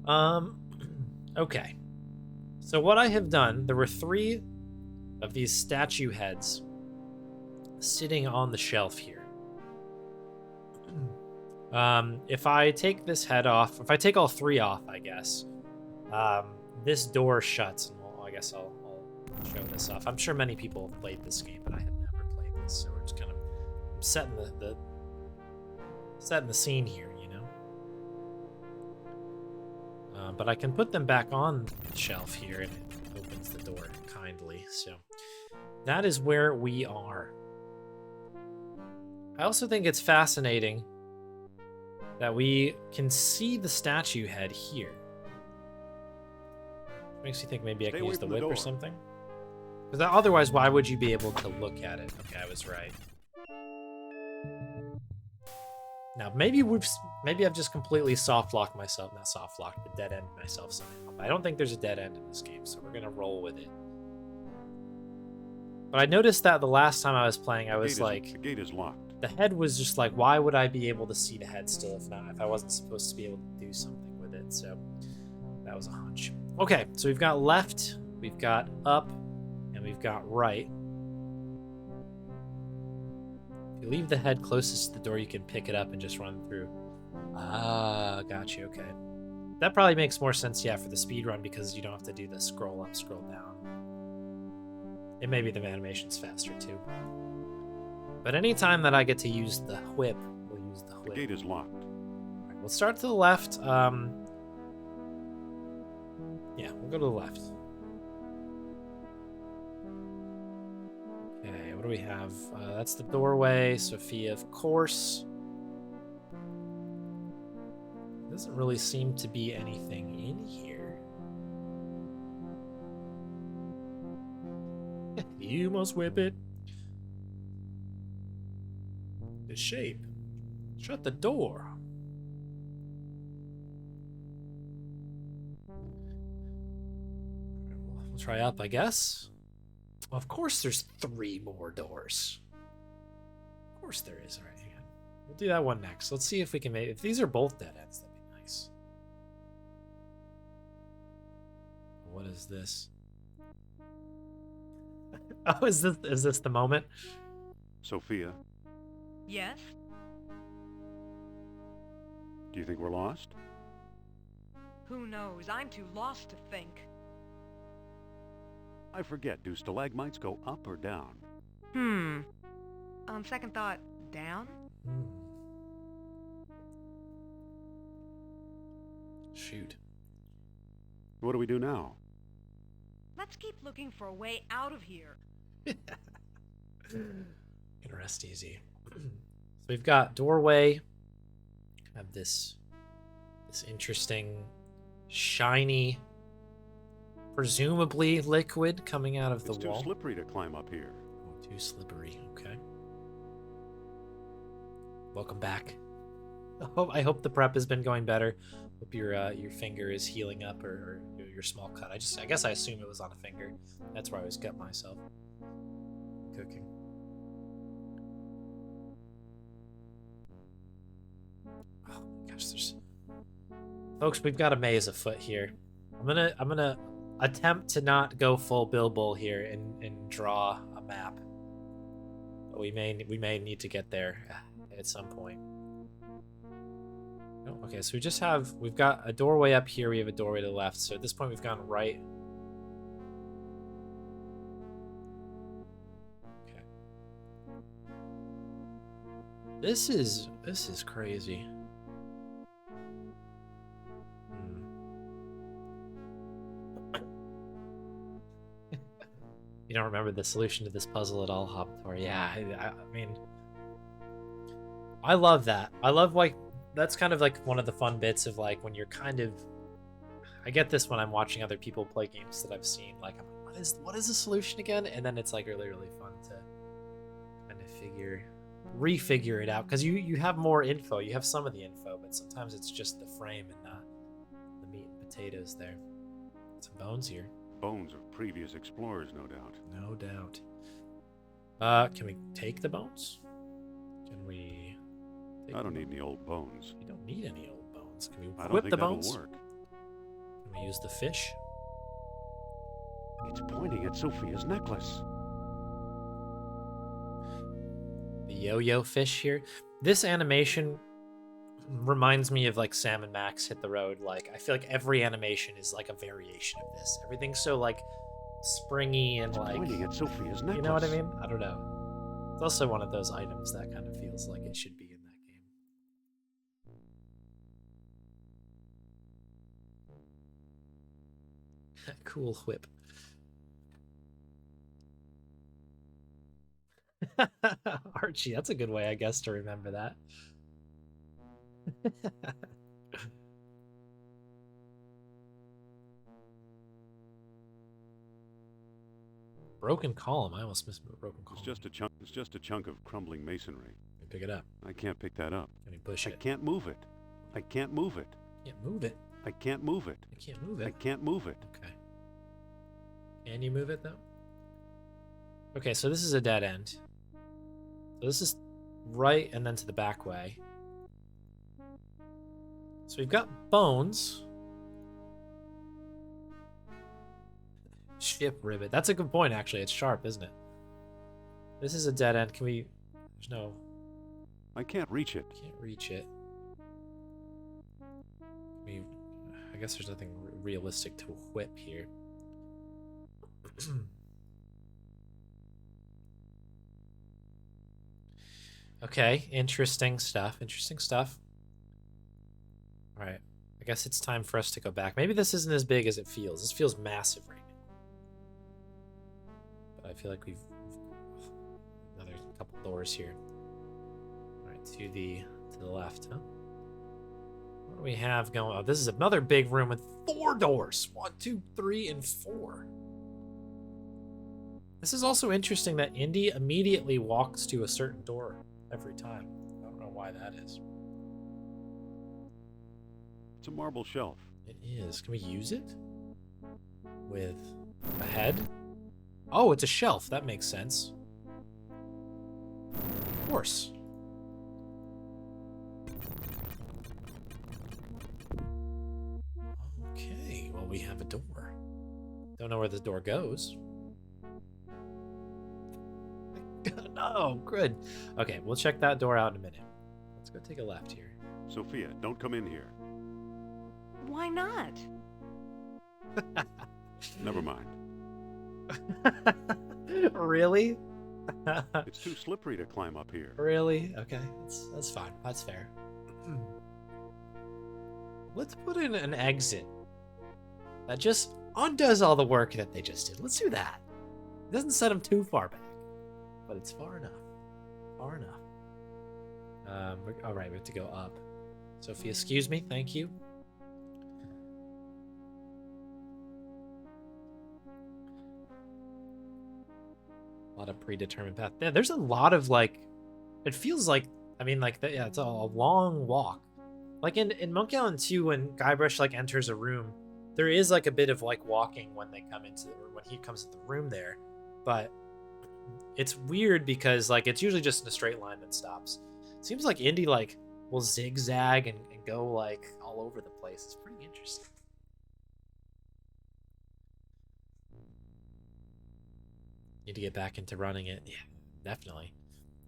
Um, okay. So what I have done, there were 3 of these statue heads sitting on the shelf here. If I take this head off, if I take all 3 off, I guess, this door shuts, and I guess I'll show this off. I'm sure many people have played this game, but I have never played this, so we're just kind of setting setting the scene here, you know. But I can put them back on the shelf here, and it opens the door kindly. So that is where we are. I also think it's fascinating that we can see the statue head here. Makes you think maybe I can use the whip or something. Because otherwise, why would you be able to look at it? Okay, I was right. Now, maybe I've just completely soft-locked myself. Not soft-locked, but dead-end myself somehow. But I don't think there's a dead end in this game, so we're going to roll with it. But I noticed that the last time I was playing, I was like... The gate is locked. The head was just like, why would I be able to see the head still if I wasn't supposed to be able to do something with it? So that was a hunch. Okay, so we've got left, we've got up, and we've got right. If you leave the head closest to the door, you can pick it up and just run through. Ah, got you, okay. That probably makes more sense, yeah, for the speed run because you don't have to do the scroll up, scroll down. And maybe the animation's faster too. But anytime that I get to use the whip, we'll use the whip. The gate is locked. All right, we'll start to the left. Yeah, we'll go to the left. Okay, what do we have? That's the doorway. Sophia, of course. Doesn't really seem to be anything in here. You must whip it. The shape. Shut the door. We'll try up, I guess. Well, of course there's 3 more doors. Of course there is. All right, hang on. We'll do that one next. Let's see if we can make... If these are both dead ends, that'd be nice. What is this? Oh, is this the moment? Sophia, Yes? do you think we're lost? Who knows? I'm too lost to think. I forget, do stalagmites go up or down? On second thought, down? Shoot. What do we do now? Let's keep looking for a way out of here. Gonna rest easy. So we've got doorway. Have this interesting, shiny, presumably liquid coming out of the wall. It's too slippery to climb up here. Oh, too slippery. Okay. Welcome back. I hope the prep has been going better. Hope your finger is healing up or your small cut. I guess I assume it was on a finger. That's where I always cut myself. Cooking. Oh my gosh, folks, we've got a maze afoot here. I'm gonna attempt to not go full Bilbo here and draw a map. But we may need to get there at some point. Oh, okay, so we've got a doorway up here, we have a doorway to the left, so at this point we've gone right. Okay. This is crazy. You don't remember the solution to this puzzle at all, Hobbitor? Yeah, I mean, I love that. I love, like, that's kind of like one of the fun bits of, like, when you're kind of... I get this when I'm watching other people play games that I've seen. Like, I'm like, what is the solution again? And then it's, like, really, really fun to kind of refigure it out. Because you have more info. You have some of the info, but sometimes it's just the frame and not the meat and potatoes there. Some bones here. Bones of previous explorers, no doubt. No doubt. Can we take the bones? Can we... I don't need any old bones. You don't need any old bones. Can we I don't whip think the that'll bones? work. Can we use the fish? It's pointing at Sophia's necklace. The yo-yo fish here. This animation reminds me of like Sam and Max Hit the Road. Like, I feel like every animation is like a variation of this. Everything's so like springy and It's like, pointing at Sophia's necklace. you know what I mean? I don't know. It's also one of those items that kind of feels like it should be in that game. Cool whip. Archie, that's a good way, I guess, to remember that. Broken column. I almost missed a broken column. It's just a chunk of crumbling masonry. Pick it up. I can't pick that up. Can you push I it? can't move it. I can't move it. Can't move it. I can't move it. I can't move I it. can't move it. Okay. Can you move it though? Okay, so this is a dead end. So this is right and then to the back way. So we've got bones. Ship rivet. That's a good point, actually. It's sharp, isn't it? This is a dead end. Can we... There's no... I can't reach it. Can't reach it. I guess there's nothing realistic to whip here. Okay, interesting stuff. Interesting stuff. All right, I guess it's time for us to go back. Maybe this isn't as big as it feels. This feels massive right now. But I feel like we've another couple doors here. All right, to the left, huh? What do we have going? Oh, this is another big room with 4 doors. 1, 2, 3, and 4. This is also interesting that Indy immediately walks to a certain door every time. I don't know why that is. It's a marble shelf. It is. Can we use it? With a head? Oh, it's a shelf. That makes sense. Of course. Okay, well, we have a door. Don't know where the door goes. No, good. Okay, we'll check that door out in a minute. Let's go take a left here. Sophia, don't come in here. Why not? Never mind. Really? It's too slippery to climb up here. Really? Okay, that's fine. That's fair. Let's put in an exit that just undoes all the work that they just did. Let's do that. It doesn't set them too far back, but it's far enough. Far enough. All right, we have to go up. Sophie, excuse me. Thank you. A lot of predetermined path. Yeah, there's a lot of like, it feels like, I mean, like, yeah, it's a long walk. Like in Monkey Island 2, when Guybrush like enters a room, there is like a bit of like walking when they come into, or when he comes into the room there, but it's weird because like it's usually just in a straight line that stops. It seems like Indy like will zigzag and go like all over the place. It's pretty interesting. Need to get back into running it. Yeah, definitely.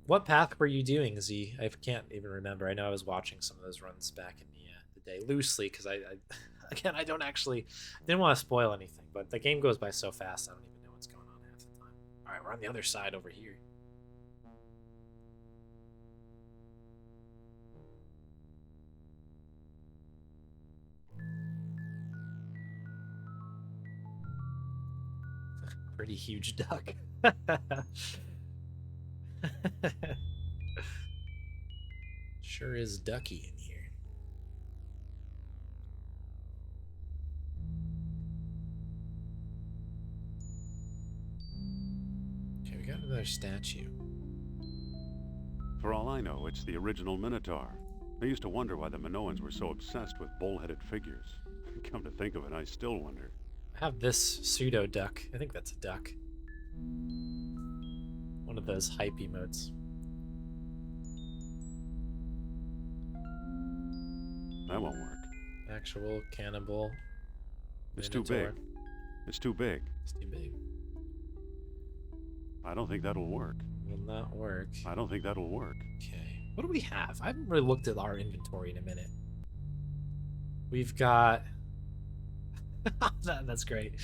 What path were you doing, Z? I can't even remember. I know I was watching some of those runs back in the day loosely because I again, I didn't want to spoil anything, but the game goes by so fast I don't even know what's going on half the time. All right, we're on the other side over here. Pretty huge duck. Sure is ducky in here. Okay, we got another statue. For all I know, it's the original Minotaur. I used to wonder why the Minoans were so obsessed with bull-headed figures. Come to think of it, I still wonder. I have this pseudo duck. I think that's a duck. One of those hype emotes. That won't work. Actual cannibal. It's too Minotaur. big. It's too big. It's too big. I don't think that'll work. Will not work. I don't think that'll work. Okay. What do we have? I haven't really looked at our inventory in a minute. We've got... That's great.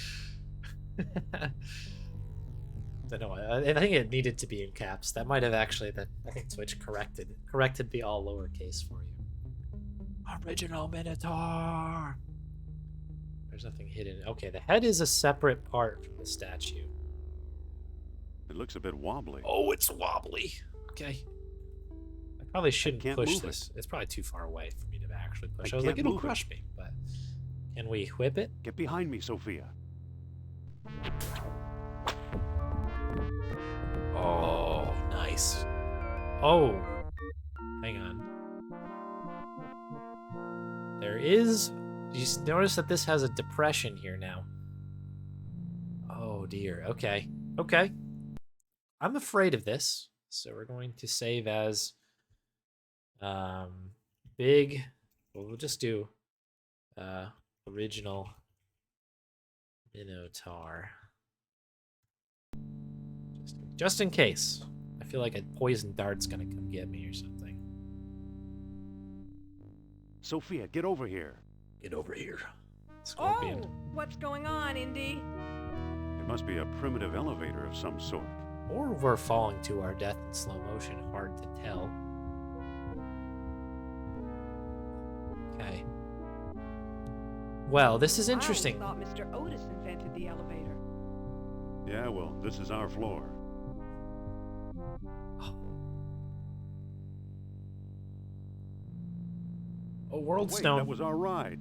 I don't know. I think it needed to be in caps. That might have actually... I think Twitch corrected the all lowercase for you. Original Minotaur! There's nothing hidden. Okay, the head is a separate part from the statue. It looks a bit wobbly. Oh, it's wobbly. Okay. I probably shouldn't can't push move this. It's probably too far away for me to actually push. I I was like, can't it'll move it. crush me, but can we whip it? Get behind me, Sophia. Oh, nice. Oh, hang on. There is... You notice that this has a depression here now. Oh, dear. Okay. Okay. I'm afraid of this. So we're going to save as... big... Well, we'll just do... original Minotaur. Just in case. I feel like a poison dart's gonna come get me or something. Sophia, get over here. Get over here. Scorpion. Oh, what's going on, Indy? It must be a primitive elevator of some sort. Or we're falling to our death in slow motion. Hard to tell. Okay. Well, this is interesting. I always thought Mr. Otis invented the elevator. Yeah, well, this is our floor. Oh, World Wait, Stone. that was our ride.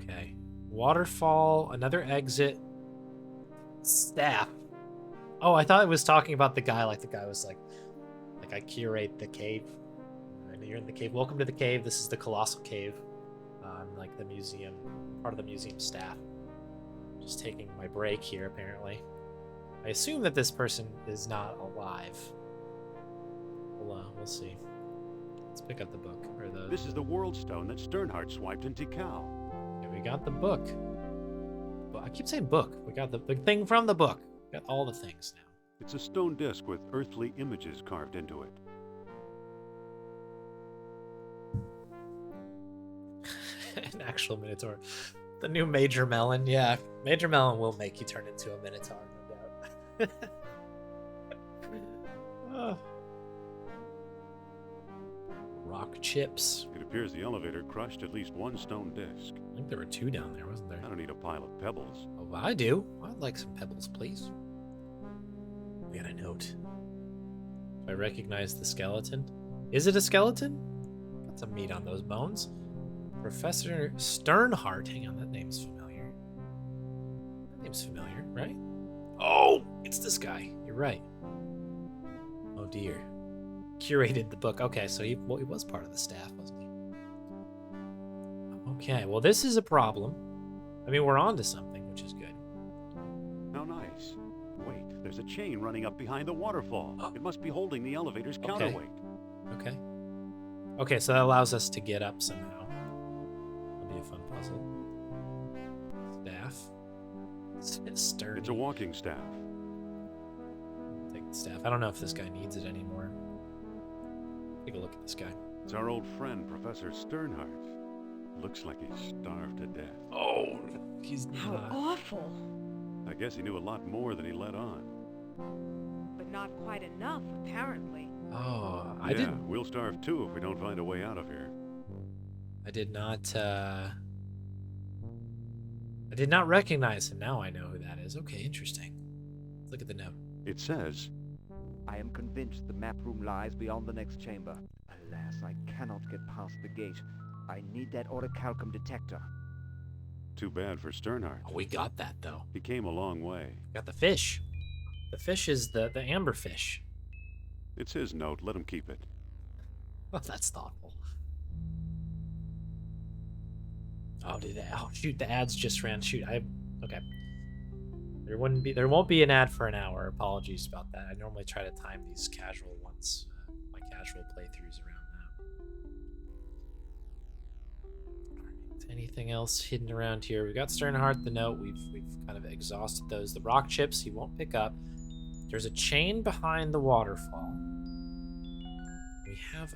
Okay. Waterfall, another exit. Staff. Oh, I thought it was talking about the guy, like the guy was like I curate the cave. And you're in the cave. Welcome to the cave. This is the Colossal Cave. I'm like the museum, part of the museum staff. Just taking my break here, apparently. I assume that this person is not alive. We'll see. Let's pick up the book. Or the... This is the World Stone that Sternhardt swiped in Tikal. Okay, we got the book. Well, I keep saying book. We got the big thing from the book. We got all the things now. It's a stone disc with earthly images carved into it. An actual Minotaur. The new Major Melon. Yeah, Major Melon will make you turn into a Minotaur, no doubt. Oh. Rock chips. It appears the elevator crushed at least one stone disc. I think there were two down there, wasn't there? I don't need a pile of pebbles. Oh, I do. I'd like some pebbles, please. We got a note. I recognize the skeleton. Is it a skeleton? Got some meat on those bones. Professor Sternhardt. Hang on, that name's familiar. That name's familiar, right? Oh, it's this guy. You're right. Oh dear. Curated the book. Okay, so he was part of the staff, wasn't he? Okay, well this is a problem. I mean, we're on to something, which is good. How nice. Wait, there's a chain running up behind the waterfall. It must be holding the elevator's Okay. counterweight. Okay. Okay, so that allows us to get up somehow. That'll be a fun puzzle. Staff. Sturdy. It's a walking staff. Take the staff. I don't know if this guy needs it anymore. Take a look at this guy. It's our old friend, Professor Sternhardt. Looks like he's starved to death. Oh, he's How not. awful. I guess he knew a lot more than he let on. But not quite enough, apparently. Oh, I Yeah, didn't. we'll starve too if we don't find a way out of here. I did not. I did not recognize him. Now I know who that is. Okay, interesting. Let's look at the note. It says, I am convinced the map room lies beyond the next chamber. Alas, I cannot get past the gate. I need that orichalcum detector. too bad for Sternhardt. Oh, we got that though. He came a long way. Got the fish. The fish is the amber fish. It's his note. Let him keep it. Oh, that's thoughtful. Oh, oh shoot, the ads just ran. Shoot, okay. There won't be an ad for an hour. Apologies about that. I normally try to time these casual ones, my casual playthroughs around Anything else hidden around here? We've got Sternhart, the note. We've kind of exhausted those. The rock chips he won't pick up. There's a chain behind the waterfall. We have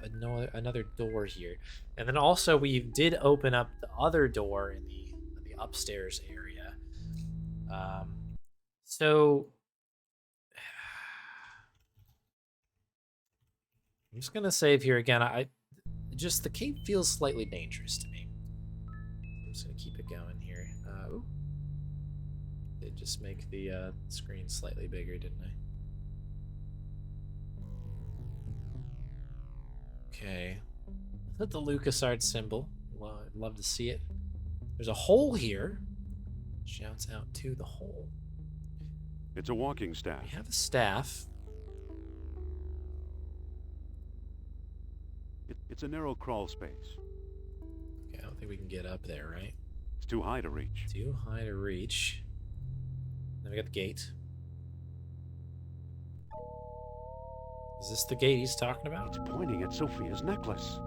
another door here. And then also we did open up the other door in the upstairs area. So I'm just gonna save here again. The cave feels slightly dangerous to me. I'm just gonna keep it going here. Ooh. Did just make the screen slightly bigger, didn't I? Okay. The LucasArts symbol. Well, I'd love to see it. There's a hole here. Shouts out to the hole. It's a walking staff. We have a staff. It's a narrow crawl space. Okay, I don't think we can get up there, right? It's too high to reach. Too high to reach. Then we got the gate. Is this the gate he's talking about? It's pointing at Sophia's necklace.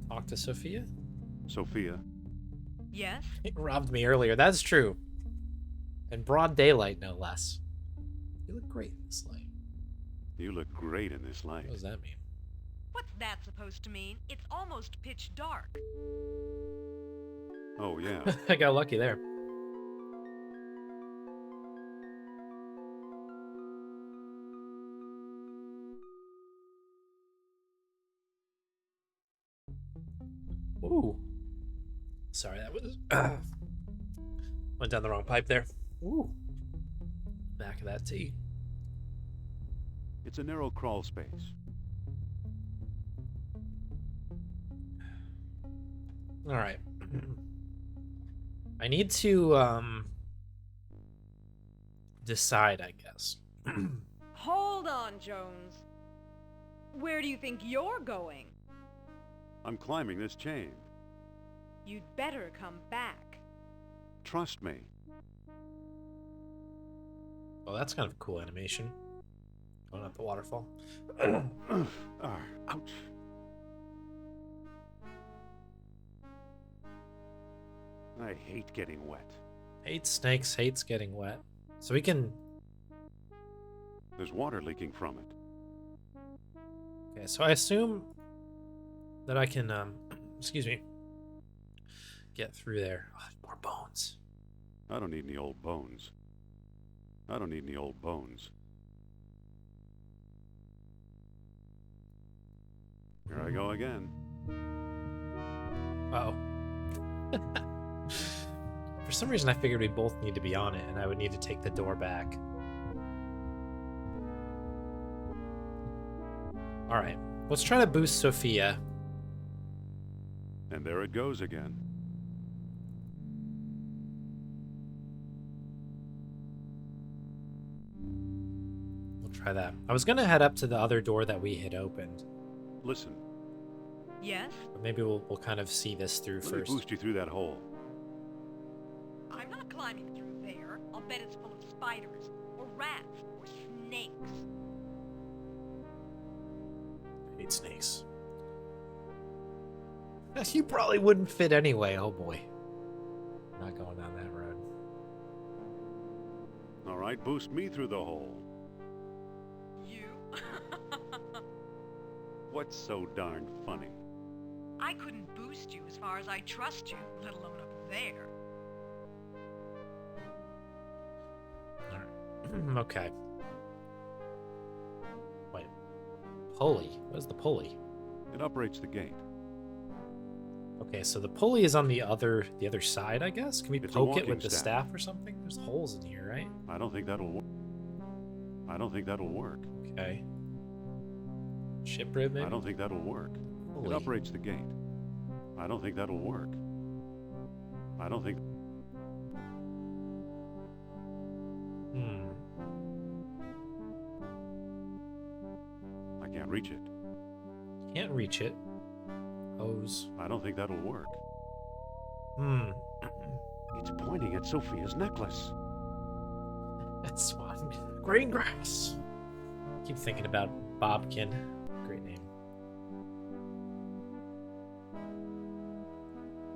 Talk to Sophia? Sophia, Yes? It robbed me earlier. That's true. In broad daylight, no less. You look great in this light. you look great in this light. What does that mean? What's that supposed to mean? It's almost pitch dark. Oh, yeah. I got lucky there. Ooh. Sorry, that was... went down the wrong pipe there. Ooh. Back of that tea. It's a narrow crawl space. Alright. I need to, decide, I guess. Hold on, Jones. Where do you think you're going? I'm climbing this chain. You'd better come back. Trust me. Oh, that's kind of a cool animation. Going up the waterfall. Ouch. I hate getting wet. Hates snakes, hates getting wet. So we can... There's water leaking from it. Okay, so I assume that I can, excuse me, get through there. Oh, more bones. I don't need any old bones. I don't need any old bones. Here I go again. Uh-oh. For some reason, I figured we both need to be on it, and I would need to take the door back. Alright, let's try to boost Sophia. And there it goes again. We'll try that. I was gonna head up to the other door that we had opened, Listen, Yes? but maybe we'll kind of see this through let me first. boost you through that hole. I'm not climbing through there. I'll bet it's full of spiders, or rats, or snakes. I hate snakes. You probably wouldn't fit anyway, oh boy. I'm not going down that road. All right, boost me through the hole. You? What's so darn funny? I couldn't boost you as far as I trust you, let alone up there. Alright. Okay. Wait. Pulley? What is the pulley? It operates the gate. Okay, so the pulley is on the other side, I guess? Can we It's a poke it walking with the staff. staff or something? There's holes in here, right? I don't think that'll work. I don't think that'll work. Okay. Ship rib, maybe? I don't think that'll work. Pulley. It operates the gate. I don't think that'll work. I don't think... I can't reach it. Can't reach it. Hose. I don't think that'll work. It's pointing at Sophia's necklace. That's one. Green grass. Keep thinking about Bobkin.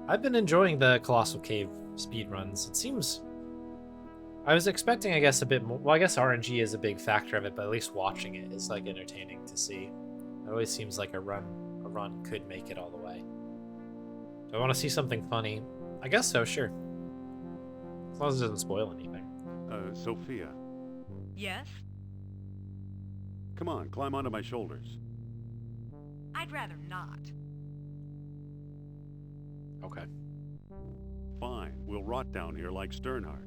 I've been enjoying the Colossal Cave speedruns. It seems... I was expecting, I guess, a bit more... Well, I guess RNG is a big factor of it, but at least watching it is, like, entertaining to see. It always seems like a run could make it all the way. Do I want to see something funny? I guess so, sure. As long as it doesn't spoil anything. Sophia, Yes? come on, climb onto my shoulders. I'd rather not. Okay. Fine, we'll rot down here like Sternhardt.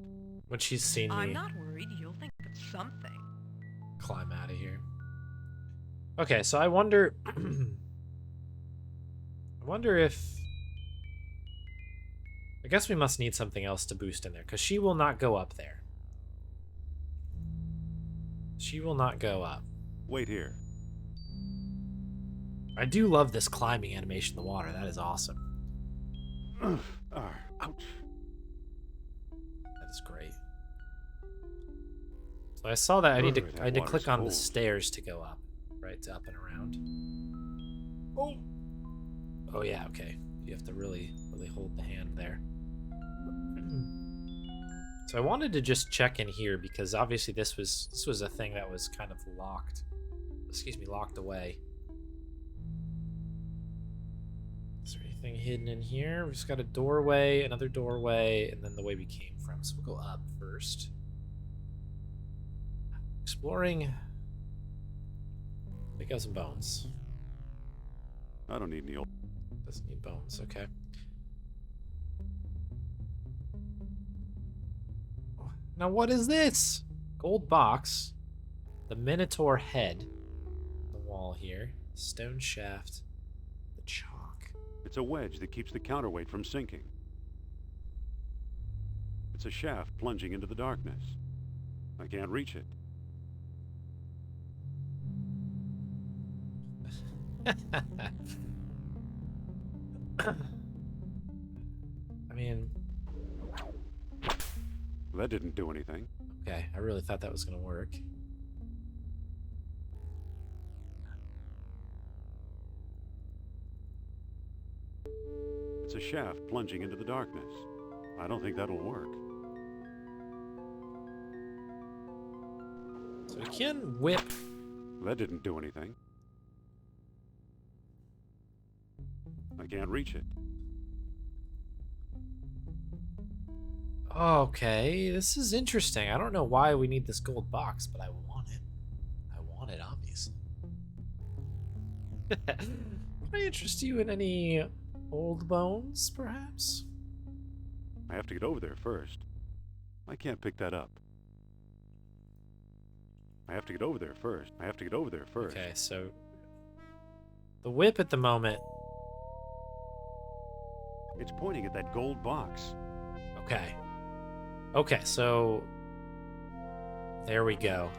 When she's seen I'm me not worried. You'll think of something. climb out of here. Okay, so I wonder... I wonder if... I guess we must need something else to boost in there, because she will not go up there. She will not go up. Wait here. I do love this climbing animation in the water. That is awesome. Ouch. That is great. So I saw that I need to That I had to water's click on the cold. stairs to go up. Right, to up and around. Oh. Oh yeah, okay. You have to really hold the hand there. So I wanted to just check in here because obviously this was a thing that was kind of locked. Excuse me, locked away. Is there anything hidden in here? We've just got a doorway, another doorway, and then the way we came from. So we'll go up first. Exploring. Pick up some bones. I don't need any old... Doesn't need bones, okay. Now what is this? Gold box. The Minotaur head. The wall here. Stone shaft. The chalk. It's a wedge that keeps the counterweight from sinking. It's a shaft plunging into the darkness. I can't reach it. I mean, That didn't do anything. okay, I really thought that was gonna work. It's a shaft plunging into the darkness. I don't think that'll work. So we can whip. That didn't do anything. I can't reach it. Okay, this is interesting. I don't know why we need this gold box, but I want it. I want it, obviously. Can I interest you in any old bones, perhaps? I have to get over there first. I can't pick that up. I have to get over there first. I have to get over there first. Okay, so the whip at the moment. It's pointing at that gold box. Okay. Okay, so there we go.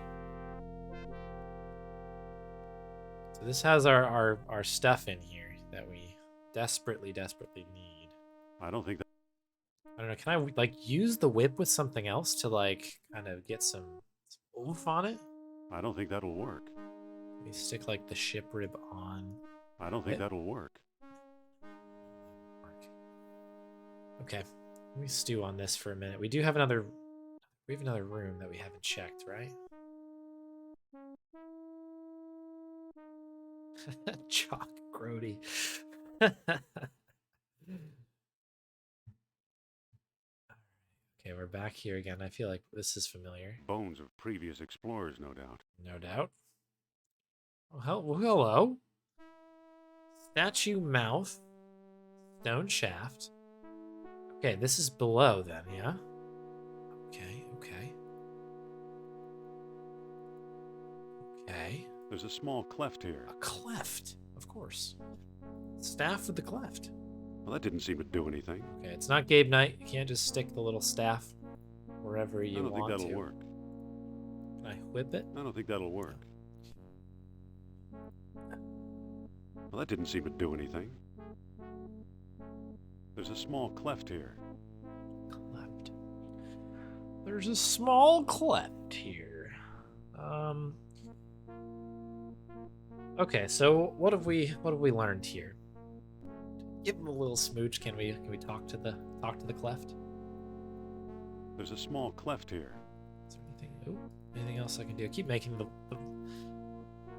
So this has our stuff in here that we desperately need. I don't think that... I don't know, can I like use the whip with something else to like kind of get some oomph on it? I don't think that'll work. Let me stick like the ship rib on. I don't think It- that'll work. Okay. Let me stew on this for a minute. We have another room that we haven't checked, right? Chalk Grody. Okay, we're back here again. I feel like this is familiar. Bones of previous explorers, no doubt. No doubt. Oh, hello. Statue mouth. Stone shaft. Okay, this is below then, yeah? Okay. Okay. There's a small cleft here. A cleft, of course. Staff with the cleft. Well, that didn't seem to do anything. Okay, it's not Gabe Knight. You can't just stick the little staff wherever I you don't think want that'll to. work. Can I whip it? I don't think that'll work. Well, that didn't seem to do anything. There's a small cleft here. Cleft. There's a small cleft here. Okay, so what have we learned here? Give him a little smooch. Can we talk to the cleft? There's a small cleft here. Is there anything? Ooh, anything else I can do? Keep making the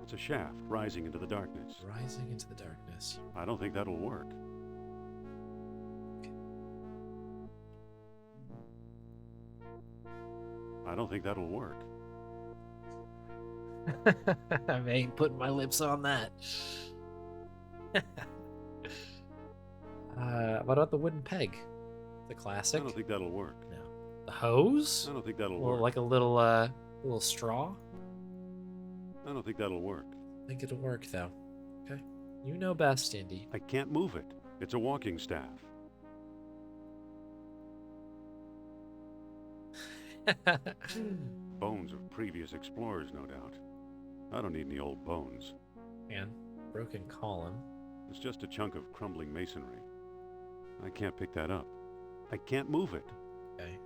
It's a shaft rising into the darkness. rising into the darkness. I don't think that'll work. I don't think that'll work. I ain't putting my lips on that. What about the wooden peg? The classic. I don't think that'll work. No. The hose? I don't think that'll Or work. like a little straw? I don't think that'll work. I think it'll work though. Okay. You know best, Indy. I can't move it. It's a walking staff. Bones of previous explorers, no doubt. I don't need any old bones. Man, broken column. It's just a chunk of crumbling masonry. I can't pick that up. I can't move it. Okay.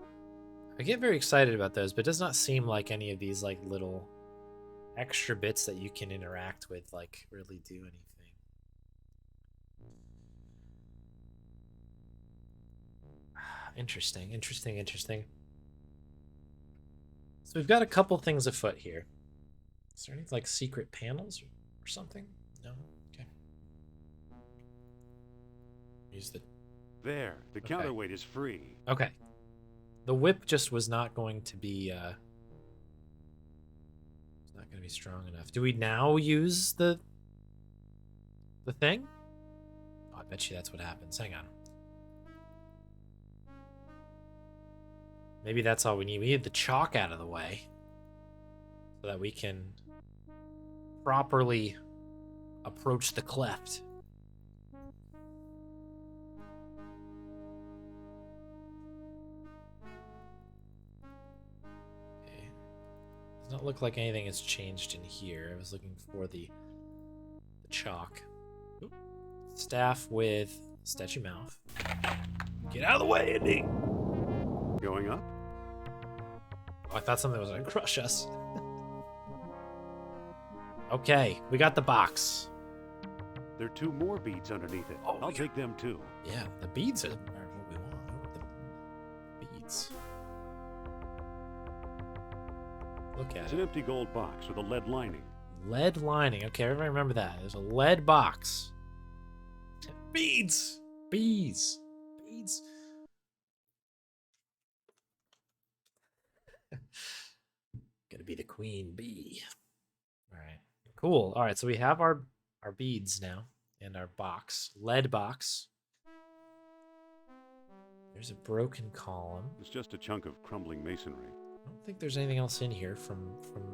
I get very excited about those, but it does not seem like any of these like little extra bits that you can interact with like really do anything. Interesting, interesting, interesting. So we've got a couple things afoot here. Is there any like secret panels or something? No? Okay. Use the There, the Okay. counterweight is free. Okay. The whip just was not going to be it's not going to be strong enough. Do we now use the thing? Oh, I bet you that's what happens. Hang on. Maybe that's all we need. We need the chalk out of the way so that we can properly approach the cleft. Okay. Does not look like anything has changed in here. I was looking for the chalk. Oop. Staff with statue mouth. Get out of the way, Indy! Going up? Oh, I thought something was gonna crush us. Okay, we got the box. There are 2 more beads underneath it. Oh, I'll yeah. take them too. Yeah, the beads are what we want. We want the beads. Look at It's an it. empty gold box with a lead lining. Lead lining. Okay, everybody remember that. There's a lead box. Beads! Bees! Beads! Gonna be the queen bee. Alright. Cool. Alright, so we have our beads now in our box. Lead box. There's a broken column. It's just a chunk of crumbling masonry. I don't think there's anything else in here from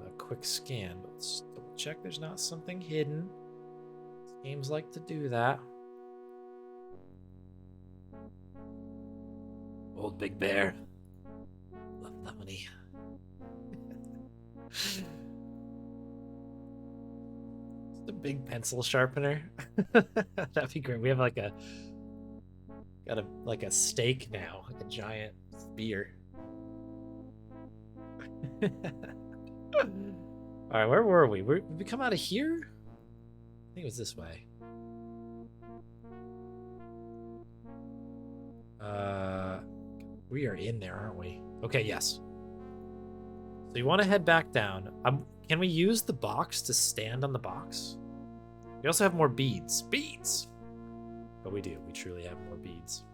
a quick scan, but let's double check there's not something hidden. Games like to do that. Old Big Bear. Love that money. Just a big pencil sharpener. That'd be great. We have like a stake now, like a giant spear. All right, where were we? Did we come out of here? I think it was this way. We are in there, aren't we? Okay, yes. So you want to head back down. Can we use the box to stand on the box? We also have more beads. Beads! But we do. We truly have more beads.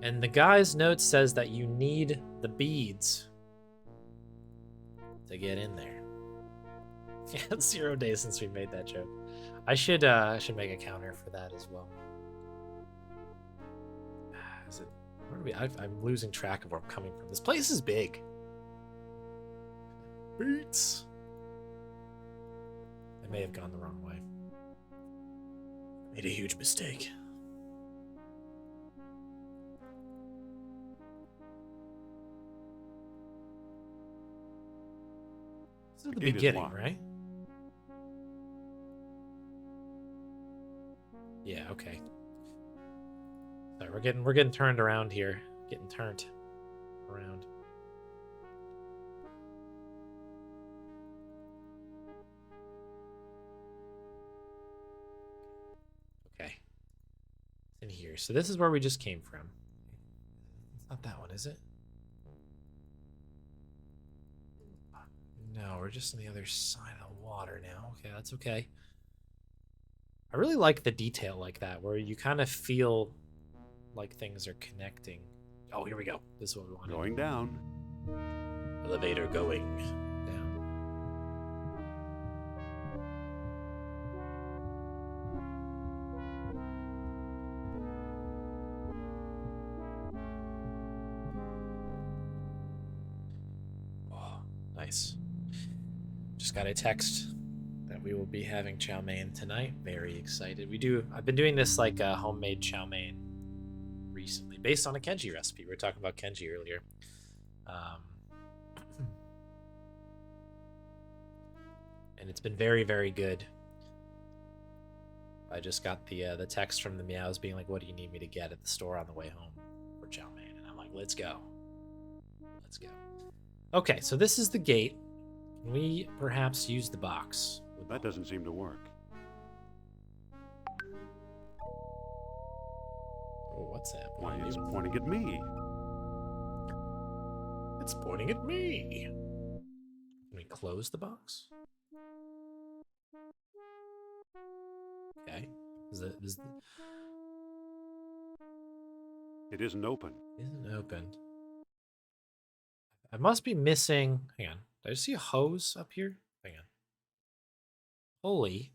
And the guy's note says that you need the beads to get in there. Yeah, it's 0 days since we made that joke. I should make a counter for that as well. Is it? Where are we? I'm losing track of where I'm coming from. This place is big. Beats. I may have gone the wrong way. Made a huge mistake. This is the gate is beginning, locked. right? Yeah, okay. Sorry, we're getting turned around here. Getting turned around. Okay. here. So this is where we just came from. It's not that one, is it? No, we're just on the other side of the water now. Okay, that's okay. I really like the detail like that, where you kind of feel like things are connecting. Oh, here we go. This is what we want. Going down. Elevator going down. Oh, nice. Just got a text that we will be having chow mein tonight. Very excited. I've been doing this like homemade chow mein recently, based on a Kenji recipe. We were talking about Kenji earlier. And it's been very, very good. I just got the text from the meows being like, "What do you need me to get at the store on the way home for chow mein?" And I'm like, "Let's go, let's go." Okay, so this is the gate. Can we perhaps use the box? That doesn't seem to work. Oh, what's that? Why, it's pointing at me. It's pointing at me. Can we close the box? Okay. It isn't open. Isn't opened. I must be missing. Hang on. Did I see a hose up here? Hang on. Holy.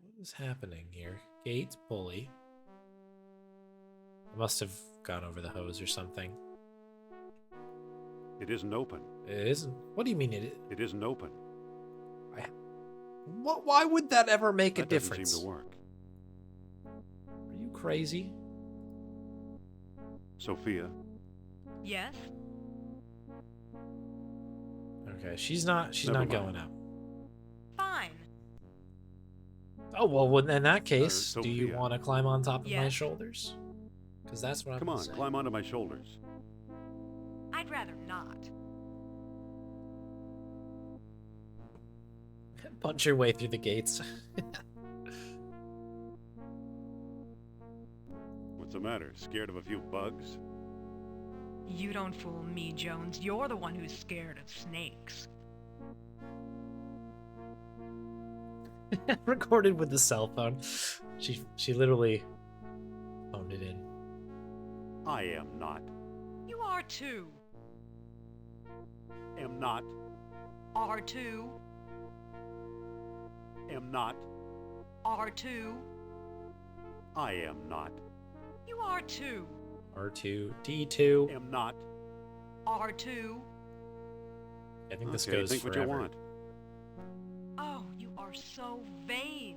What is happening here? Gate, pulley. I must have gone over the hose or something. It isn't open. It isn't. What do you mean it? It isn't open. What? Why would that ever make a That doesn't difference? seem to work. Are you crazy? Sophia, Yes? Okay, she's not Never not mind. going up. Fine. Oh well, in that case, do you Sophia. want to climb on top of my Yes. shoulders? Because that's what come I'm on, saying. climb onto my shoulders. I'd rather not. Punch your way through the gates. What's the matter? Scared of a few bugs? You don't fool me, Jones. You're the one who's scared of snakes. Recorded with the cell phone. She literally phoned it in. I am not. You are too. Am not. R2. Am not. R2. I am not. You are too. R2, D2. Am not. R2. I think this Okay, goes think forever. what you want. Oh, you are so vain.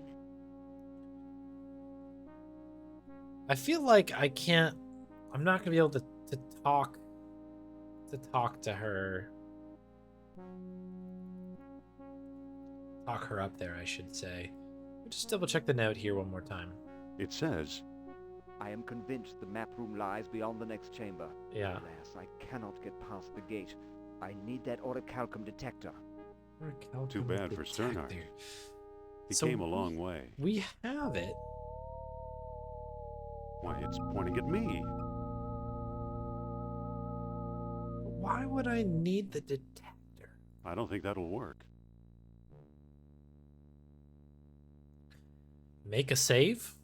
I feel like I'm not gonna be able to talk to her. Talk her up there, I should say. Just double check the note here one more time. It says, I am convinced the map room lies beyond the next chamber. Yeah. Alas, I cannot get past the gate. I need that orichalcum detector. Too bad for Sternhardt. he So came a long way. We have it. Why, it's pointing at me. Why would I need the detector? I don't think that'll work. Make a save?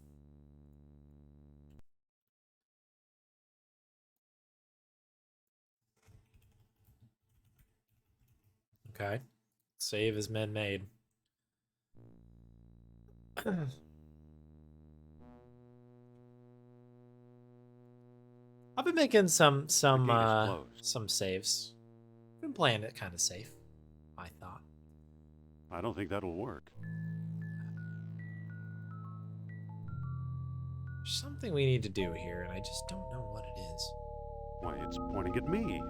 Okay. Save is men made. I've been making some gate is closed. some saves. Been playing it kind of safe, I thought. I don't think that'll work. There's something we need to do here, and I just don't know what it is. Why, it's pointing at me.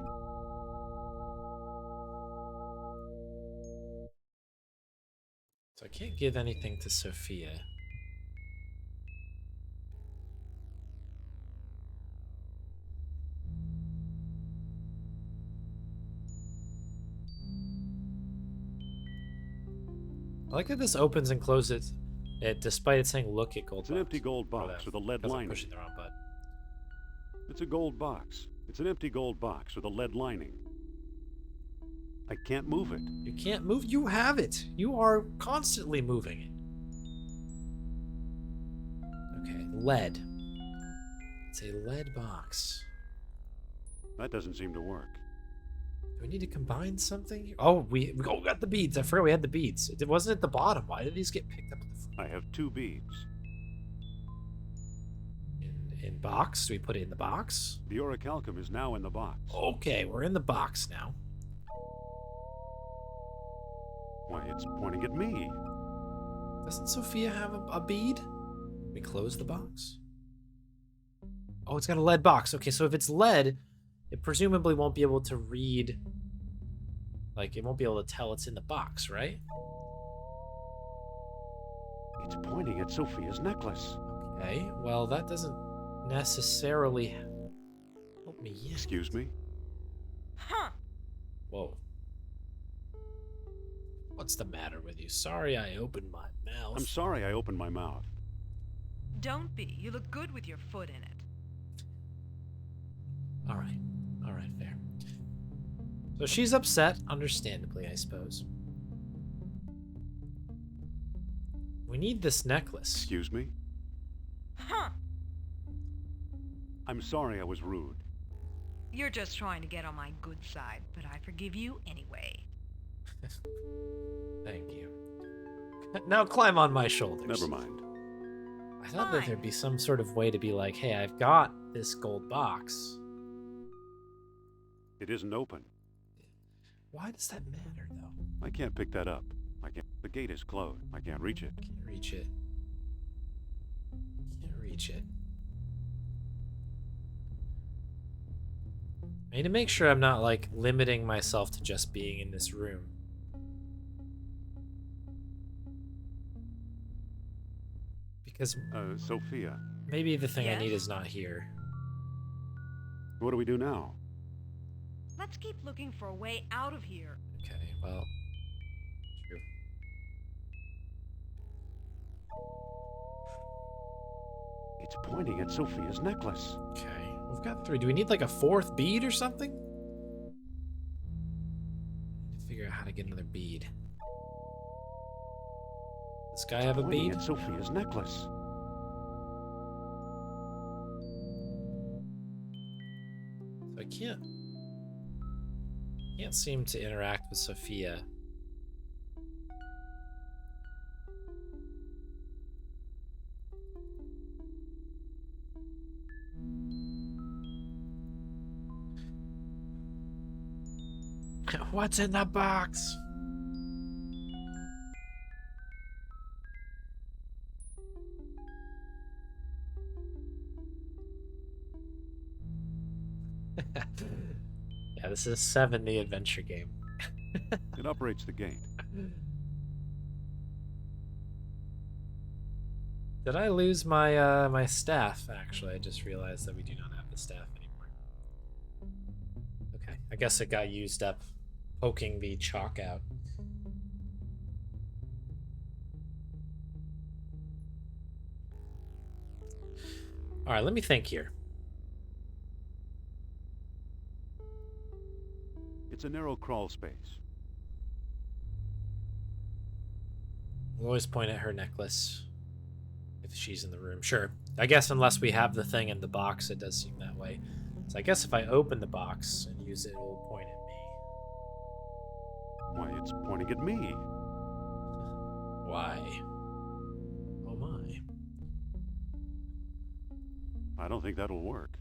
So I can't give anything to Sophia. like that this opens and closes it despite it saying look at gold It's an empty gold box with a lead because I'm lining. pushing the wrong button. It's a gold box. It's an empty gold box with a lead lining. I can't move it. You can't move. You have it. You are constantly moving it. Okay, lead. It's a lead box. That doesn't seem to work. Do we need to combine something? Oh, we got the beads. I forgot we had the beads. It wasn't at the bottom. Why did these get picked up at the front? I have 2 beads. In box? Do we put it in the box? The orichalcum is now in the box. Okay, we're in the box now. Why, it's pointing at me. Doesn't Sophia have a bead? We close the box. Oh, it's got a lead box. Okay, so if it's lead, it presumably won't be able to read. Like, it won't be able to tell it's in the box, right? It's pointing at Sophia's necklace. Okay, well, that doesn't necessarily help me yet. Excuse me? Huh. Whoa. What's the matter with you? Sorry I opened my mouth. I'm sorry I opened my mouth. Don't be. You look good with your foot in it. Alright, fair. So she's upset, understandably, I suppose. We need this necklace. Excuse me? Huh. I'm sorry I was rude. You're just trying to get on my good side, but I forgive you anyway. Thank you. Now climb on my shoulders. Never mind. I thought that there'd be some sort of way to be like, hey, I've got this gold box. It isn't open. Why does that matter, though? I can't pick that up. I can't. The gate is closed. I can't reach it. Can't reach it. Can't reach it. I need to make sure I'm not, like, limiting myself to just being in this room. Because Sophia, maybe the thing I Yes? need is not here. what do we do now? Let's keep looking for a way out of here. Okay, well... True. It's pointing at Sophia's necklace. Okay, we've got 3. Do we need, like, a 4th bead or something? Need to figure out how to get another bead. This guy have a Pointing bead? at Sophia's necklace. So I can't seem to interact with Sophia. What's in the box? Yeah, this is 7, the adventure game. It operates the gate. Did I lose my my staff? Actually, I just realized that we do not have the staff anymore. Okay, I guess it got used up poking the chalk out. All right, let me think here. It's a narrow crawl space. We'll always point at her necklace if she's in the room. Sure. I guess unless we have the thing in the box, it does seem that way. So I guess if I open the box and use it, it will point at me. Why, it's pointing at me. Why? Oh my. I don't think that'll work.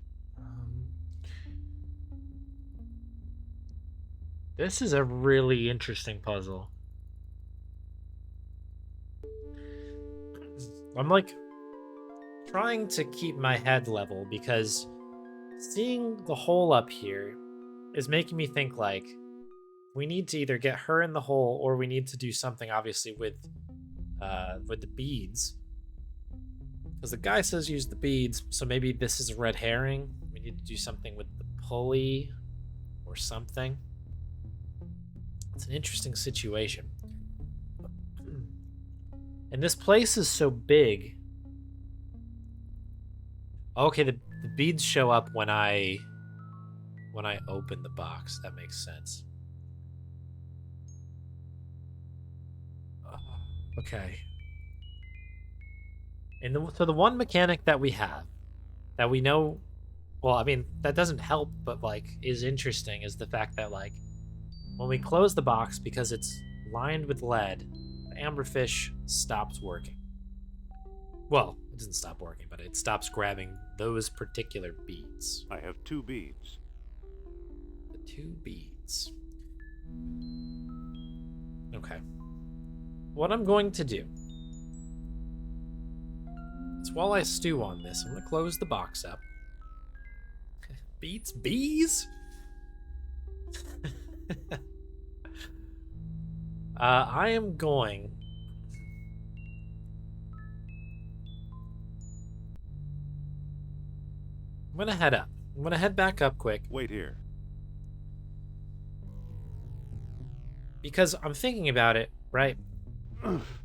This is a really interesting puzzle. I'm like trying to keep my head level because seeing the hole up here is making me think like we need to either get her in the hole or we need to do something obviously with the beads. Because the guy says use the beads, so maybe this is a red herring. We need to do something with the pulley or something. It's an interesting situation. And this place is so big. Okay, the beads show up when I open the box. That makes sense. Okay. And so the one mechanic that we have, that we know, well, I mean, that doesn't help, but like is interesting, is the fact that like when we close the box, because it's lined with lead, the amberfish stops working. Well, it doesn't stop working, but it stops grabbing those particular beads. I have 2 beads. The 2 beads. Okay. What I'm going to do is, while I stew on this, I'm going to close the box up. Beats bees? I am going... I'm going to head up. I'm going to head back up quick. Wait here. Because I'm thinking about it, right?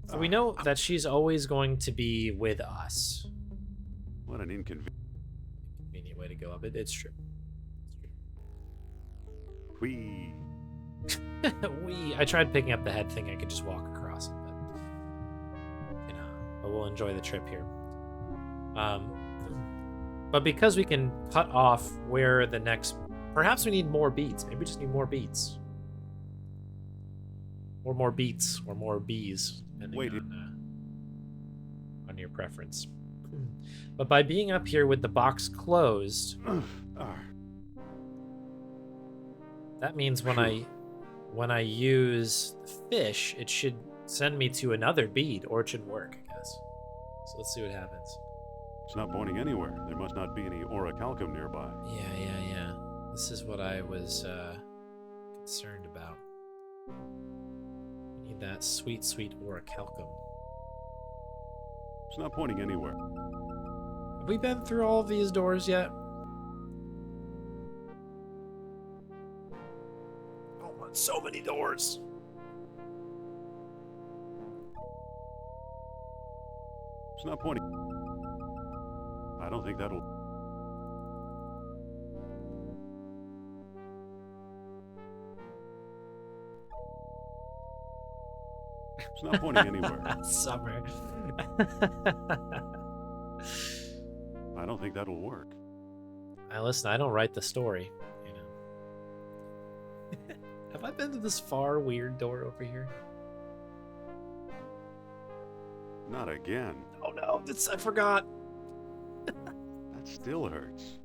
So we know that she's always going to be with us. What an inconvenience. Convenient way to go up. It's true. Whee. I tried picking up the head thinking I could just walk across it, but you know, but we'll enjoy the trip here. But because we can cut off where the next, perhaps we need more beats. Maybe we just need more beats. Or more beats, or more bees, depending on your preference. But by being up here with the box closed, that means when I use the fish, it should send me to another bead, or it should work, I guess. So let's see what happens. It's not pointing anywhere. There must not be any orichalcum nearby. Yeah. This is what I was concerned about. We need that sweet, sweet orichalcum. It's not pointing anywhere. Have we been through all of these doors yet? Oh, so many doors. It's not pointing. I don't think that'll... It's not pointing anywhere. Summer. I don't think that'll work. Listen, I don't write the story, you know. Have I been to this far weird door over here? Not again. Oh no, I forgot. That still hurts.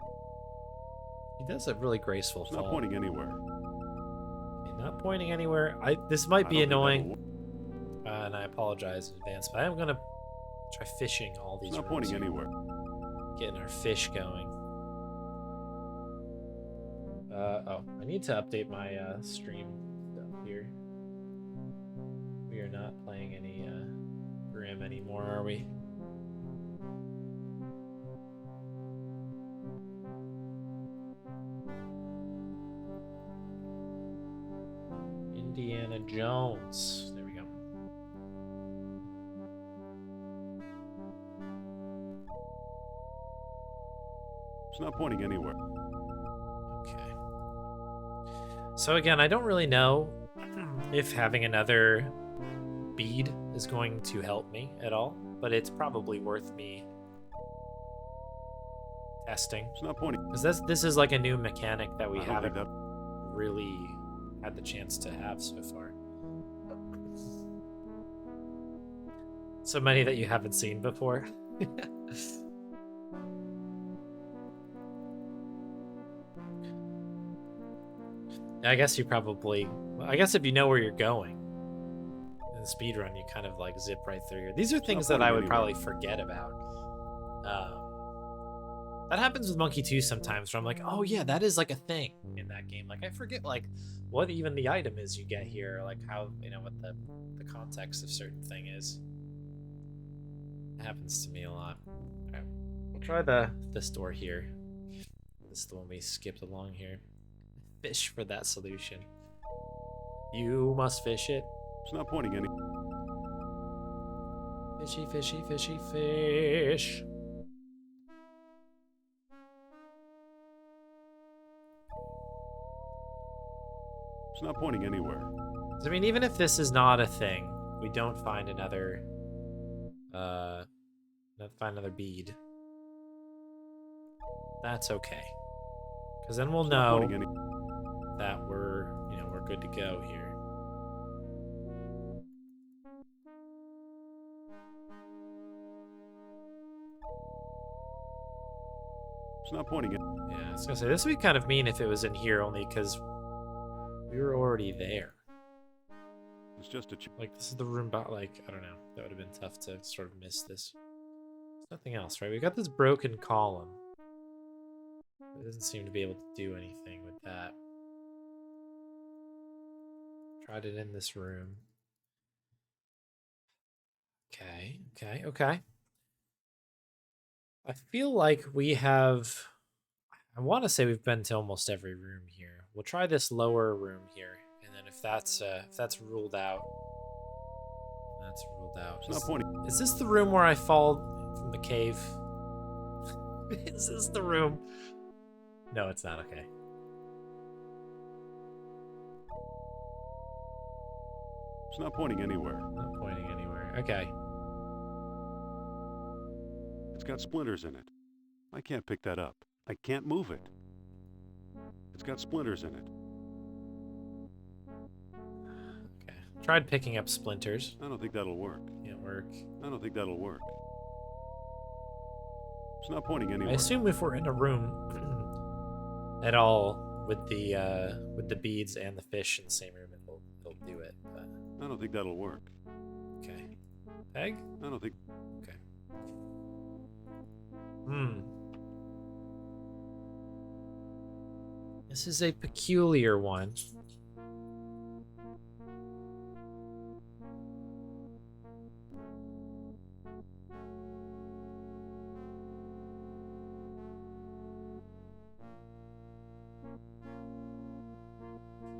He does a really graceful It's fall. not pointing anywhere. Okay, not pointing anywhere. This might be annoying, and I apologize in advance, but I'm gonna try fishing all these It's not rooms pointing here. anywhere. Getting our fish going. Oh, I need to update my stream stuff here. We are not playing any Grim anymore, are we? Indiana Jones. There we go. It's not pointing anywhere. Okay. So again, I don't really know if having another bead is going to help me at all, but it's probably worth me testing. It's not pointing. Because this is like a new mechanic that we I don't haven't think that... really had the chance to have so far. So many that you haven't seen before. I guess you probably... I guess if you know where you're going, in the speedrun, you kind of like zip right through here. These are things that I would probably forget about. That happens with Monkey 2 sometimes, where I'm like, oh yeah, that is like a thing in that game. Like I forget like what even the item is you get here, like how, you know, what the context of certain thing is. It happens to me a lot. Alright, we'll try this door here. This is the one we skipped along here. Fish for that solution. You must fish it. It's not pointing any... Fishy, fishy, fishy, fish. It's not pointing anywhere. I mean, even if this is not a thing, we don't find another, find another bead. That's okay. Because then we'll It's not know pointing any. that we're good to go here. It's not pointing it. Yeah, I was gonna say, this would be kind of mean if it was in here only because we were already there. It's just a. Like, this is the room, but like, I don't know. That would have been tough to sort of miss this. There's nothing else, right? We got this broken column. It doesn't seem to be able to do anything with that. Tried it in this room. Okay, okay, okay. I feel like we have... I want to say we've been to almost every room here. We'll try this lower room here, and then if that's ruled out, that's ruled out. It's not pointing. Is this the room where I fall from the cave? Is this the room? No, it's not. Okay. It's not pointing anywhere. Not pointing anywhere. Okay. It's got splinters in it. I can't pick that up. I can't move it. It's got splinters in it. Okay. Tried picking up splinters. I don't think that'll work. Can't work. I don't think that'll work. It's not pointing anywhere. I assume if we're in a room at all with the beads and the fish in the same room, it'll do it. But... I don't think that'll work. Okay. Peg? I don't think. Okay. Hmm. This is a peculiar one.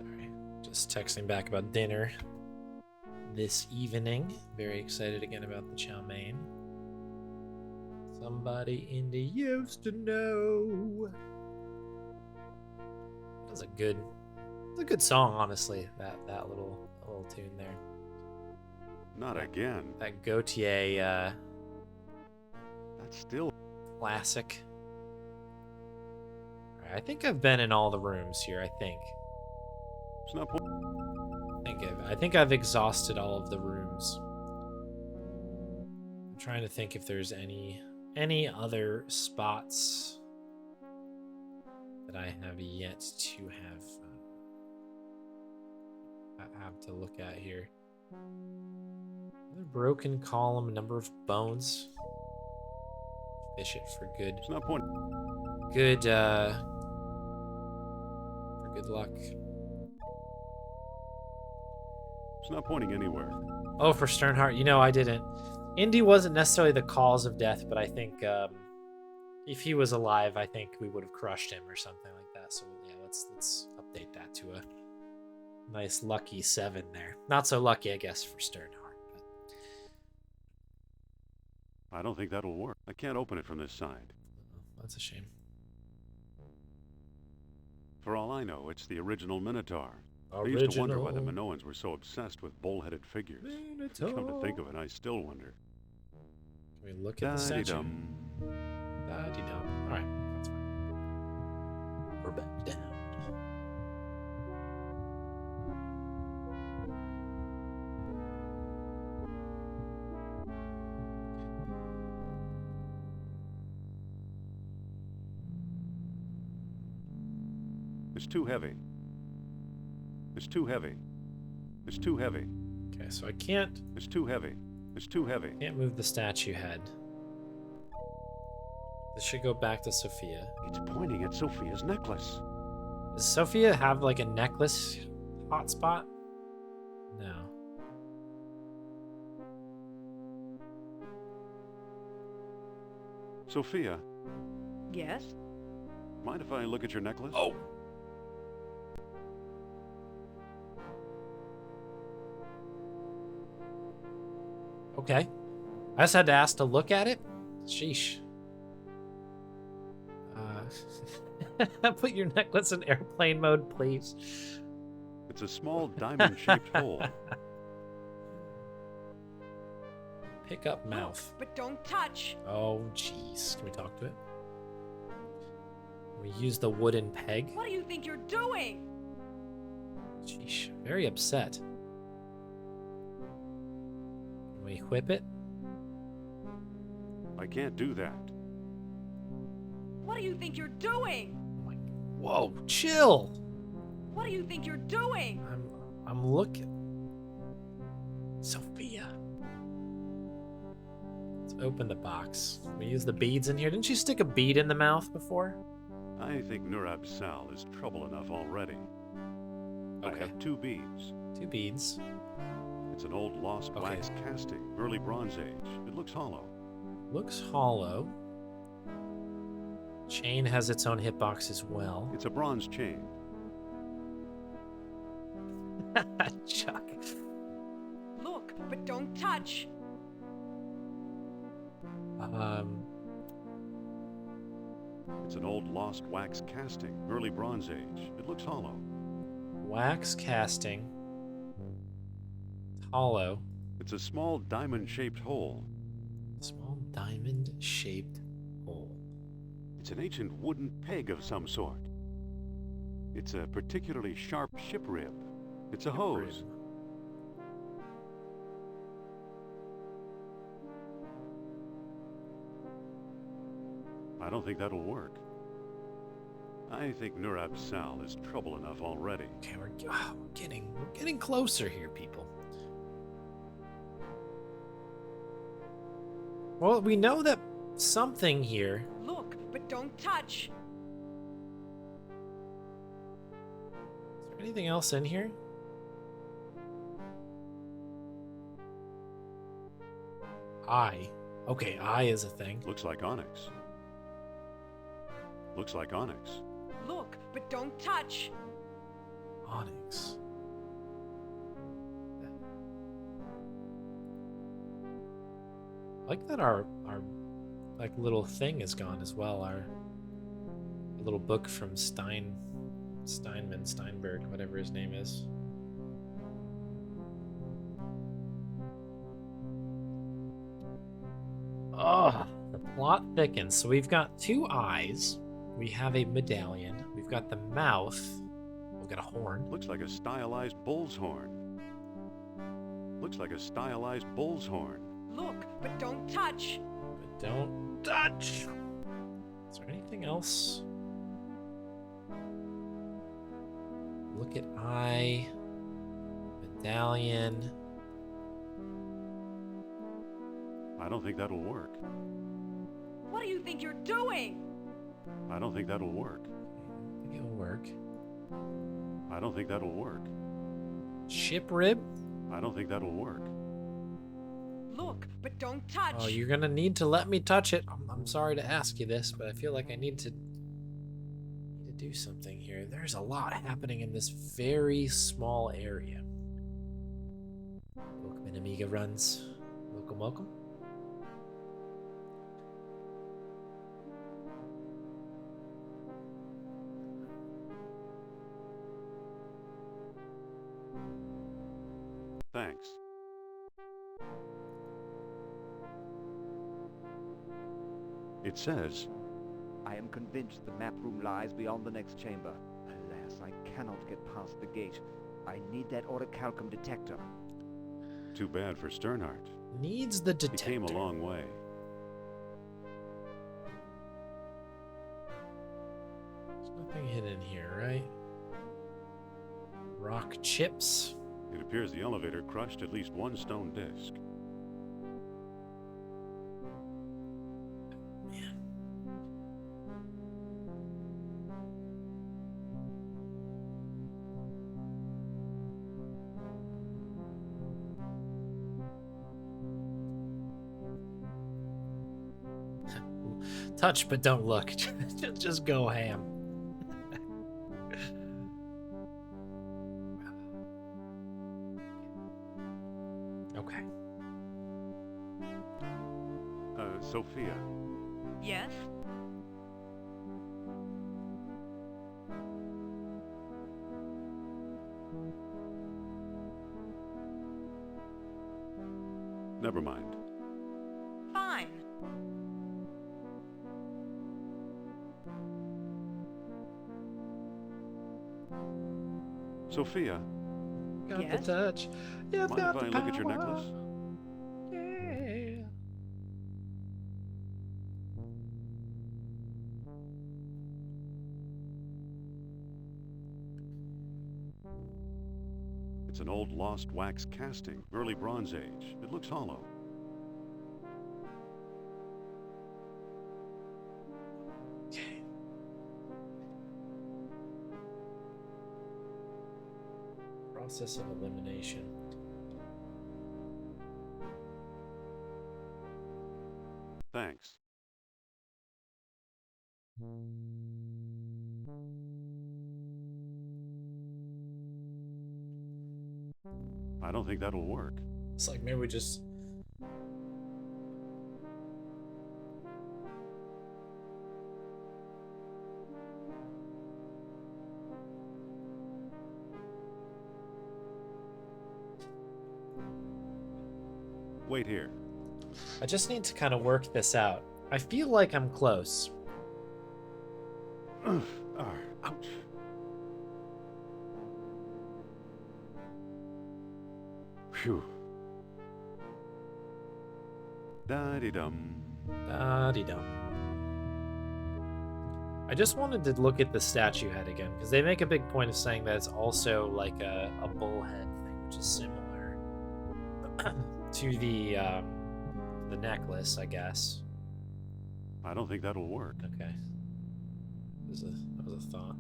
Sorry. Just texting back about dinner this evening. Very excited again about the chow mein. Somebody in the used to know. That's a good song, honestly. That little tune there. Not again. That Gautier That's still. classic. All right, I think I've been in all the rooms here. I think. It's not pointing. I think I've exhausted all of the rooms. I'm trying to think if there's any other spots that I have yet to have to look at here. Another broken column, a number of bones. Fish it for good. It's not pointing. Good luck. It's not pointing anywhere. Oh, for Sternhardt, I didn't. Indy wasn't necessarily the cause of death, but I think if he was alive, I think we would have crushed him or something like that. So yeah, let's update that to a nice lucky 7 there. Not so lucky, I guess, for Sternhardt. But... I don't think that'll work. I can't open it from this side. That's a shame. For all I know, it's the original Minotaur. I used to wonder why the Minoans were so obsessed with bull-headed figures. Minotaur. Come to think of it, I still wonder. Can we look at the statue? Da-dee-dum. Da-dee-dum. All right, that's fine. We're back down. It's too heavy. It's too heavy. It's too heavy. Okay, so I can't It's too heavy. It's too heavy. move the statue head. This should go back to Sophia. It's pointing at Sophia's necklace. Does Sophia have like a necklace hotspot? No. Sophia, Yes? mind if I look at your necklace? Oh. Okay. I just had to ask to look at it. Sheesh. Put your necklace in airplane mode, please. It's a small diamond-shaped hole. Pick up mouth. But don't touch. Oh, jeez. Can we talk to it? We use the wooden peg. What do you think you're doing? Sheesh. Very upset. Can we whip it? I can't do that. What do you think you're doing? Whoa, chill. What do you think you're doing? I'm looking. Sophia. Let's open the box. We use the beads in here. Didn't you stick a bead in the mouth before? I think Nurab Sal is trouble enough already. Okay. I have 2 beads. 2 beads. It's an old lost wax casting, early Bronze Age. It looks hollow. Looks hollow. Chain has its own hitbox as well. It's a bronze chain. Chuck. Look, but don't touch. It's an old lost wax casting, early Bronze Age. It looks hollow. Wax casting. Hollow. It's a small diamond-shaped hole. Small diamond-shaped hole. It's an ancient wooden peg of some sort. It's a particularly sharp ship rib. It's a hose. I don't think that'll work. I think Nurab Sal is trouble enough already. Okay, we're getting closer here, people. Well, we know that something here. Look, but don't touch. Is there anything else in here? Eye. Okay, eye is a thing. Looks like onyx. Looks like onyx. Look, but don't touch. Onyx. I like that our like little thing is gone as well. Our little book from Steinberg, whatever his name is. Oh, the plot thickens. So we've got 2 eyes. We have a medallion. We've got the mouth. We've got a horn. Looks like a stylized bull's horn. Looks like a stylized bull's horn. Look, but don't touch. But don't touch. Is there anything else? Look at eye. Medallion. I don't think that'll work. What do you think you're doing? I don't think that'll work. I think it'll work. I don't think that'll work. Ship rib? I don't think that'll work. Look, but don't touch. Oh, you're gonna need to let me touch it. I'm sorry to ask you this, but I feel like I need to do something here. There's a lot happening in this very small area. Welcome in, Amiga runs. Welcome, welcome. Thanks. It says, I am convinced the map room lies beyond the next chamber. Alas, I cannot get past the gate. I need that orichalcum detector. too bad for Sternhardt. Needs the He detector. came a long way. There's nothing hidden here, right? Rock chips. It appears the elevator crushed at least one stone disc. Man. Touch, but don't look. Just go ham. Okay. Sophia. Yes? Never mind. Fine. Sophia, Got Yes? the touch. You've mind got if the I power. look at your necklace? Yeah. It's an old lost wax casting, early Bronze Age. It looks hollow. Okay. Process of elimination. Thanks. I don't think that'll work. It's like maybe we just. Wait here. I just need to kind of work this out. I feel like I'm close. Ouch. Phew. Da-dee-dum. Da-dee-dum. I just wanted to look at the statue head again, because they make a big point of saying that it's also like a bullhead thing, which is similar to the necklace, I guess. I don't think that'll work. Okay. That was a thought.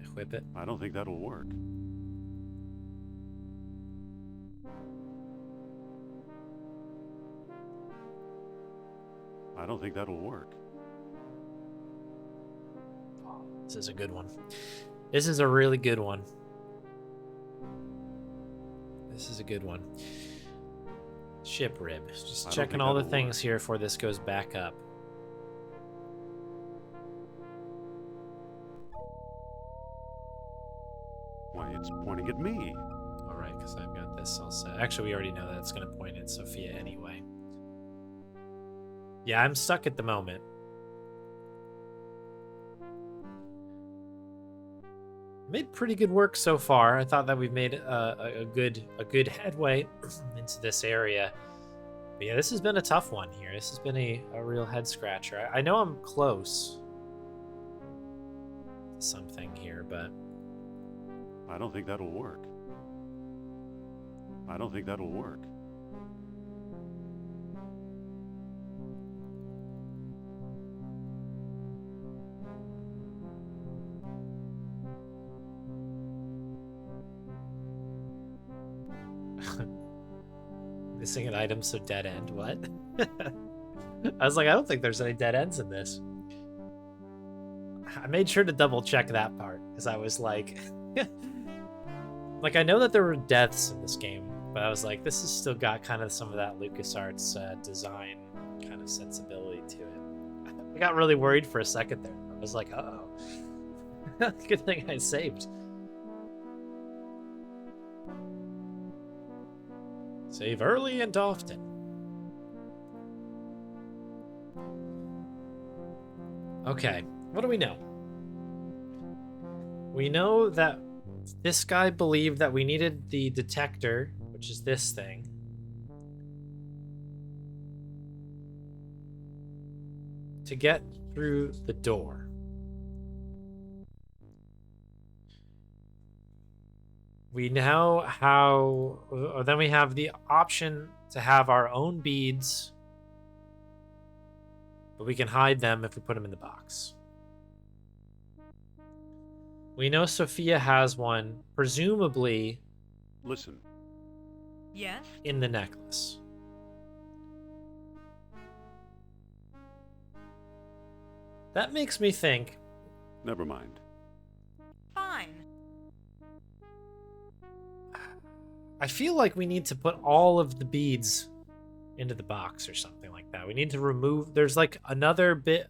I whip it. I don't think that'll work. I don't think that'll work. This is a good one. This is a really good one. This is a good one. Ship rib. Just I don't checking think all the that'll things work. here before this goes back up. Why, it's pointing at me. All right, because I've got this all set. Actually, we already know that it's going to point at Sophia anyway. Yeah, I'm stuck at the moment. Made pretty good work so far. I thought that we've made a good headway into this area. But yeah, this has been a tough one here. This has been a real head scratcher. I know I'm close to something here, but I don't think that'll work. I don't think that'll work. missing an item, so dead end. What? I was like, I don't think there's any dead ends in this. I made sure to double check that part because I was like, like I know that there were deaths in this game, but I was like, this has still got kind of some of that LucasArts design kind of sensibility to it. I got really worried for a second there. I was like, oh, good thing I saved. Save early and often. Okay, what do we know? We know that this guy believed that we needed the detector, which is this thing. To get through the door. We know how, or then we have the option to have our own beads, but we can hide them if we put them in the box. We know Sophia has one, presumably Listen, Yes? in the necklace. That makes me think, never mind. Fine. I feel like we need to put all of the beads into the box or something like that. We need to remove, there's like another bit.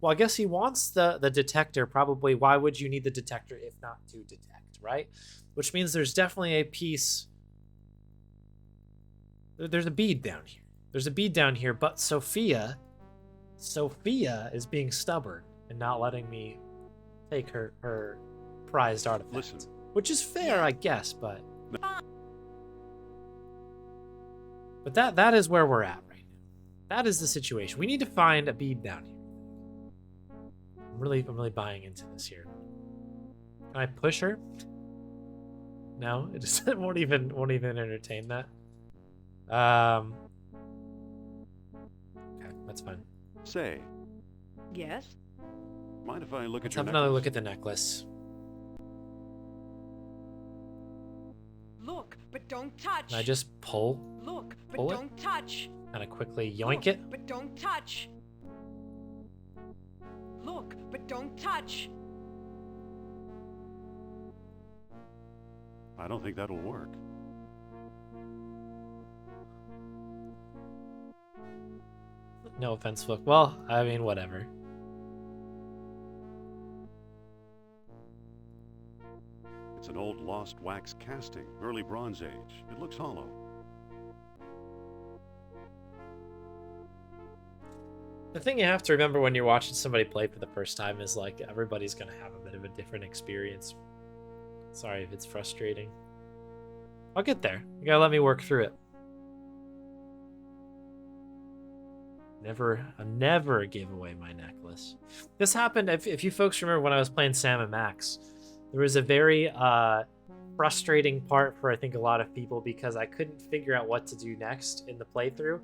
Well, I guess he wants the detector, probably. Why would you need the detector if not to detect, right? Which means there's definitely a piece. There's a bead down here. There's a bead down here, but Sophia is being stubborn and not letting me take her prized artifact. Listen. Which is fair, I guess, but that is where we're at right now. That is the situation. We need to find a bead down here. I'm really buying into this here. Can I push her? No, it just won't even entertain that. Okay, that's fine. Say, Yes? mind if I look Let's at your have another necklace? look at the necklace. Look, but don't touch. Can I just pull Look, but pull it? don't touch. kind of quickly yoink Look, it? but don't touch. Look, but don't touch. I don't think that'll work. No offense, Flook. Well, I mean, whatever. It's an old lost wax casting, early Bronze Age. It looks hollow. The thing you have to remember when you're watching somebody play for the first time is, like, everybody's gonna have a bit of a different experience. Sorry if it's frustrating. I'll get there. You gotta let me work through it. I'll never give away my necklace. This happened, if you folks remember when I was playing Sam and Max, there was a very frustrating part for I think a lot of people because I couldn't figure out what to do next in the playthrough.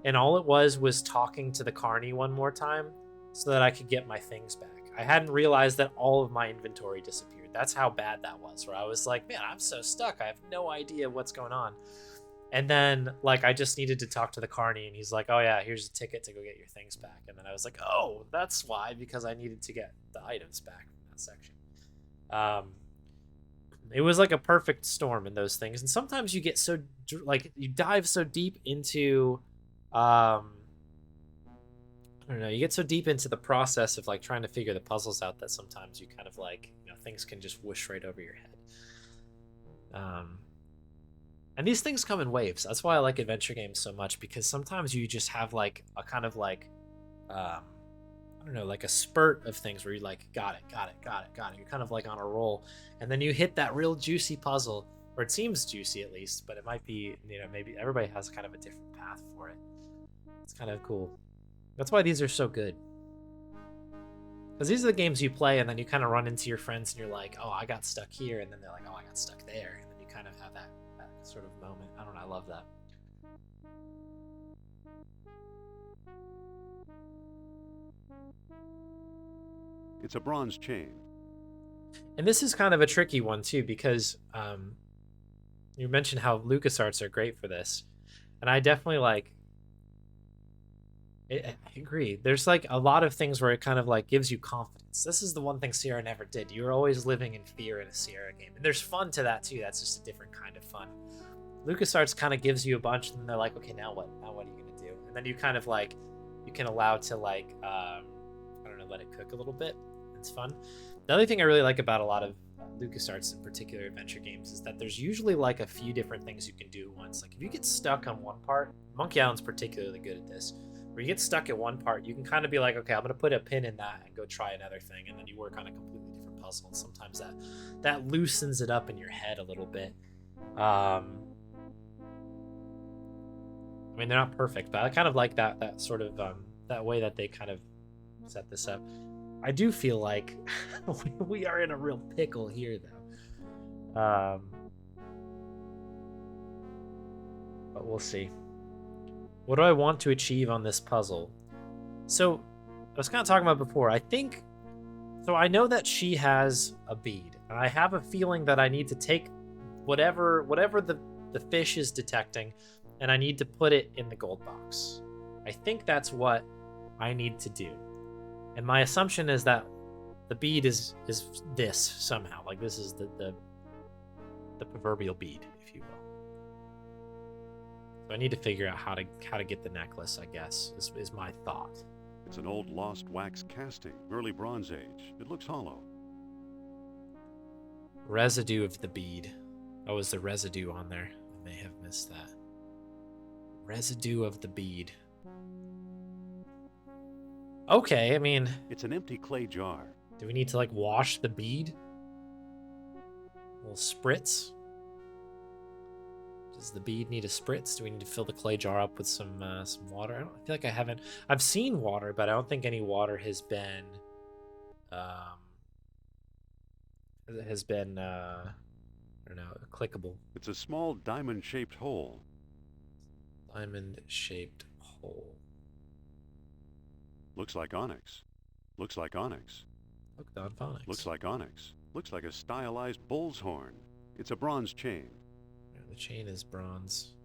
And all it was talking to the Carney one more time so that I could get my things back. I hadn't realized that all of my inventory disappeared. That's how bad that was, where I was like, man, I'm so stuck. I have no idea what's going on. And then, like, I just needed to talk to the Carney, and he's like, oh, yeah, here's a ticket to go get your things back. And then I was like, oh, that's why, because I needed to get the items back from that section. It was like a perfect storm in those things. And sometimes you get so, like, you dive so deep into, I don't know, you get so deep into the process of, like, trying to figure the puzzles out that sometimes you kind of, like, you know, things can just whoosh right over your head. And these things come in waves. That's why I like adventure games so much, because sometimes you just have like a kind of like, I don't know, like a spurt of things where you like, got it. You're kind of like on a roll. And then you hit that real juicy puzzle, or it seems juicy at least, but it might be, you know, maybe everybody has kind of a different path for it. It's kind of cool. That's why these are so good. Because these are the games you play and then you kind of run into your friends and you're like, oh, I got stuck here. And then they're like, oh, I got stuck there. And then you kind of have that sort of moment. I don't know, I love that. It's a bronze chain. And this is kind of a tricky one too, because you mentioned how LucasArts are great for this, and I definitely like I agree. There's like a lot of things where it kind of like gives you confidence. This is the one thing Sierra never did. You were always living in fear in a Sierra game, and there's fun to that too. That's just a different kind of fun. LucasArts kind of gives you a bunch, and then they're like, okay, now what? Now what are you gonna do? And then you kind of like, you can allow to like, I don't know, let it cook a little bit. It's fun. The other thing I really like about a lot of LucasArts, in particular adventure games, is that there's usually like a few different things you can do at once. Like if you get stuck on one part, Monkey Island's particularly good at this, where you get stuck at one part, you can kind of be like, okay, I'm gonna put a pin in that and go try another thing, and then you work on a completely different puzzle. And sometimes that loosens it up in your head a little bit. I mean, they're not perfect, but I kind of like that sort of that way that they kind of set this up. I do feel like we are in a real pickle here, though. But we'll see. What do I want to achieve on this puzzle? So, I was kind of talking about before. I think, so I know that she has a bead, and I have a feeling that I need to take whatever the fish is detecting, and I need to put it in the gold box. I think that's what I need to do. And my assumption is that the bead is this somehow. Like this is the proverbial bead, if you will. I need to figure out how to get the necklace, I guess, is my thought. It's an old lost wax casting, early Bronze Age. It looks hollow. Residue of the bead. Oh, is the residue on there? I may have missed that. Residue of the bead. Okay, I mean... It's an empty clay jar. Do we need to, like, wash the bead? A little spritz? Does the bead need a spritz? Do we need to fill the clay jar up with some water? I feel like I haven't... I've seen water, but I don't think any water has been... I don't know, clickable. It's a small diamond-shaped hole. Diamond-shaped hole. Looks like onyx. Looks like onyx. Look, Don Phonics. Looks like onyx. Looks like a stylized bull's horn. It's a bronze chain. Yeah, the chain is bronze.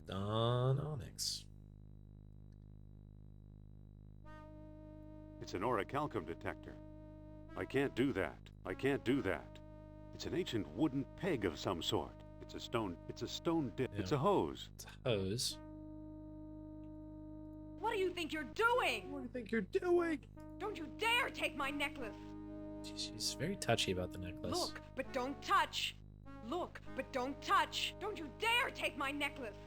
Don Onyx. It's an orichalcum detector. I can't do that. I can't do that. It's an ancient wooden peg of some sort. It's a stone dip. Yeah. It's a hose. It's a hose. What do you think you're doing? What do you think you're doing? Don't you dare take my necklace! She's very touchy about the necklace. Look, but don't touch! Look, but don't touch! Don't you dare take my necklace!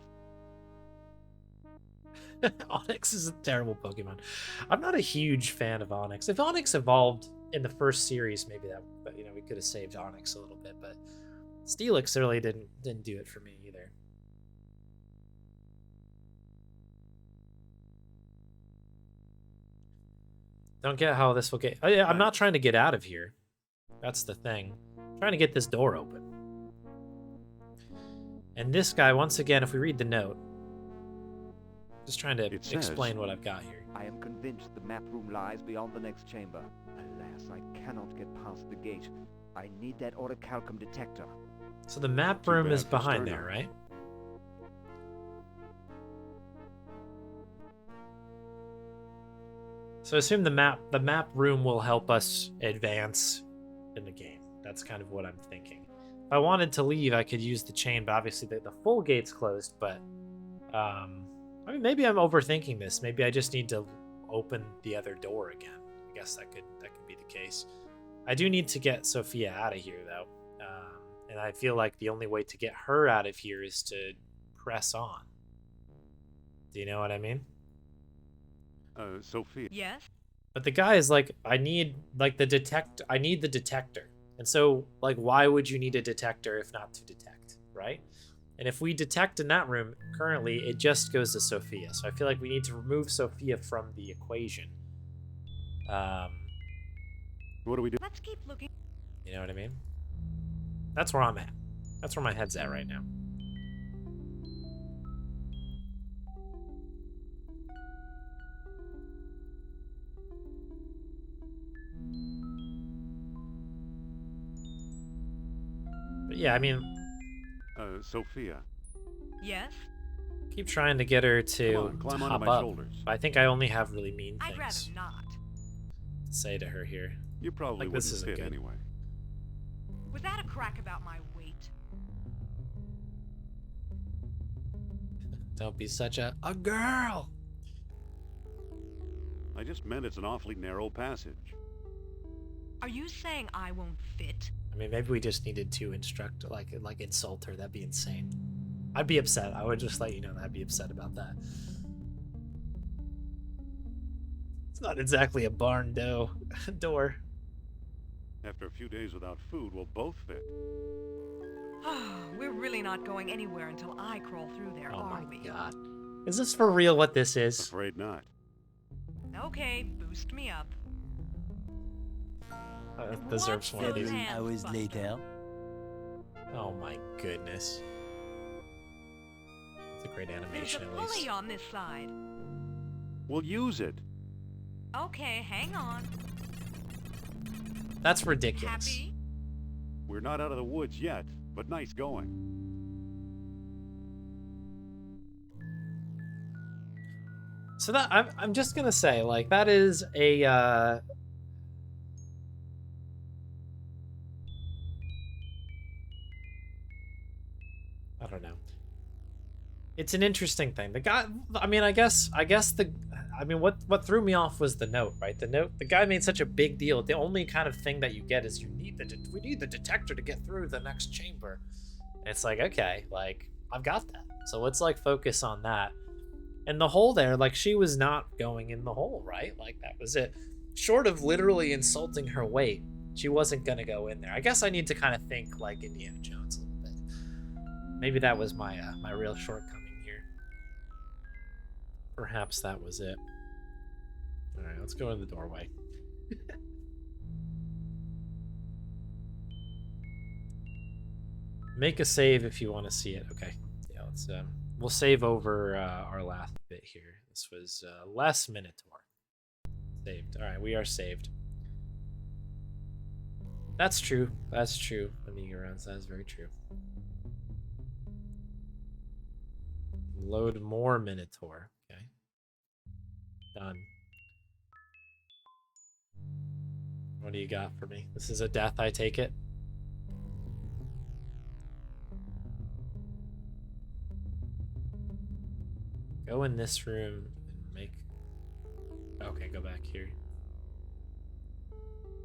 Onyx is a terrible Pokemon. I'm not a huge fan of Onyx. If Onyx evolved in the first series, maybe that, but we could have saved Onyx a little bit, but Steelix really didn't do it for me either. Don't get how this will get... Oh, yeah, I'm not trying to get out of here. That's the thing. I'm trying to get this door open. And this guy, once again, if we read the note, just trying to explain what I've got here. I am convinced the map room lies beyond the next chamber. Alas, I cannot get past the gate. I need that orichalcum detector. So the map Too room bad is for behind Sterno. there, right? So I assume the map room will help us advance in the game. That's kind of what I'm thinking. If I wanted to leave, I could use the chain, but obviously the full gate's closed, but I mean, maybe I'm overthinking this. Maybe I just need to open the other door again. I guess that could be the case. I do need to get Sophia out of here, though. And I feel like the only way to get her out of here is to press on. Do you know what I mean? Sophia. Yes? But the guy is like, I need the detector. And so, like, why would you need a detector if not to detect, right? And if we detect in that room, currently, it just goes to Sophia. So I feel like we need to remove Sophia from the equation. What do we do? Let's keep looking. You know what I mean? That's where I'm at. That's where my head's at right now. But yeah, I mean, Sophia. Yes? keep trying to get her Come to on, climb onto hop my up. shoulders. But I think I only have really mean I'd rather things not. to say to her here. You probably Like, this wouldn't isn't fit good. anyway. Was that a crack about my weight? Don't be such a girl. I just meant it's an awfully narrow passage. Are you saying I won't fit? I mean, maybe we just needed to instruct, like insult her. That'd be insane. I'd be upset. I would just let you know that I'd be upset about that. It's not exactly a barn door. After a few days without food, we'll both fit. We're really not going anywhere until I crawl through there, Oh are my we? god. Is this for real what this is? Afraid not. Okay, boost me up. That deserves one of these. 7 hours later. Oh my goodness. It's a great There's animation a at pulley least. on this side. We'll use it. Okay, hang on. That's ridiculous. Happy? We're not out of the woods yet, but nice going. So that I'm just gonna say, like, that is a don't know. It's an interesting thing. The guy, I mean, what threw me off was the note, right? The note, the guy made such a big deal. The only kind of thing that you get is we need the detector to get through the next chamber. And it's like, okay, like, I've got that. So let's, like, focus on that. And the hole there, like, she was not going in the hole, right? Like, that was it. Short of literally insulting her weight, she wasn't gonna go in there. I guess I need to kind of think like Indiana Jones a little bit. Maybe that was my my real shortcoming here. Perhaps that was it. All right, let's go in the doorway. Make a save if you want to see it. Okay, yeah, let's. We'll save over our last bit here. This was less Minotaur. Saved. All right, we are saved. That's true. That's true. Amiga rounds. That is very true. Load more Minotaur. Okay. Done. What do you got for me? This is a death, I take it? Go in this room and make... Okay, go back here.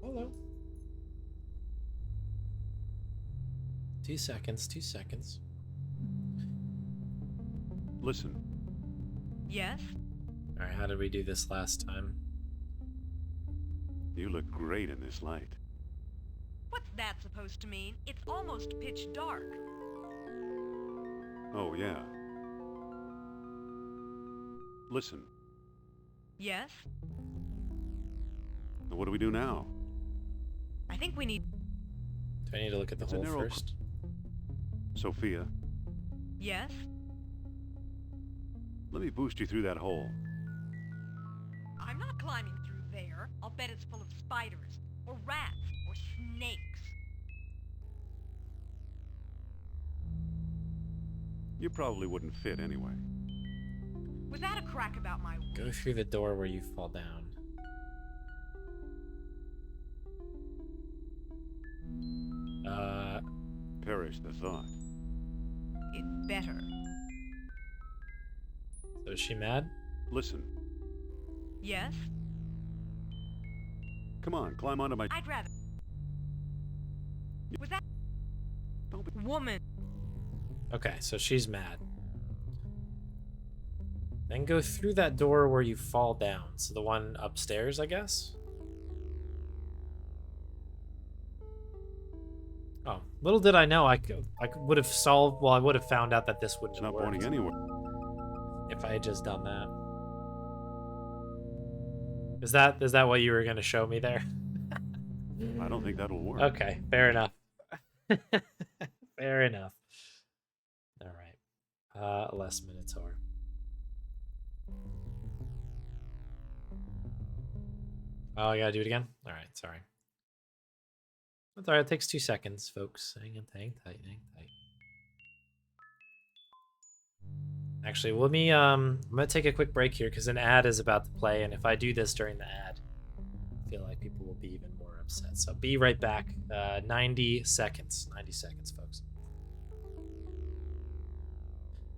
Hello. 2 seconds, 2 seconds. Listen. Yes? Alright, how did we do this last time? You look great in this light. What's that supposed to mean? It's almost pitch dark. Oh, yeah. Listen. Yes? Now what do we do now? I think we need... Do I need to look at the It's a hole narrow first? Sophia, Yes? let me boost you through that hole. I'm not climbing through there. I'll bet it's full of spiders, or rats, or snakes. You probably wouldn't fit anyway. Was that a crack about my... Go through the door where you fall down. Perish the thought. It's better. So is she mad? Listen. Yes? Come on, climb onto my... I'd rather... Was that... Don't be... Woman. Okay, so she's mad. Then go through that door where you fall down. So the one upstairs, I guess? Oh, little did I know I would have solved... Well, I would have found out that this wouldn't It's have not pointing worked anywhere. if I had just done that. Is that what you were going to show me there? I don't think that'll work. Okay, fair enough. Fair enough. All right. Less Minotaur. Oh, I gotta do it again? All right, sorry. That's all right. It takes 2 seconds, folks. Hang tight, hang tight. Actually, let me, I'm gonna take a quick break here because an ad is about to play, and if I do this during the ad, I feel like people will be even more upset. So be right back. 90 seconds. 90 seconds, folks.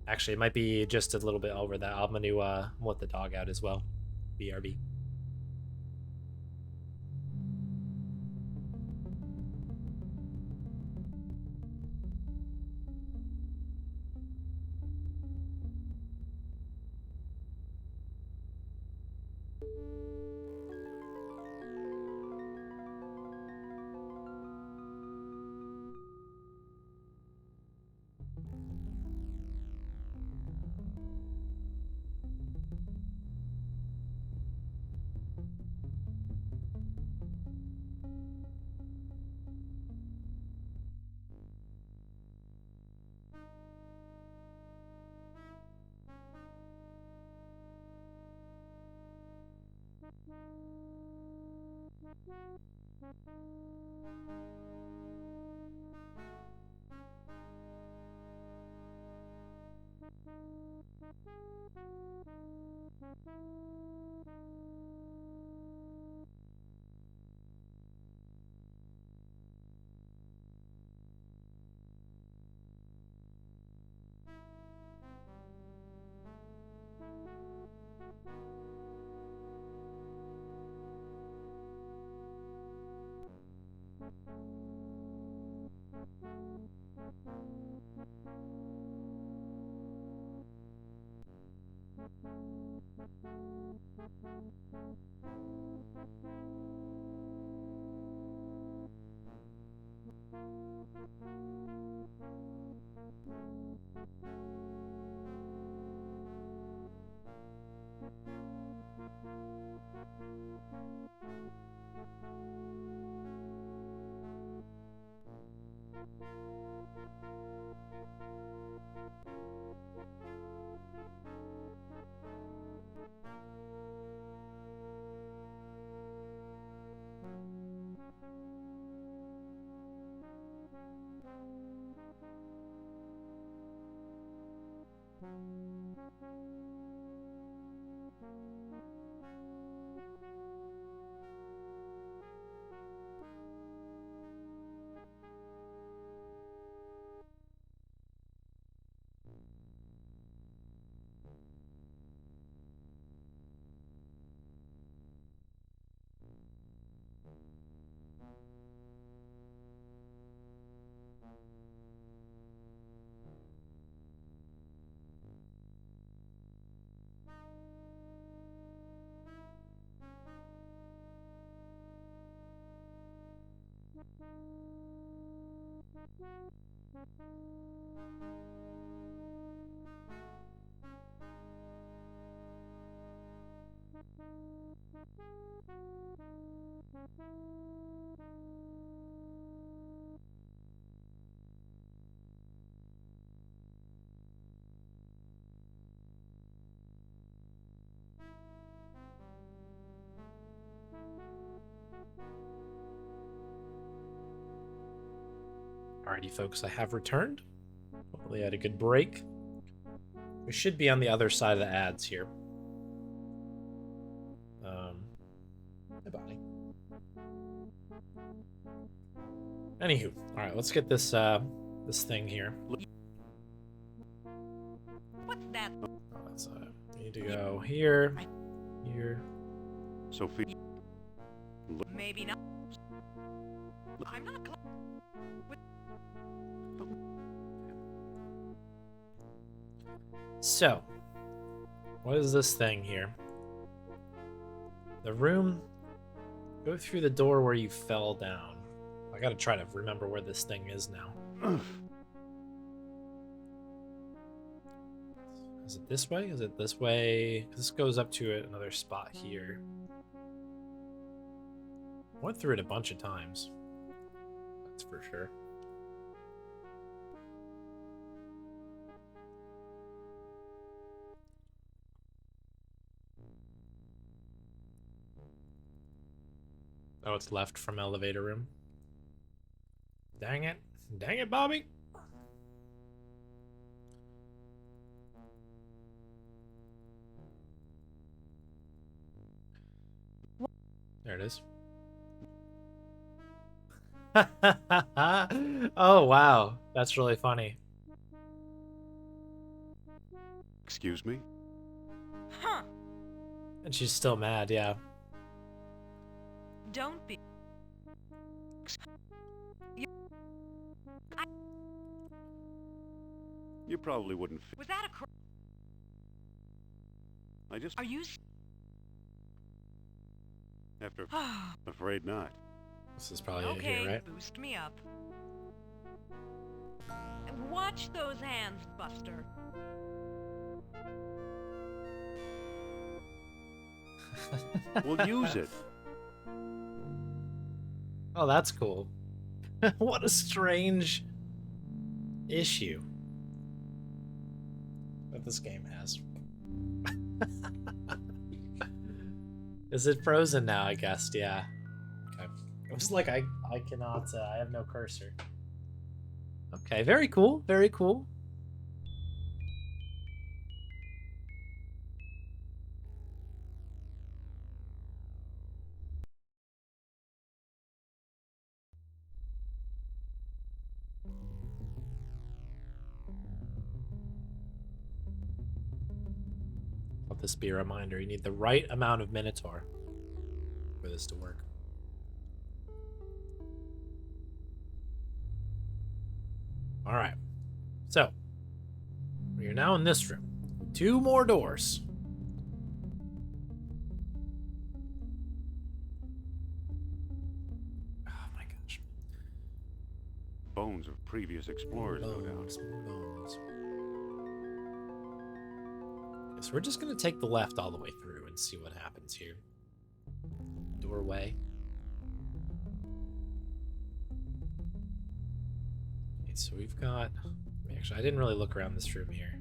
Actually, it might be just a little bit over that. I'm gonna let the dog out as well. BRB. Alrighty, folks, I have returned. Hopefully, I had a good break. We should be on the other side of the ads here. Hey, Bonnie. Anywho, all right, let's get this this thing here. What's that? Oh, that's need to go here, here. Sophie. Maybe not. I'm not. So, what is this thing here? The room. Go through the door where you fell down. I gotta try to remember where this thing is now. Is it this way? Is it this way? This goes up to another spot here. Went through it a bunch of times. That's for sure. Oh, it's left from elevator room. Dang it. Dang it, Bobby. There it is. Oh, wow. That's really funny. Excuse me? Huh. And she's still mad, yeah. Don't be. You probably wouldn't fit. Was that a I just... Are you? After... Afraid not. This is probably Okay, it here, right? boost me up. Watch those hands, Buster. We'll use it. Oh, that's cool. What a strange issue that this game has. Is it frozen now, I guess? Yeah. Okay. It was like I cannot, I have no cursor. Okay, very cool, very cool. this be a reminder. You need the right amount of Minotaur for this to work. Alright. So, we are now in this room. 2 more doors. Oh my gosh. Bones of previous explorers, no doubt. Bones. Okay, so we're just going to take the left all the way through and see what happens here. Doorway. Okay, so we've got... Actually, I didn't really look around this room here.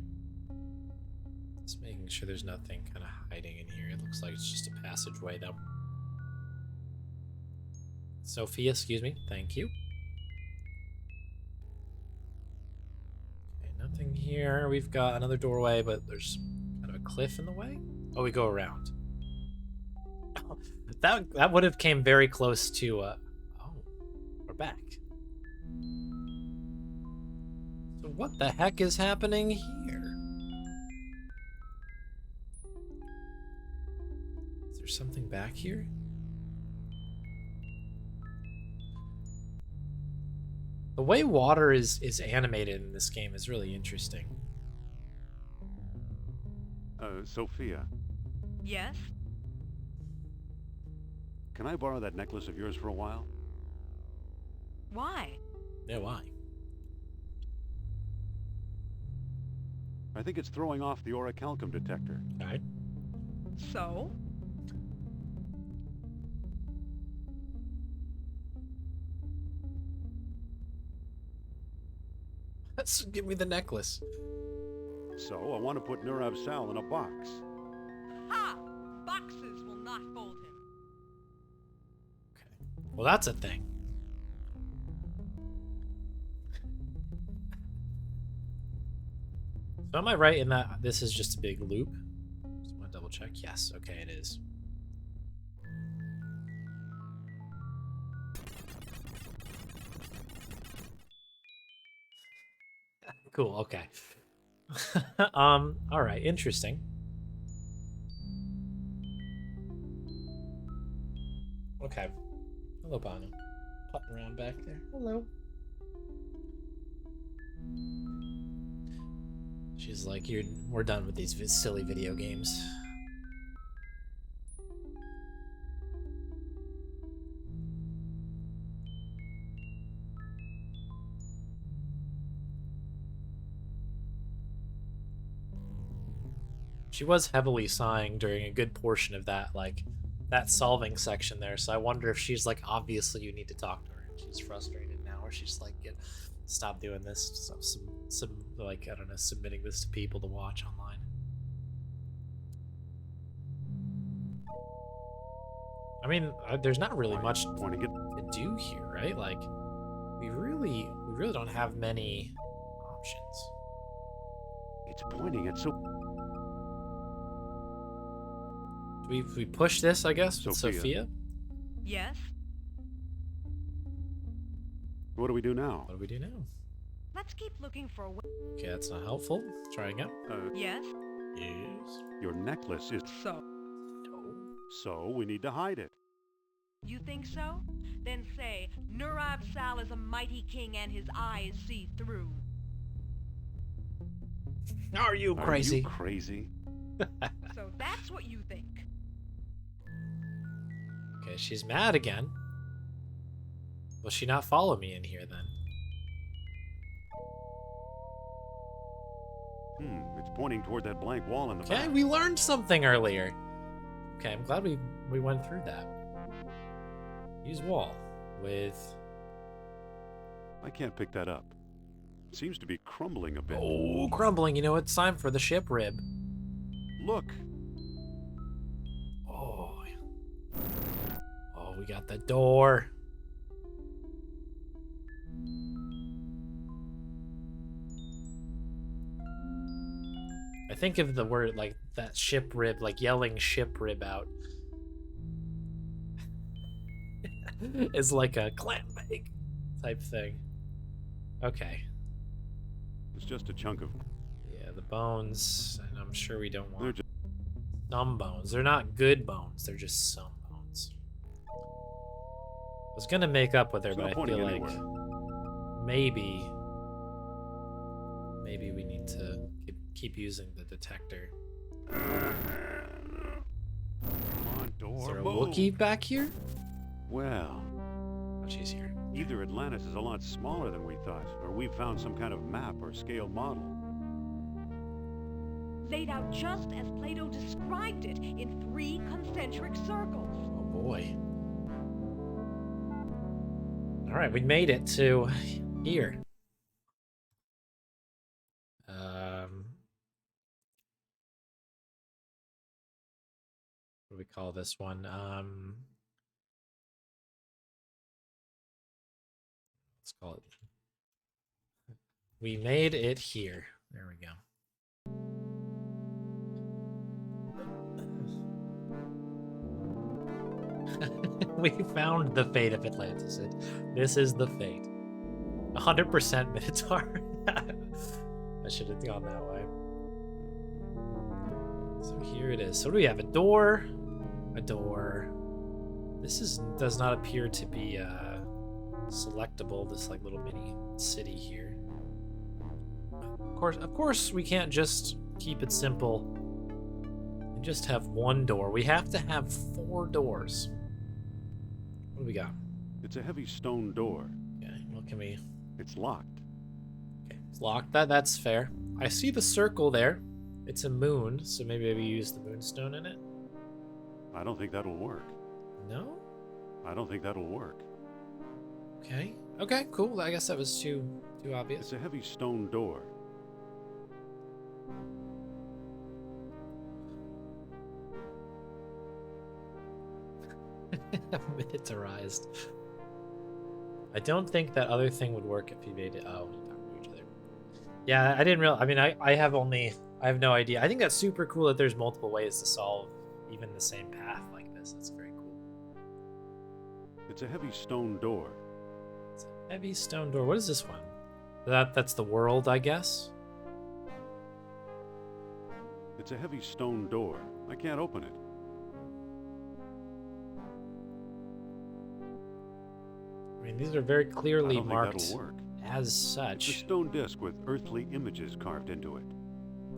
Just making sure there's nothing kind of hiding in here. It looks like it's just a passageway, though. Sophia, excuse me. Thank you. Okay, nothing here. We've got another doorway, but there's kind of a cliff in the way. Oh, we go around. That would have came very close to... oh, we're back. So what the heck is happening here? Is there something back here? The way water is animated in this game is really interesting. Sophia, Yes? can I borrow that necklace of yours for a while? Why? Yeah, why? I think it's throwing off the orichalcum detector. Alright. So? Give me the necklace. So, I want to put Nurav Sal in a box. Ha! Boxes will not hold him. Okay. Well, that's a thing. So am I right in that this is just a big loop? Just want to double check. Yes, okay, it is. Cool, okay. Alright, interesting. Okay. Hello, Bonnie. Putting around back there. Hello. She's like, we're done with these silly video games. She was heavily sighing during a good portion of that, like, that solving section there, so I wonder if she's like, obviously you need to talk to her, and she's frustrated now, or she's like, stop doing this, stop like, I don't know, submitting this to people to watch online. I mean, there's not really much to do here, right? Like, we really don't have many options. It's pointing at so... We push this, I guess, with Sophia? Yes? What do we do now? What do we do now? Let's keep looking for a way. Okay, that's not helpful. Try again. Yes? Yes. Your necklace is... So? So, we need to hide it. You think so? Then say, Nurav Sal is a mighty king and his eyes see through. Are you crazy? Are you crazy? So that's what you think. Okay, she's mad again. Will she not follow me in here then? It's pointing toward that blank wall in the Okay, back. we learned something earlier. Okay, I'm glad we went through that. Use wall with... I can't pick that up. It seems to be crumbling a bit. Oh, crumbling. You know, it's time for the ship rib. Look! Oh. Oh, we got the door. I think of the word, like, that ship rib, like yelling ship rib out. Is like a clam bake type thing. Okay. It's just a chunk of... Yeah, the bones, and I'm sure we don't want... some bones. They're not good bones. They're just some bones. I was gonna make up with her, It's but not I pointing feel like anywhere. maybe we need to keep using the detector. Come on, door, Is there a move. Wookiee back here? Well, Oh, she's here. either Atlantis is a lot smaller than we thought, or we've found some kind of map or scale model. Laid out just as Plato described it, in 3 concentric circles. Oh boy. All right, we made it to here. What do we call this one? Let's call it. We made it here. There we go. We found the fate of Atlantis. This is the fate. 100% Minotaur. I should have gone that way. So here it is. So what do we have? A door. A door. This does not appear to be selectable. This like little mini city here. Of course, we can't just keep it simple and just have one door. We have to have 4 doors. What do we got? It's a heavy stone door. Okay, what can we... It's locked. Okay, it's locked. That's fair. I see the circle there. It's a moon, so maybe we use the moonstone in it? I don't think that'll work. No? I don't think that'll work. Okay. Okay, cool. I guess that was too obvious. It's a heavy stone door. Miniaturized. I don't think that other thing would work if you made it. Oh, we talked to each other. Yeah, I didn't real. I mean, I have no idea. I think that's super cool that there's multiple ways to solve even the same path like this. That's very cool. It's a heavy stone door. It's a heavy stone door. What is this one? That's the world, I guess. It's a heavy stone door. I can't open it. I mean, these are very clearly I don't marked think that'll work. as It's a such. stone disc with earthly images carved into it.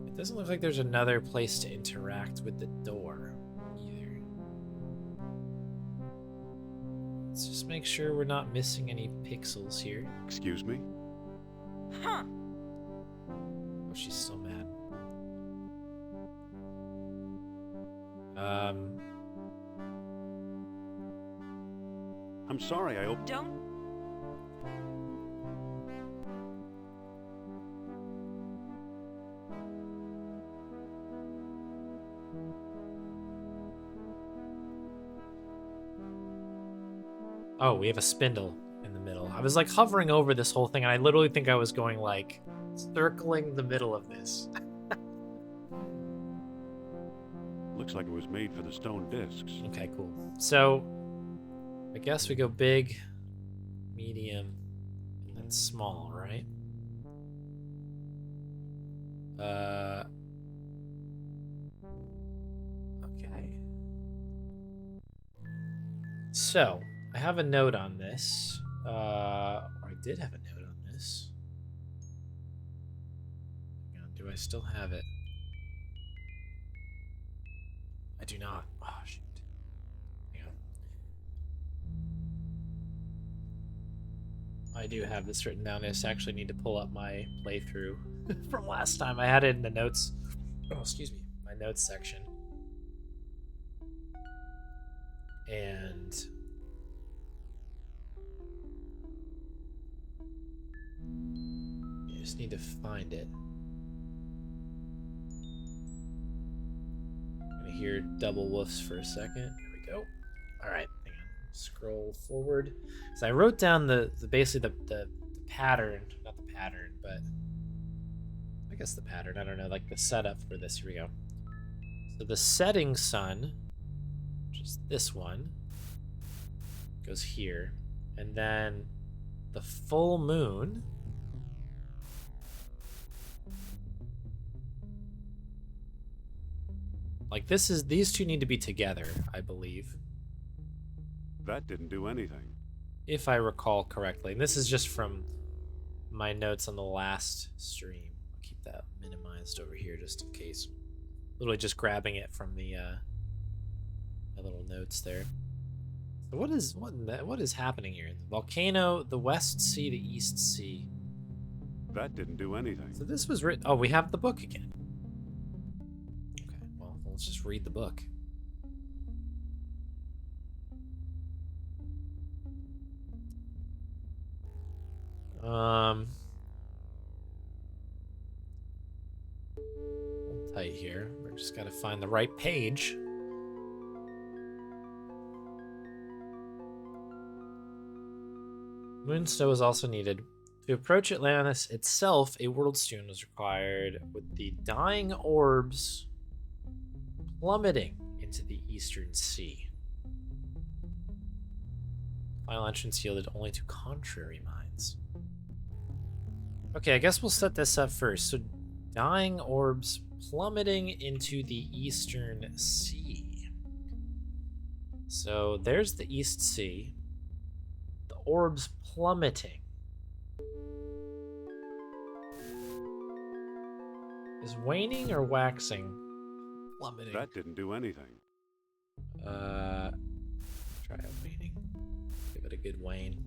It doesn't look like there's another place to interact with the door either. Let's just make sure we're not missing any pixels here. Excuse me? Huh. Oh, she's still mad. I'm sorry, I opened... Don't. Oh, we have a spindle in the middle. I was like hovering over this whole thing, and I literally think I was going like circling the middle of this. Looks like it was made for the stone discs. Okay, cool. So, I guess we go big, medium, and then small, right? Okay. So, I have a note on this. Or I did have a note on this. Hang on, do I still have it? I do not. Oh, shoot. Hang on. I do have this written down. I just actually need to pull up my playthrough from last time. I had it in the notes. Oh, excuse me. My notes section. And I just need to find it. I'm gonna hear double woofs for a second. There we go. All right, hang on. Scroll forward. So I wrote down the basically the pattern, not the pattern, but I guess the pattern. I don't know, like the setup for this. Here we go. So the setting sun, which is this one, goes here, and then the full moon Like, these two need to be together, I believe. That didn't do anything. If I recall correctly. And this is just from my notes on the last stream. I'll keep that minimized over here just in case. Literally just grabbing it from the my little notes there. So what is happening here? The volcano, the West Sea, the East Sea. That didn't do anything. So this was written. Oh, we have the book again. Okay, well, let's just read the book. Hold tight here. We're just gotta find the right page. Moonstow is also needed. To approach Atlantis itself, a world stone was required, with the dying orbs plummeting into the Eastern Sea. Final entrance yielded only to contrary minds. Okay, I guess we'll set this up first. So, dying orbs plummeting into the Eastern Sea. So, there's the East Sea. The orbs plummeting. Is waning or waxing? Plummeting. That didn't do anything. Try out waning. Give it a good wane.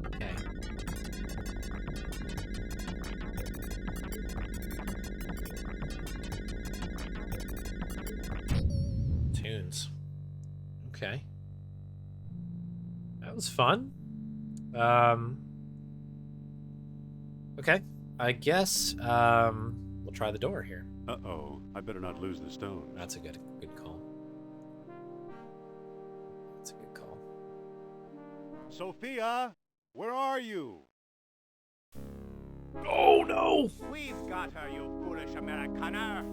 Okay. Tunes. Okay. That was fun. Okay. I guess we'll try the door here. Uh-oh. I better not lose the stone. That's a good call. That's a good call. Sophia, where are you? Oh no! We've got her, you foolish Americaner.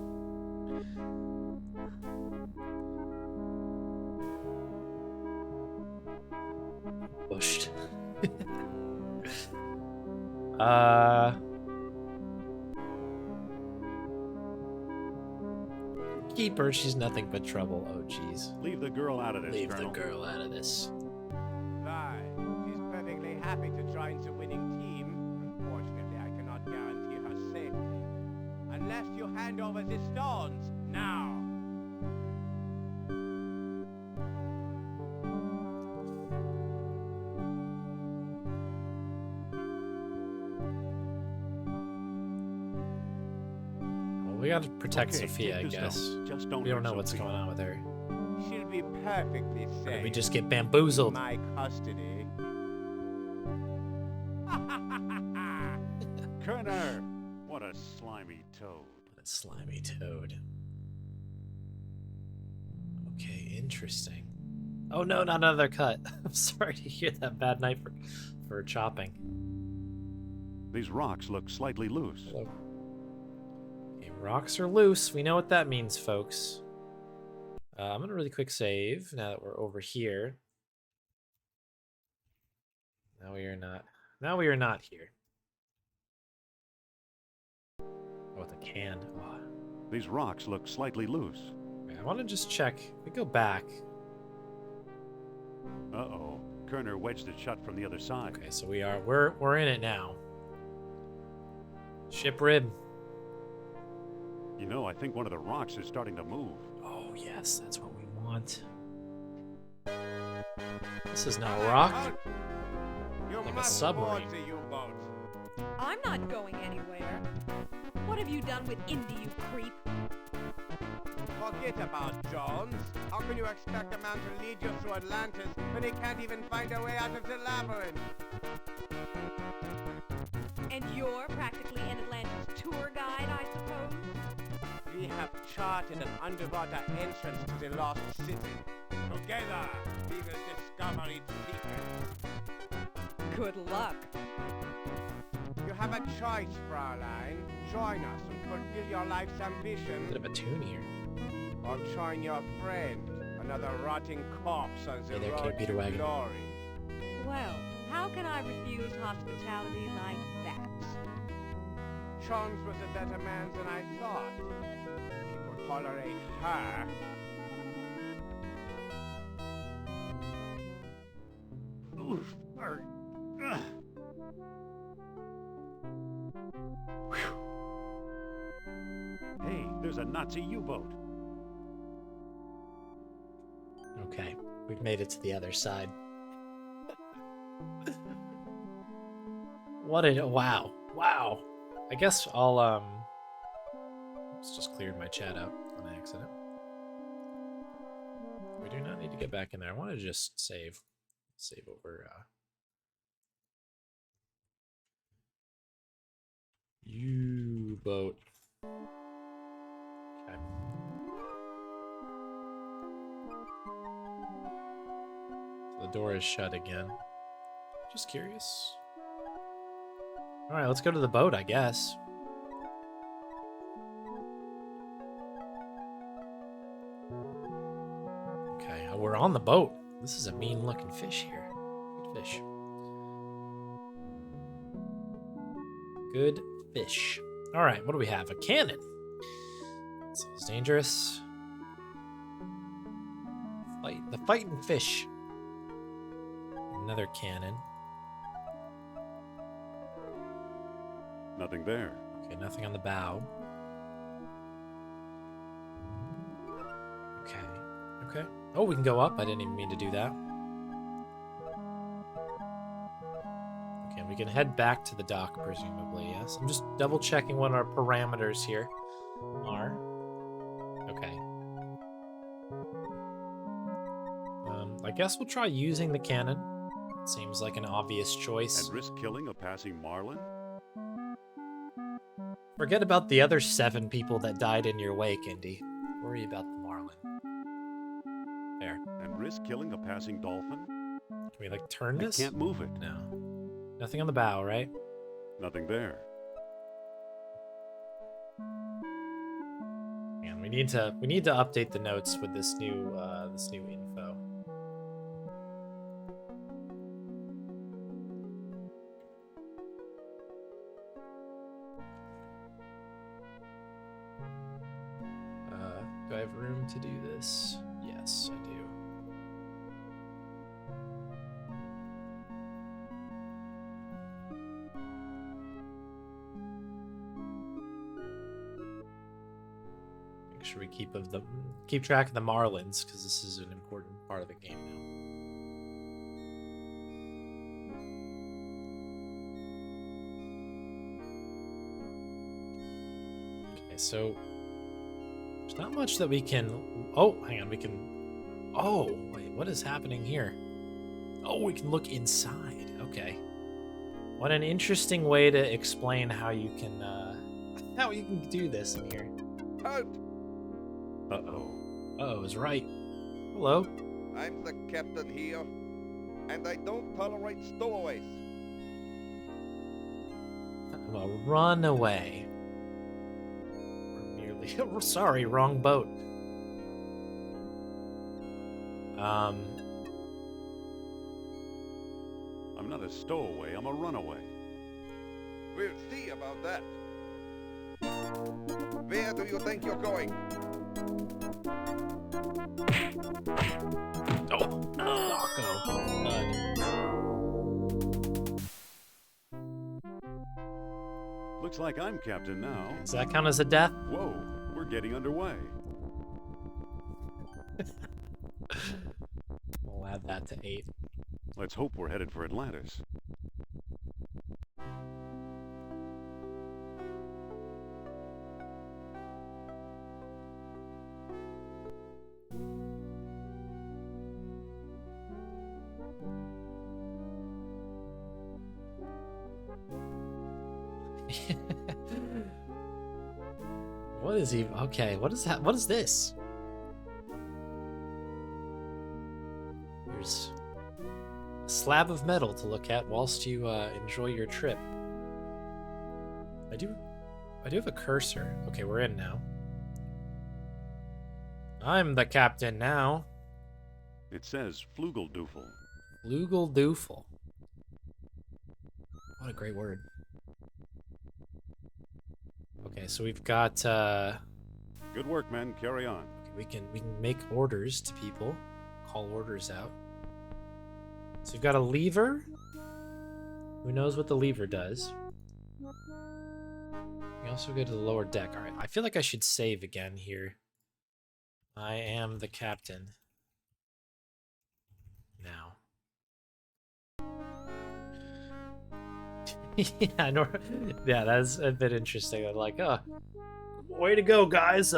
Pushed. Keep her, she's nothing but trouble. Oh jeez. Leave the girl out of this, Leave the Colonel. girl out of this. Why, she's perfectly happy to join the winning team. Unfortunately, I cannot guarantee her safety. Unless you hand over the stones, now. Well, we gotta protect Okay, Sophia, I take the guess. stone. Just don't We don't hurt know what's Sophia. going on with her. She'll be perfectly Or safe. did we just get bamboozled? In my custody. Kerner! What a slimy toad. What a slimy toad. Okay, interesting. Oh no, not another cut. I'm sorry to hear that. Bad night for chopping. These rocks look slightly loose. Hello. Okay, rocks are loose. We know what that means, folks. I'm gonna really quick save now that we're over here. Now we are not. Now we are not here. Oh, with a can. Oh. These rocks look slightly loose. Okay, I want to just check. If we go back. Uh-oh. Kerner wedged it shut from the other side. Okay, so we're in it now. Ship rib. You know, I think one of the rocks is starting to move. Oh yes, that's what we want. This is not a rock. You Like a must submarine. board the U-boat. I'm not going anywhere. What have you done with Indy, you creep? Forget about Jones. How can you expect a man to lead you through Atlantis when he can't even find a way out of the labyrinth? And you're practically an Atlantis tour guide, I suppose? We have charted an underwater entrance to the lost city. Together, we will discover its secrets. Good luck. You have a choice, Fraulein. Join us and fulfill your life's ambition, Bit of a tune here. or join your friend, another rotting corpse on the Hey there, road Kate Peter to Wagon. glory. Well, how can I refuse hospitality like that? Chons was a better man than I thought. People tolerate her. Oof. Arr. Ugh. Whew. Hey, there's a Nazi U-boat. Okay, we've made it to the other side. What a wow. Wow. I guess I'll just cleared my chat out on accident. We do not need to get back in there. I want to just save over U-boat. Okay. So the door is shut again. Just curious. All right, let's go to the boat, I guess. Okay, we're on the boat. This is a mean-looking fish here. Good fish. Good fish. All right, what do we have? A cannon. Sounds dangerous. The fighting fish. Another cannon. Nothing there. Okay, nothing on the bow. Okay. Okay. Oh, we can go up. I didn't even mean to do that. Okay, we can head back to the dock, presumably, yes? I'm just double checking what our parameters here are. Okay. I guess we'll try using the cannon. Seems like an obvious choice. And risk killing a passing Marlin? Forget about the other 7 people that died in your wake, Indy. Worry about the Marlin. There. And risk killing a passing dolphin? Can we, like, turn this? I can't move it. No. Nothing on the bow, right? Nothing there. And we need to update the notes with this new info. Do I have room to do this? Yes, I do. Make sure we keep track of the Marlins, because this is an important part of the game now. Okay, so there's not much that we can... Oh, hang on, we can... Oh, wait, what is happening here? Oh, we can look inside. Okay. What an interesting way to explain how you can do this in here. Halt! Uh-oh. Uh-oh is right. Hello. I'm the captain here, and I don't tolerate stowaways. Well, run away. Sorry, wrong boat. I'm not a stowaway, I'm a runaway. We'll see about that. Where do you think you're going? Oh, Rocco. Looks like I'm captain now. Does that count as a death? Whoa, we're getting underway. We'll add that to 8. Let's hope we're headed for Atlantis. What is he? Okay, what is that? What is this? There's a slab of metal to look at whilst you enjoy your trip. I do have a cursor. Okay, we're in now. I'm the captain now. It says Flugeldoofel. Flugeldoofel. What a great word. Okay, so we've got Good work, men. Carry on. we can make orders to people, call orders out. So we've got a lever. Who knows what the lever does? We also go to the lower deck. All right, I feel like I should save again here. I am the captain now. Yeah, yeah, that's a bit interesting. I'm like, way to go, guys.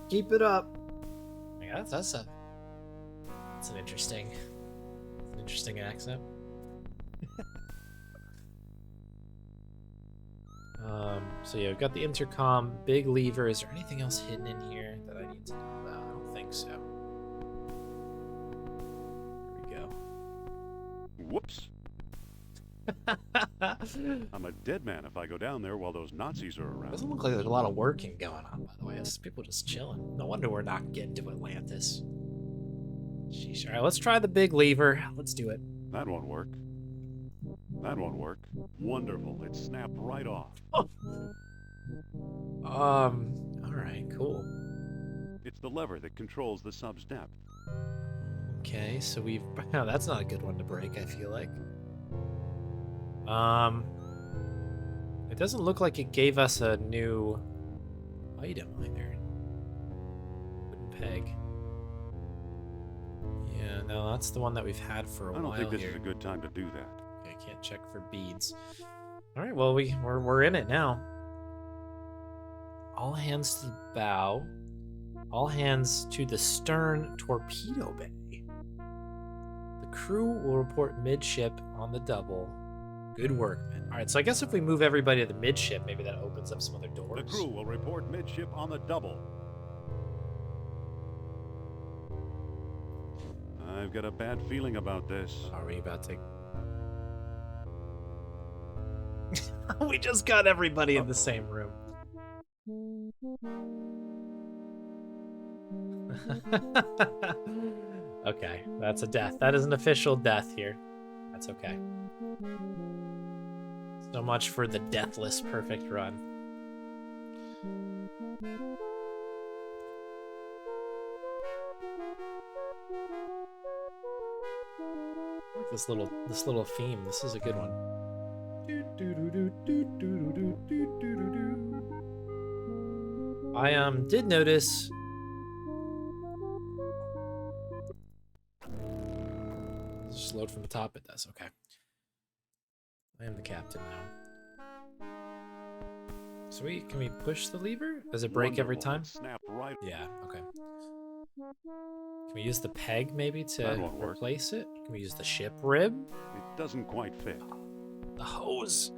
Keep it up. Yeah, that's an interesting accent. So yeah, we've got the intercom, big lever. Is there anything else hidden in here that I need to know about? I don't think so. Here we go. Whoops. I'm a dead man if I go down there while those Nazis are around. Doesn't look like there's a lot of working going on, by the way. It's people just chilling. No wonder we're not getting to Atlantis. Sheesh. All right, let's try the big lever. Let's do it. That won't work. That won't work. Wonderful. It snapped right off. All right, cool. It's the lever that controls the sub's depth. Okay, so we've... Oh, that's not a good one to break, I feel like. It doesn't look like it gave us a new item either. Wooden peg. Yeah, no, that's the one that we've had for a while I don't think this here. is a good time to do that. Okay, can't check for beads. All right, well we're in it now. All hands to the bow. All hands to the stern torpedo bay. The crew will report midship on the double. Good work, man. All right, so I guess if we move everybody to the midship, maybe that opens up some other doors. The crew will report midship on the double. I've got a bad feeling about this. Are we about to... We just got everybody in the same room. Okay, that's a death. That is an official death here. That's okay. So much for the deathless perfect run. I like this little theme. This is a good one. I did notice. Just load from the top. It does. Okay. I am the captain now. So can we push the lever? Does it break every Wonderful. time? It snapped right. Yeah. Okay. Can we use the peg maybe to That won't work. replace it? Can we use the ship rib? It doesn't quite fit. The hose.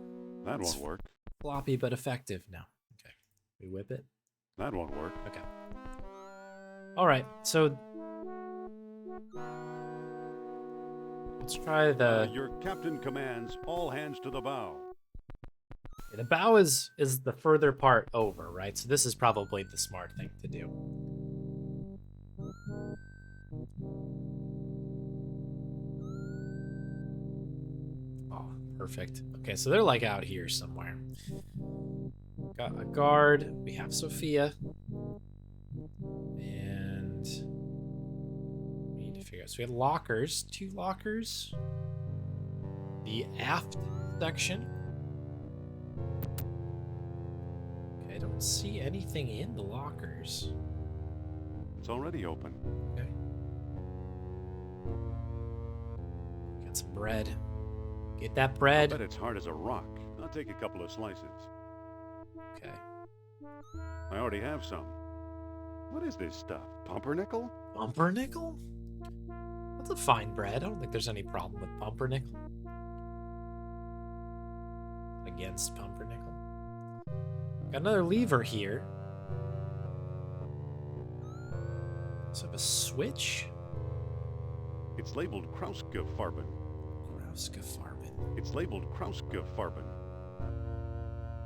That It's won't work. Floppy but effective. No. Okay. We whip it. That won't work. Okay. All right. So let's try the. Your captain commands all hands to the bow. The bow is the further part over, right? So this is probably the smart thing to do. Oh, perfect. Okay, so they're like out here somewhere. Got a guard. We have Sophia. And we need to figure out. So we have lockers. 2 lockers. The aft section. Okay, I don't see anything in the lockers. It's already open. Okay. Get some bread. Get that I bread. bet it's hard as a rock. I'll take a couple of slices. Okay. I already have some. What is this stuff? Pumpernickel? Pumpernickel? That's a fine bread. I don't think there's any problem with pumpernickel. Against pumpernickel. Got another lever here. So have a switch. It's labeled Krauske-Farben. Krauske-Farben. It's labeled Krauske-Farben.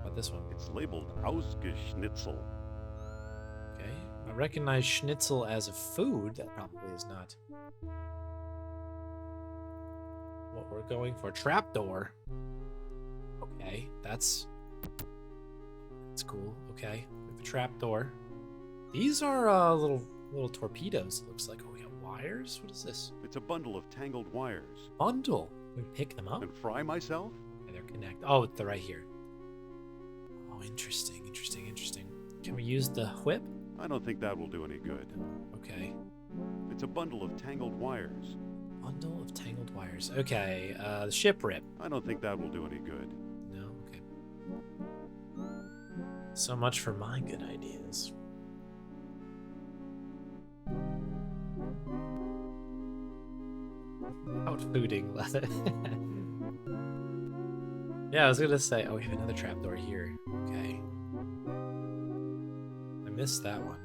How about this one? It's labeled Ausgeschnitzel. Okay. I recognize schnitzel as a food. That probably is not what we're going for. Trapdoor. Okay, that's That's cool. Okay. We have a trapdoor. These are little torpedoes, it looks like. Oh, we got wires? What is this? It's a bundle of tangled wires. Bundle. Can we pick them up? And fry myself? Okay, they're connected. Oh, they're right here. Oh, interesting. Can we use the whip? I don't think that will do any good. Okay. It's a bundle of tangled wires. Bundle of tangled wires. Okay, the ship rip. I don't think that will do any good. No, okay. So much for my good ideas. Outfooting leather. Yeah, I was gonna say, oh, we have another trapdoor here. Okay. I missed that one.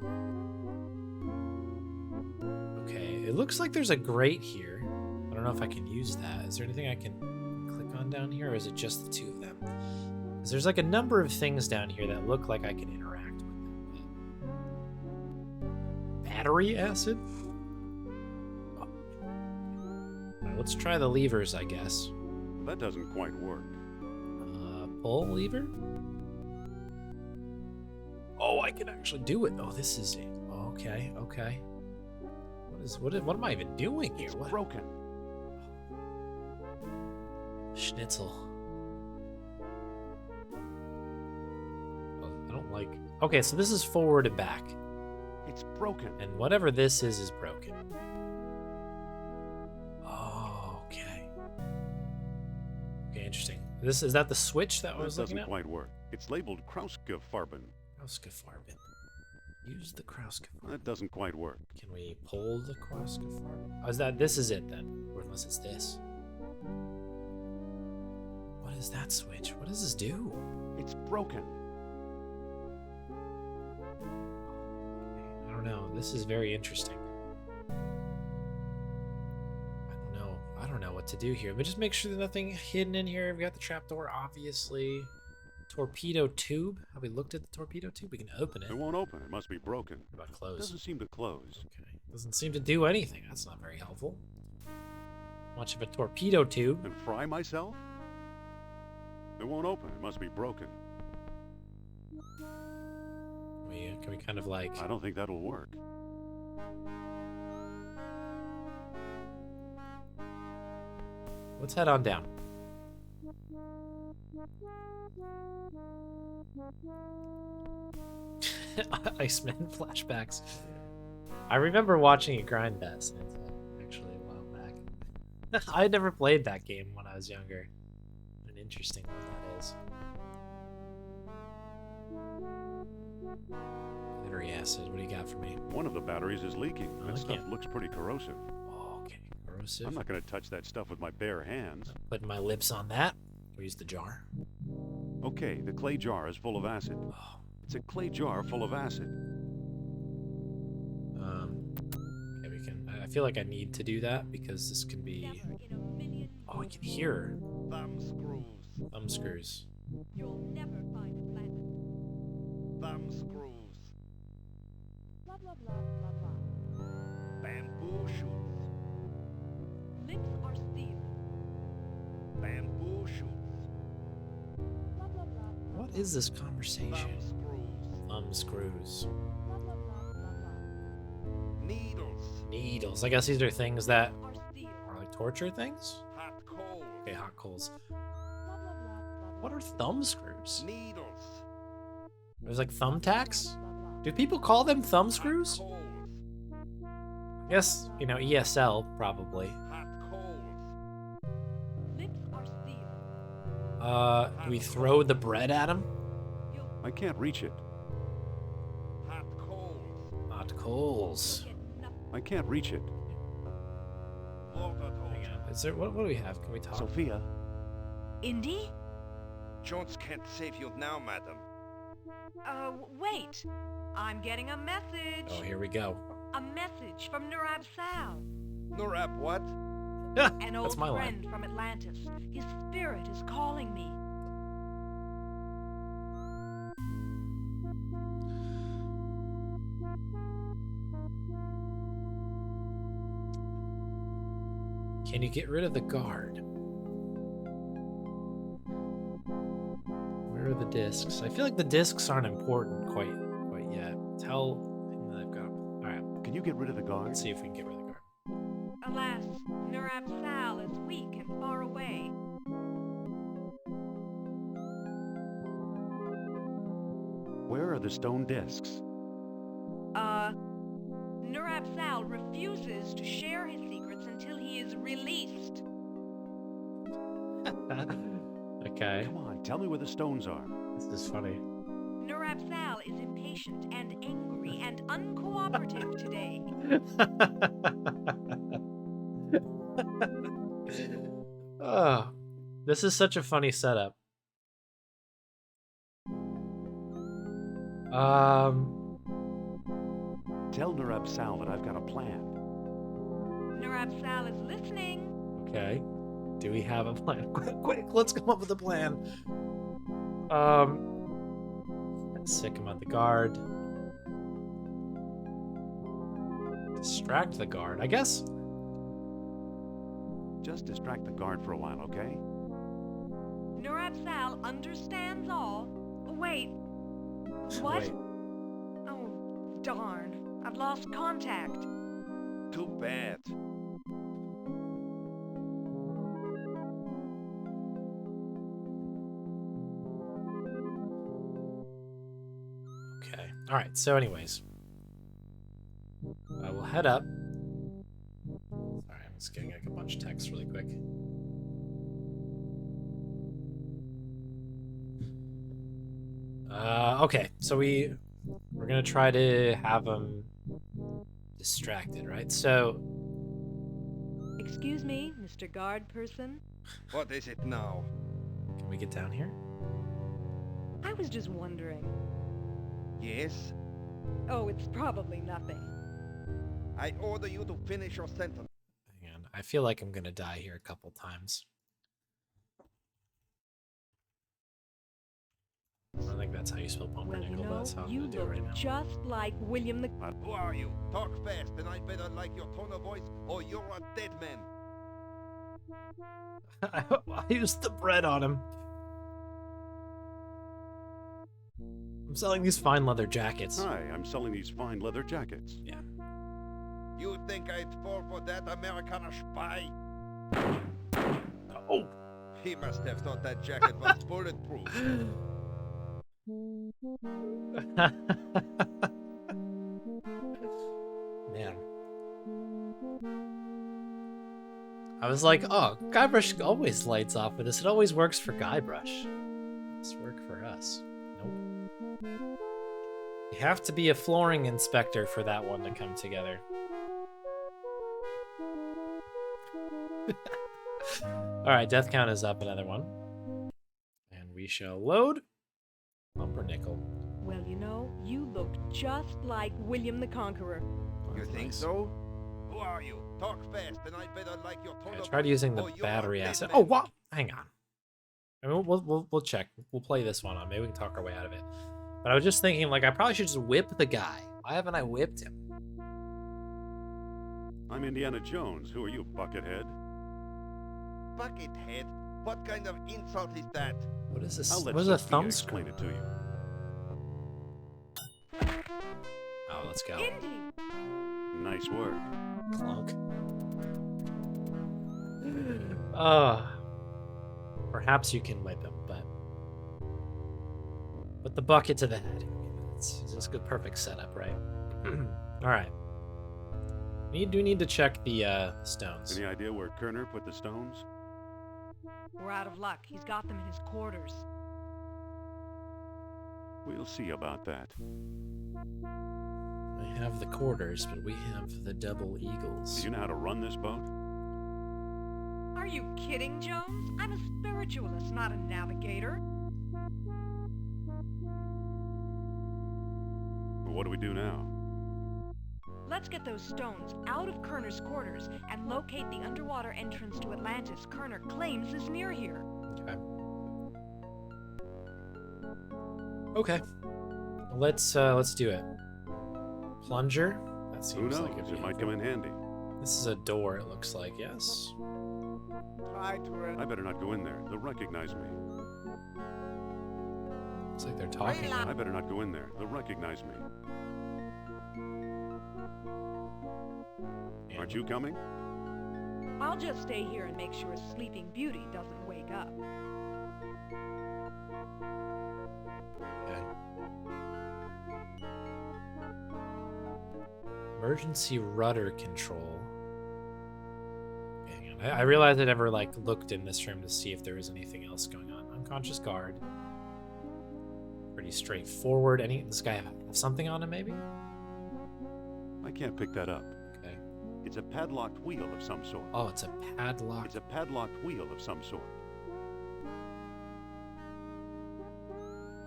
Okay, it looks like there's a grate here. I don't know if I can use that. Is there anything I can click on down here, or is it just the two of them? Because there's like a number of things down here that look like I can interact with them. Battery acid? Oh. Alright, let's try the levers, I guess. That doesn't quite work. Pull lever? Oh, I can actually do it. Oh, this is it. Okay. What am I even doing here? It's What? broken. Schnitzel. Oh, I don't like... Okay, so this is forward and back. It's broken. And whatever this is broken. Oh, okay. Okay, interesting. Is that the switch that I was looking doesn't at? quite work. It's labeled Krauske-Farben. Krauske-Farben. Use the Krauske-Farben. That doesn't quite work. Can we pull the Krauske-Farben? Oh, this is it then? Or unless it's this. What is that switch? What does this do? It's broken. I don't know. This is very interesting. I don't know what to do here. But just make sure there's nothing hidden in here. We've got the trapdoor, obviously. Torpedo tube. Have we looked at the torpedo tube? We can open it. It won't open. It must be broken. What about It close? doesn't seem to close. Okay. Doesn't seem to do anything. That's not very helpful. Much of a torpedo tube. And fry myself? It won't open. It must be broken. Can we kind of like... I don't think that'll work. Let's head on down. Iceman flashbacks. I remember watching it grind that since actually a while back. I had never played that game when I was younger. What an interesting one that is. Battery acid, what do you got for me? One of the batteries is leaking. Oh, That I stuff can't- looks pretty corrosive. Oh, okay, corrosive. I'm not going to touch that stuff with my bare hands. Putting my lips on that. We use the jar. Okay, the clay jar is full of acid. Oh, It's a clay jar full of acid. okay, we can. I feel like I need to do that because this can be. Never in a million Oh, we can hear Thumb screws. thumb screws. you'll never find Atlantis. Thumb screws. Blah blah blah blah blah. Bamboo shoots. Lips are steel. Bamboo shoots. Blah blah blah. What is this Thumb conversation? screws. Thumb screws. Blah blah blah blah blah. Needles. Needles. I guess these are things that Are steel. are like torture things. Hot coals. Okay, hot coals. Blah blah blah blah. What are thumb screws? Needles. There's like thumbtacks? Do people call them thumb screws? Hot coals. I guess, you know, ESL probably. Hot coals. Lips are steel. Do we throw the bread at him? You'll I can't reach it. Hot coals. Hot coals. get nothing. I can't reach it. Water Hang hose. on. Is there what do we have? Can we talk? Sophia, Indy? Jones can't save you now, madam. Wait. I'm getting a message. Oh, here we go. A message from Nurab Sal. Norab, what? An That's old my line. friend from Atlantis. His spirit is calling me. Can you get rid of the guard? Where are are the discs? I feel like the discs aren't important quite yet. Tell him that I've got. All right, Can you get rid of the guard? let's see if we can get rid of the guard. Alas, Nurab Sal is weak and far away. Where are the stone discs? Nurab Sal refuses to share his secrets until he is released. Okay, Come on, tell me where the stones are. this is funny. Nurab Sal is impatient and angry and uncooperative today. Oh, this is such a funny setup. Tell Nurab Sal that I've got a plan. Nurab Sal is listening. Okay. Do we have a plan? Quick, let's come up with a plan. Sick him at the guard. Distract the guard, I guess. Just distract the guard for a while, okay? Nurab Sal understands all. Wait. What? Wait. Oh, darn. I've lost contact. Too bad. Okay. All right. So, anyways, I will head up. Sorry, I'm just getting like a bunch of text really quick. Okay. So we're gonna try to have him distracted, right? So, Excuse me, Mr. Guard Person. What is it now? can we get down here? I was just wondering. Yes? Oh, it's probably nothing. I order you to finish your sentence. Hang on. I feel like I'm gonna die here a couple times. I don't think that's how you spell Well, you pumpernickel, but know, that's how I'm you gonna do it look right now. just like William the... Who are you? Talk fast, and I better like your tone of voice, or you're a dead man. I used the bread on him. I'm selling these fine leather jackets. Hi, I'm selling these fine leather jackets. Yeah. You think I'd fall for that Americana spy? Oh. He must have thought that jacket was bulletproof. Man. I was like, oh, Guybrush always lights off with this. It always works for Guybrush. It's work for us. Nope. You have to be a flooring inspector for that one to come together. Alright, death count is up another one. And we shall load Pumpernickel. Well, you know, you look just like William the Conqueror. You That's think nice. so? Who are you? Talk fast, and I better like your tone Okay, I of tried voice, using the or you're a battery dead asset. man. Oh, what? Hang on. I mean, we'll check. We'll play this one on. Maybe we can talk our way out of it. But I was just thinking, like, I probably should just whip the guy. Why haven't I whipped him? I'm Indiana Jones. Who are you, Buckethead? Buckethead? What kind of insult is that? What is this? I'll let What is a Sophia thumb explain screw? it to you. Oh, let's go. Indy! Nice work. Clunk. Perhaps you can whip him, but the bucket to the head. I mean, it's a good, perfect setup, right? All right. We do need to check the stones. Any idea where Kerner put the stones? We're out of luck. He's got them in his quarters. We'll see about that. We have the quarters, but we have the double Do eagles. you know how to run this boat? Are you kidding, Jones? I'm a spiritualist, not a navigator. What do we do now? Let's get those stones out of Kerner's quarters and locate the underwater entrance to Atlantis Kerner claims is near here. Okay. Let's do it. Plunger. That Who seems knows? like it'd It be might come in handy. This is a door. It looks like yes. Try to I better not go in there. They'll recognize me. Looks like they're talking. I better not go in there. They'll recognize me. Aren't you coming? I'll just stay here and make sure Sleeping Beauty doesn't wake up. Okay. Emergency rudder control. Hang on. I realized I never like looked in this room to see if there was anything else going on. Unconscious guard. Pretty straightforward. This guy have something on him, maybe? I can't pick that up. Okay. It's a padlocked wheel of some sort. Oh, it's a padlock. It's a padlocked wheel of some sort.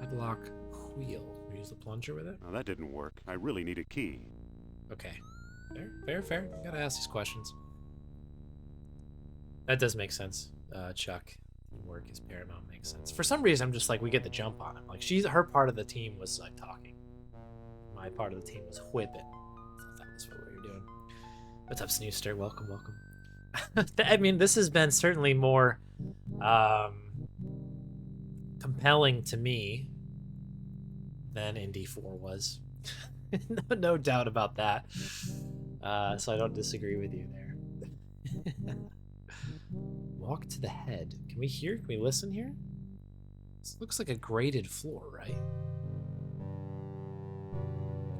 Padlock wheel. We use the plunger with it? Now that didn't work. I really need a key. Okay. Fair. You gotta ask these questions. That does make sense, Chuck. Teamwork is paramount. Makes sense. For some reason, I'm just like, we get the jump on him. Like, her part of the team was like talking. My part of the team was whipping. I thought that was what we were doing. What's up, Snooster? Welcome. I mean, this has been certainly more compelling to me than Indy 4 was. No doubt about that. So I don't disagree with you there. Walk to the head. Can we hear? Can we listen here? This looks like a graded floor, right?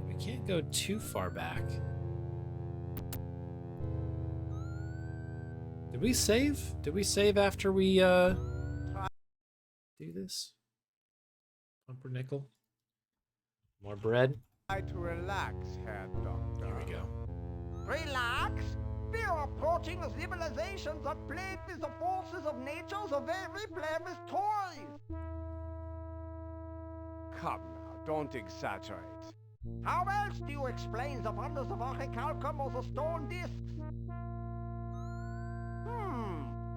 We can't go too far back. Did we save? Did we save after we do this? Pumpernickel. More bread. Try to relax, Herr Doctor. There we go. Relax. We are approaching a civilization that played with the forces of nature the way we play with toys. Come now, don't exaggerate. How else do you explain the wonders of orichalcum or the stone discs?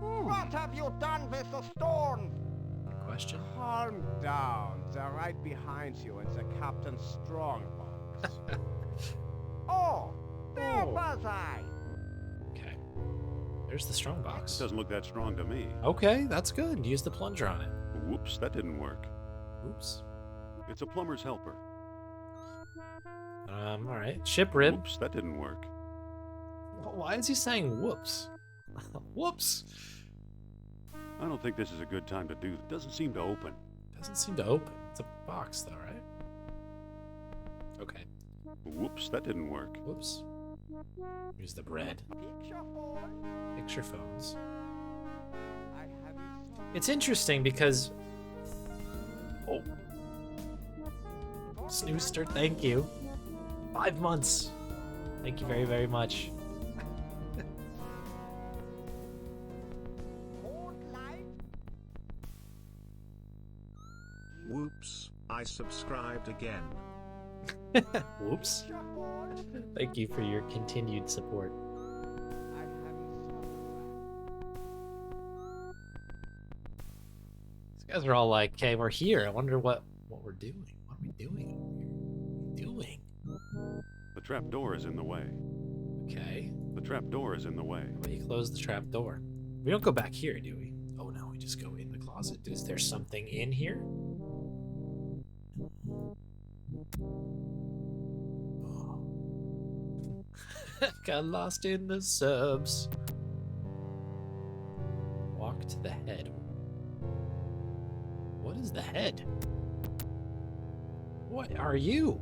What have you done with the stones? Good question. Calm down. They're right behind you in the Captain's strongbox. Oh, there was I. Okay. There's the strong box. Doesn't look that strong to me. Okay, that's good. Use the plunger on it. Whoops, that didn't work. Oops. It's a plumber's helper. All right. Ship rib. Whoops, that didn't work. Why is he saying whoops? Whoops. I don't think this is a good time to do. It doesn't seem to open. Doesn't seem to open. It's a box, though, right? Okay. Whoops, that didn't work. Whoops. Use the bread. Picture phone. Picture phones. I haven't... It's interesting because... Oh. Snooster, thank you. 5 months. Thank you very, very much. Whoops, I subscribed again. Whoops. Thank you for your continued support. I haven't... These guys are all like, okay, we're here. I wonder what we're doing. What are we doing over here? What are we doing? The trap door is in the way. Okay. The trap door is in the way. How about you close the trap door? We don't go back here, do we? Oh no, we just go in the closet. Is there something in here? Oh. Got lost in the subs. Walk to the head. What is the head? What are you?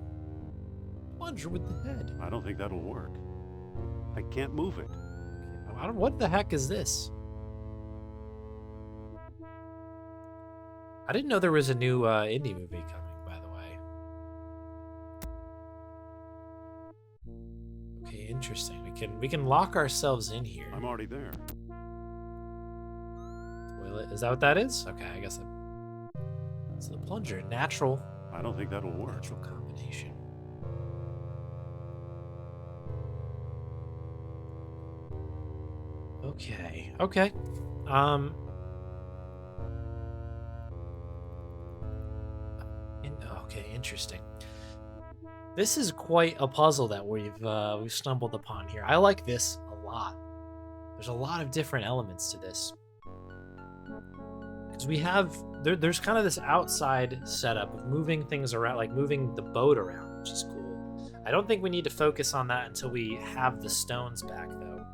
Plunger with the head. I don't think that'll work. I can't move it. What the heck is this? I didn't know there was a new indie movie coming, by the way. Okay, interesting. We can lock ourselves in here. I'm already there. Toilet. Is that what that is? Okay, I guess it's the plunger. Natural. I don't think that'll work. Natural combination. Okay. Okay. Okay, interesting. This is quite a puzzle that we've stumbled upon here. I like this a lot. There's a lot of different elements to this. Because we have there's kind of this outside setup of moving things around, like moving the boat around, which is cool. I don't think we need to focus on that until we have the stones back, though.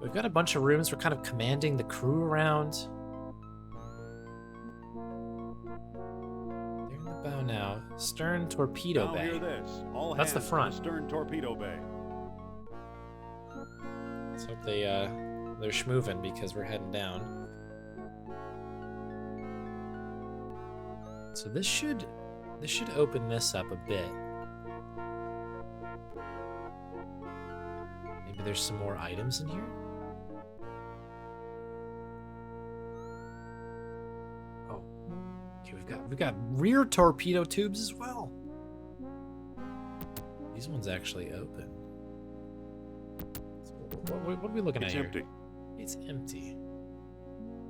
We've got a bunch of rooms. We're kind of commanding the crew around. They're in the bow now. Stern torpedo bay. Hear this. All That's the hands to front. stern torpedo bay. Let's hope they're schmoovin' because we're heading down. So this should open this up a bit. Maybe there's some more items in here. Oh, okay, we've got rear torpedo tubes as well. These ones actually open. So what are we looking at here? It's empty. It's empty.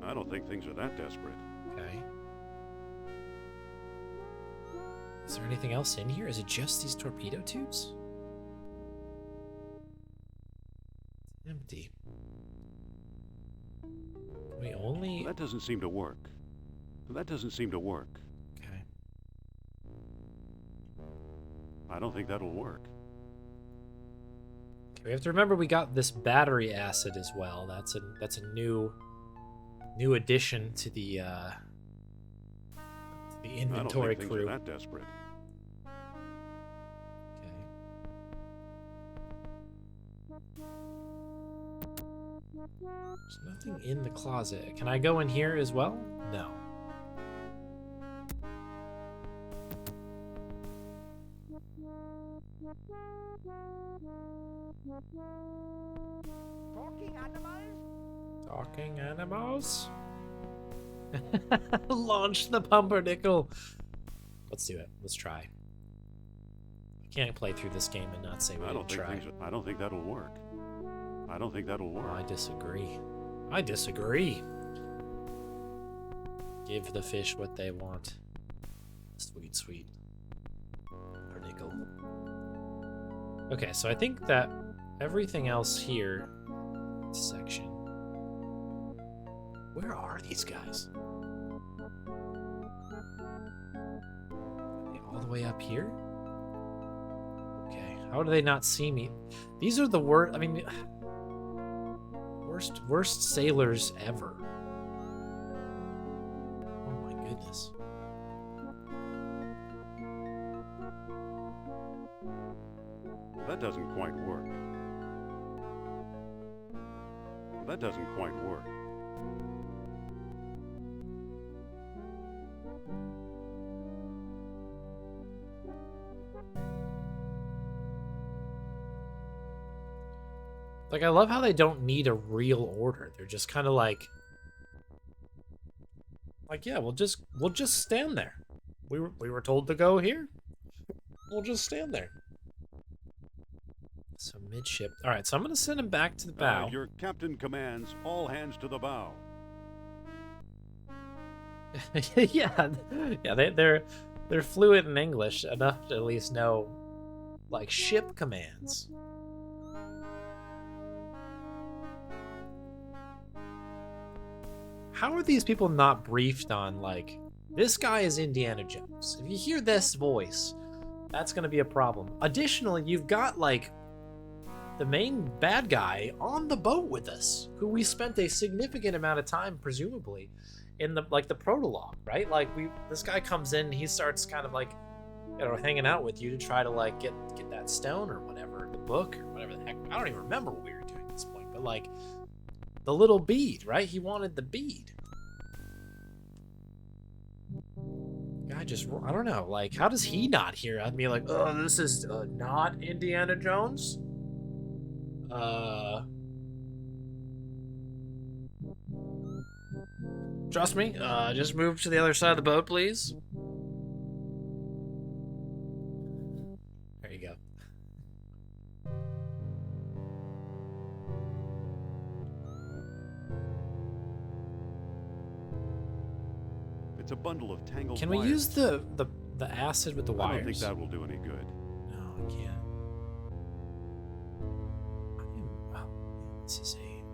I don't think things are that desperate. Okay. Is there anything else in here? Is it just these torpedo tubes? It's empty. Can we only... That doesn't seem to work. That doesn't seem to work. Okay. I don't think that'll work. Okay, we have to remember we got this battery acid as well. That's a new addition to the inventory I don't think crew. things are that desperate. There's nothing in the closet. Can I go in here as well? No. Talking animals? Talking animals? Launch the pumpernickel. Let's do it. Let's try. I can't play through this game and not say we didn't try. I don't think that'll work. I don't think that'll work. I disagree. I disagree. Give the fish what they want. Sweet, sweet. Pumpernickel. Okay, so I think that everything else here, section. Where are these guys? Are they all the way up here? Okay, how do they not see me? These are the worst. I mean, worst sailors ever. Oh my goodness. That doesn't quite work. That doesn't quite work. Like, I love how they don't need a real order. They're just kind of like, yeah, we'll just stand there. We were told to go here. We'll just stand there. So midship. All right, so I'm gonna send him back to the bow. Your captain commands all hands to the bow. yeah. They're fluent in English enough to at least know, like, ship commands. How are these people not briefed on, like, this guy is Indiana Jones? If you hear this voice, that's going to be a problem. Additionally, you've got, like, the main bad guy on the boat with us, who we spent a significant amount of time, presumably, in the, like, the prologue, right? Like, this guy comes in, he starts kind of, like, you know, hanging out with you to try to, like, get that stone or whatever, the book or whatever the heck. I don't even remember what we were doing at this point, but, like, the little bead, right? He wanted the bead. Guy just, I don't know, like, how does he not hear? I'd be like, oh, this is not Indiana Jones? Trust me, just move to the other side of the boat, please. There you go. It's a bundle of tangled Can we wires. use the acid with the wires? I don't think that will do any good. No, I can't.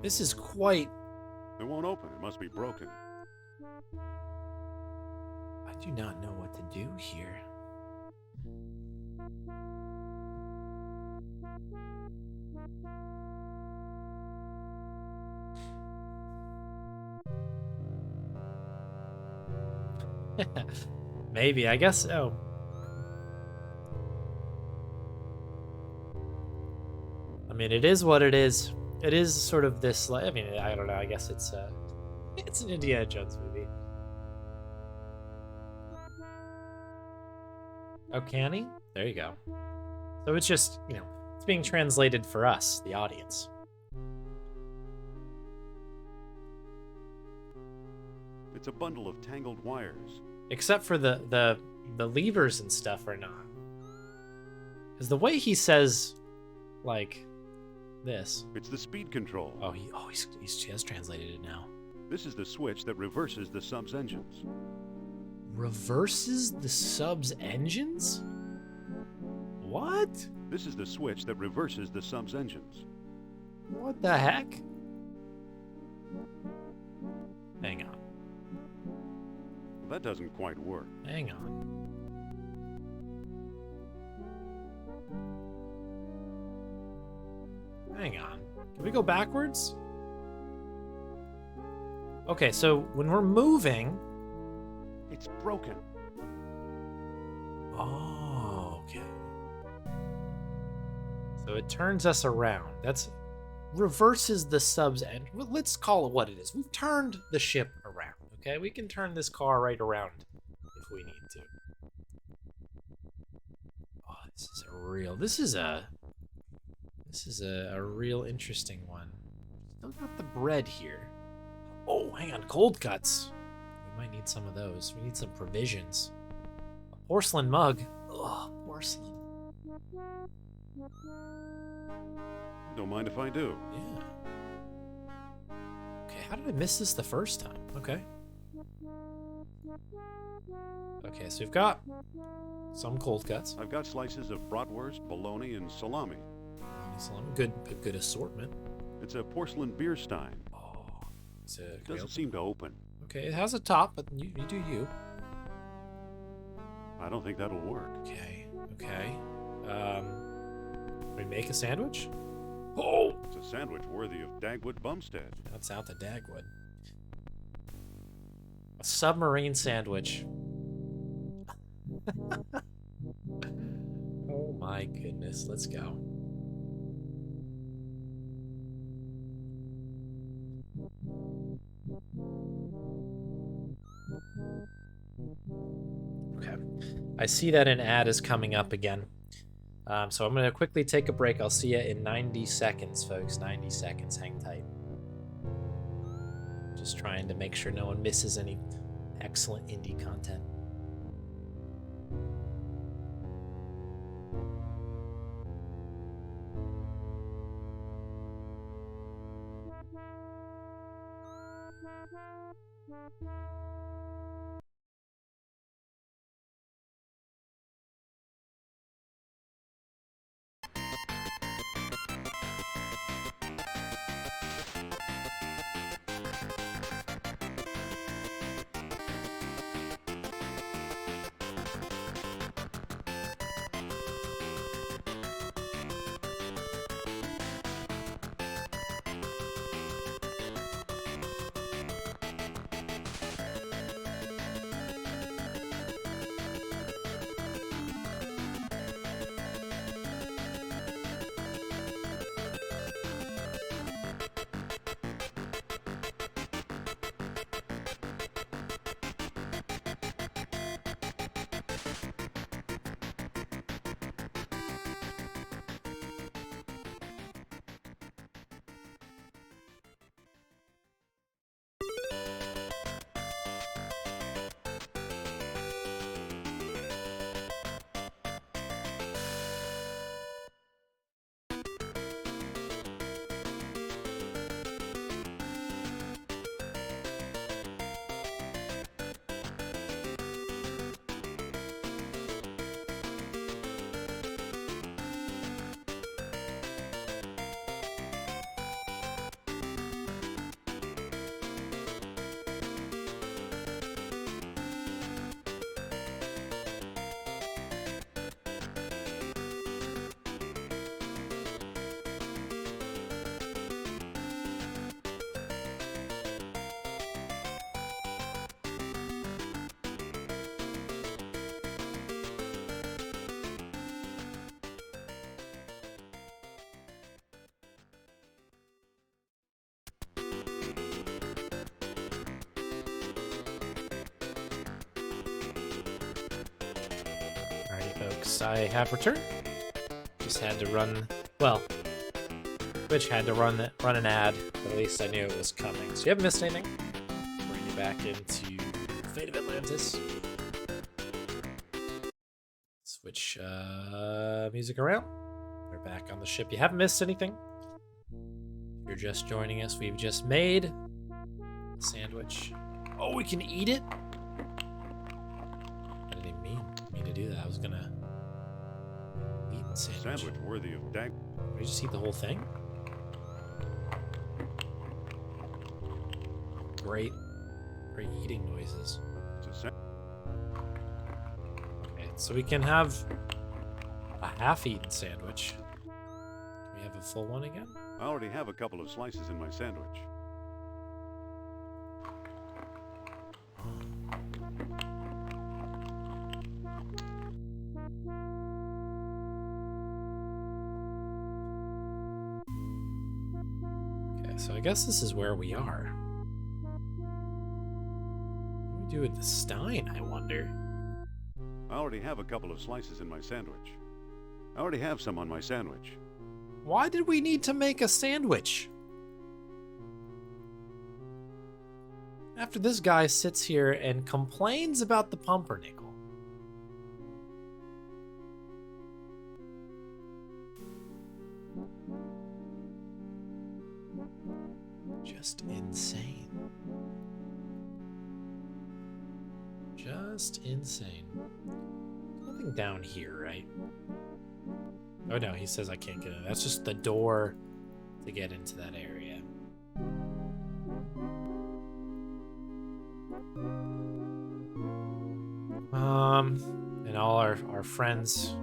This is quite It won't open. It must be broken. I do not know what to do here. Maybe, I guess so. I mean, it is what it is. It is sort of this, like, I mean, I don't know, I guess it's an Indiana Jones movie. Oh, can he? There you go. So it's just, you know, it's being translated for us, the audience. It's a bundle of tangled wires. Except for the levers and stuff are not. Because the way he says, like, this. It's the speed control. Oh, he has translated it now. This is the switch that reverses the sub's engines. Reverses the sub's engines? What? This is the switch that reverses the sub's engines. What the heck? Hang on. That doesn't quite work. Hang on. Hang on. Can we go backwards? Okay, so when we're moving... It's broken. Oh, okay. So it turns us around. That's reverses the sub's end. Well, let's call it what it is. We've turned the ship around, okay? We can turn this car right around if we need to. Oh, this is a real interesting one. Still got the bread here. Oh, hang on, cold cuts. We might need some of those. We need some provisions. A porcelain mug. Ugh, porcelain. Don't mind if I do. Yeah. Okay, how did I miss this the first time? Okay. Okay, so we've got some cold cuts. I've got slices of bratwurst, bologna, and salami. Salami, good assortment. It's a porcelain beer stein. Oh, It doesn't seem to open. Okay, it has a top, but you do you. I don't think that'll work. Okay. We make a sandwich? Oh! It's a sandwich worthy of Dagwood Bumstead. That's out the Dagwood. A submarine sandwich. Oh my goodness, let's go. Okay, I see that an ad is coming up again. So I'm going to quickly take a break. I'll see you in 90 seconds, folks. 90 seconds. Hang tight. Just trying to make sure no one misses any excellent indie content. Yes, I have returned. Just had to run. Well, Twitch had to run an ad. But at least I knew it was coming. So you haven't missed anything. Bring you back into Fate of Atlantis. Switch music around. We're back on the ship. You haven't missed anything. If you're just joining us, we've just made a sandwich. Oh, we can eat it? I didn't even mean to do that. I was gonna eat the sandwich. Sandwich worthy of dag. Can we just eat the whole thing? Great eating noises. Okay, so we can have a half-eaten sandwich. Can we have a full one again? I already have a couple of slices in my sandwich. Okay, so I guess this is where we are. What do we do with the Stein, I wonder? I already have a couple of slices in my sandwich. I already have some on my sandwich. Why did we need to make a sandwich? After this guy sits here and complains about the pumpernickel. Just insane. Just insane. Nothing down here, right? Oh no, he says I can't get in. That's just the door to get into that area. And all our friends.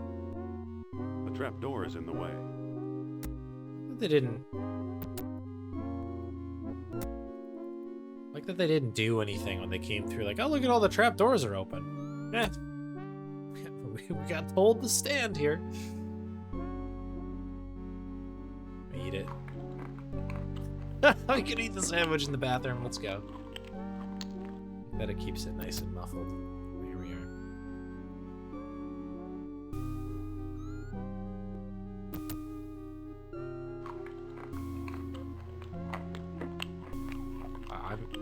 The trap door is in the way. They didn't. Like that they didn't do anything when they came through. Like, oh, look at all the trap doors are open. Eh. We got told to stand here. Eat it. We can eat the sandwich in the bathroom. Let's go. Bet it keeps it nice and muffled. Here we are.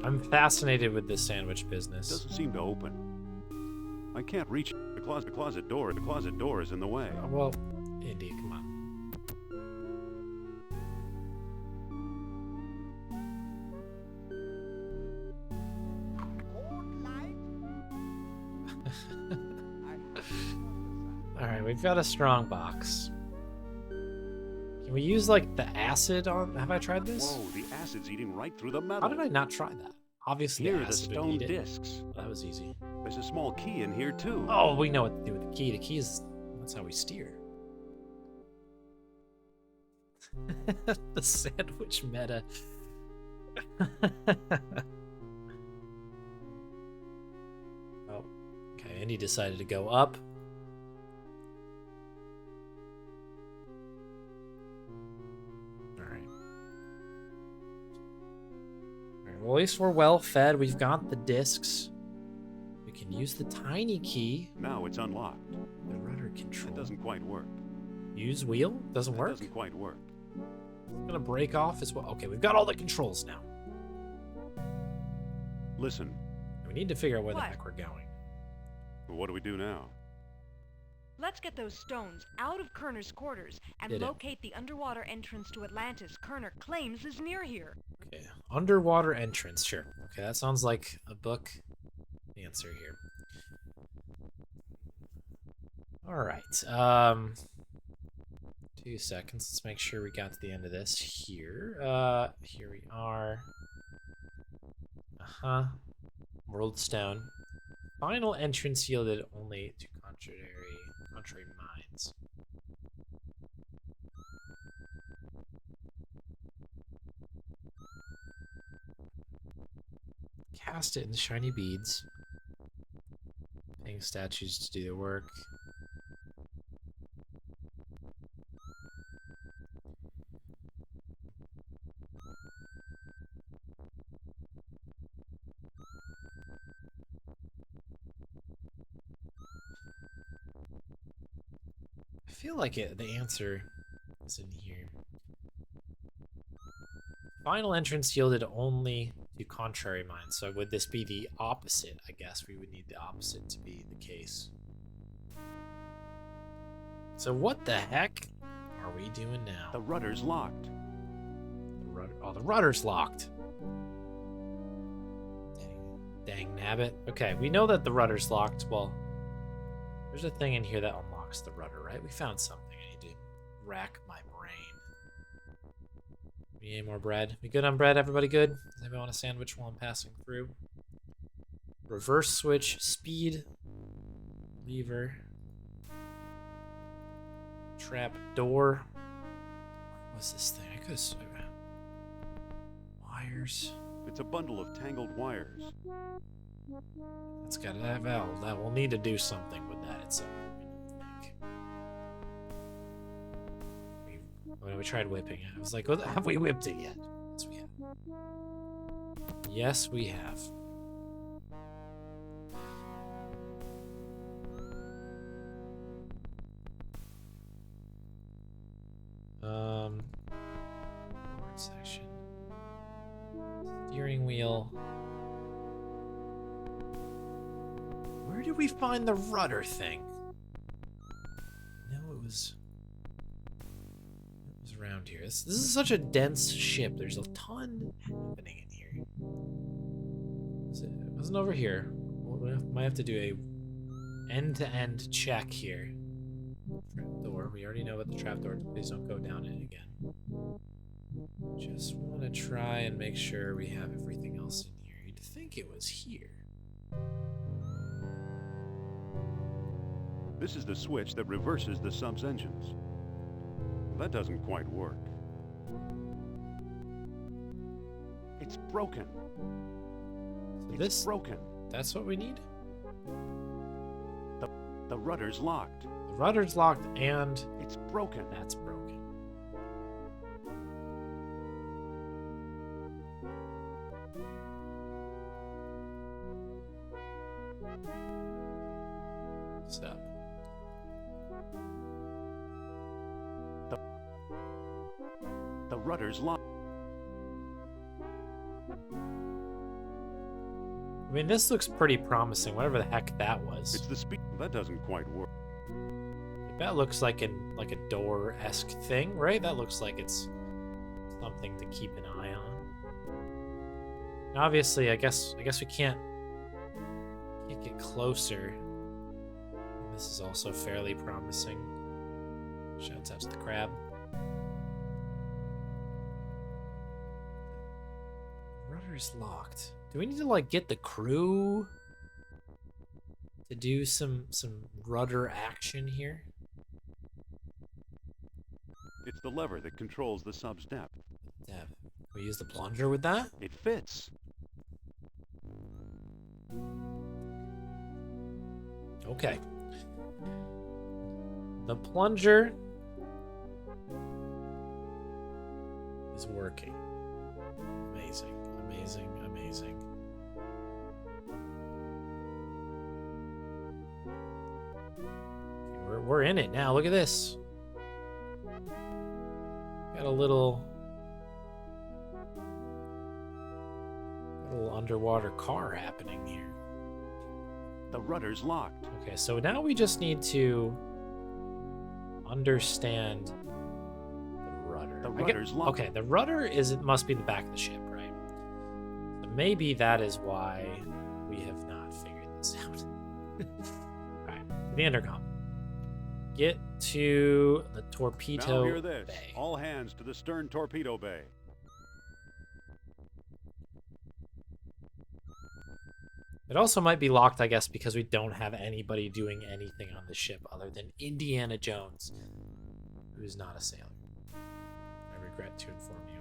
I'm fascinated with this sandwich business. Doesn't seem to open. I can't reach the closet door. The closet door is in the way. Well, Indy, come on. Alright, we've got a strong box. Can we use, like, the acid on... Have I tried this? Whoa, the acid's eating right through the metal. How did I not try that? Obviously, Here the are the acid would stone eat it. discs. Well, that was easy. There's a small key in here, too. Oh, we know what to do with the key. The key is... That's how we steer. The sandwich meta. Oh, okay. And he decided to go up. Well, at least we're well fed. We've got the discs. We can use the tiny key. Now it's unlocked. The rudder control. It doesn't quite work. Use wheel? Doesn't It work? doesn't quite work. It's gonna break off as well. Okay, we've got all the controls now. Listen, We need to figure out where the What? heck we're going. what do we do now? Let's get those stones out of Kerner's quarters and Did it. locate the underwater entrance to Atlantis Kerner claims is near here. Okay, underwater entrance. Sure. Okay, that sounds like a book answer here. All right. 2 seconds. Let's make sure we got to the end of this here. Here we are. World Stone. Final entrance yielded only to contrary minds. Cast it in the shiny beads. Paying statues to do the work. feel like the answer is in here. Final entrance yielded only to contrary minds. So would this be the opposite? I guess we would need the opposite to be the case. So what the heck are we doing now? The rudder's locked. The rudder's locked. Dang nabbit. Okay, we know that the rudder's locked. Well, there's a thing in here that unlocks the rudder, right? We found something. I need to rack my brain. We need more bread. We good on bread? Everybody good? Does anybody want a sandwich while I'm passing through? Reverse switch, speed, lever, trap door. What's this thing? I could have sworn. Wires. It's a bundle of tangled wires. It's got that valve. That we'll need to do something with that at some point, I think. When we tried whipping it, I was like, well, have we whipped it yet? Yes, we have. Yes, we have. Forward section. Steering wheel. Where did we find the rudder thing? No, it was around here. This is such a dense ship. There's a ton happening in here. It wasn't over here. We might have to do a end-to-end check here. Trapdoor. We already know about the trapdoor. Please don't go down it again. Just want to try and make sure we have everything else in here. You'd think it was here. This is the switch that reverses the sub's engines. That doesn't quite work. It's broken. So It's broken. That's what we need? The rudder's locked. The rudder's locked and It's broken. that's broken. Stop. The rudder's locked. I mean, this looks pretty promising, whatever the heck that was. It's the speed. That doesn't quite work. That looks like a door-esque thing, right? That looks like it's something to keep an eye on. And obviously, I guess we can't get closer. And this is also fairly promising. Shouts out to the crab. Rudder's locked. Do we need to like get the crew to do some rudder action here? It's the lever that controls the sub's depth. Deb, we use the plunger with that? It fits. Okay. The plunger is working. Amazing, amazing, amazing. Okay, we're in it now. Look at this. Got a little underwater car happening here. The rudder's locked. Okay, so now we just need to understand the rudder. The rudder's locked. Okay, the rudder it must be the back of the ship, right? So maybe that is why we have not figured this out. Alright, the intercom. Get to the torpedo Now hear this. bay. All hands to the stern torpedo bay. It also might be locked, I guess, because we don't have anybody doing anything on the ship other than Indiana Jones, who is not a sailor. I regret to inform you.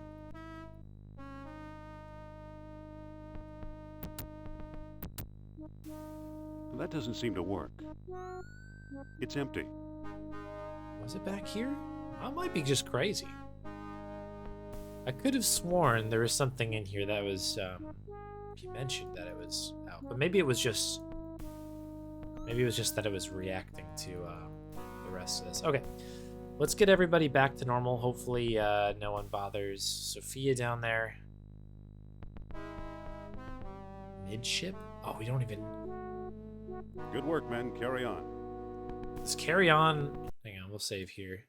That doesn't seem to work. It's empty. Was it back here? I might be just crazy. I could have sworn there was something in here that was, he mentioned that it was out, but maybe it was just that it was reacting to the rest of this. Okay. Let's get everybody back to normal. Hopefully, no one bothers Sophia down there. Midship? Oh, we don't even... Good work, men. Carry on. Let's carry on. Hang on, we'll save here.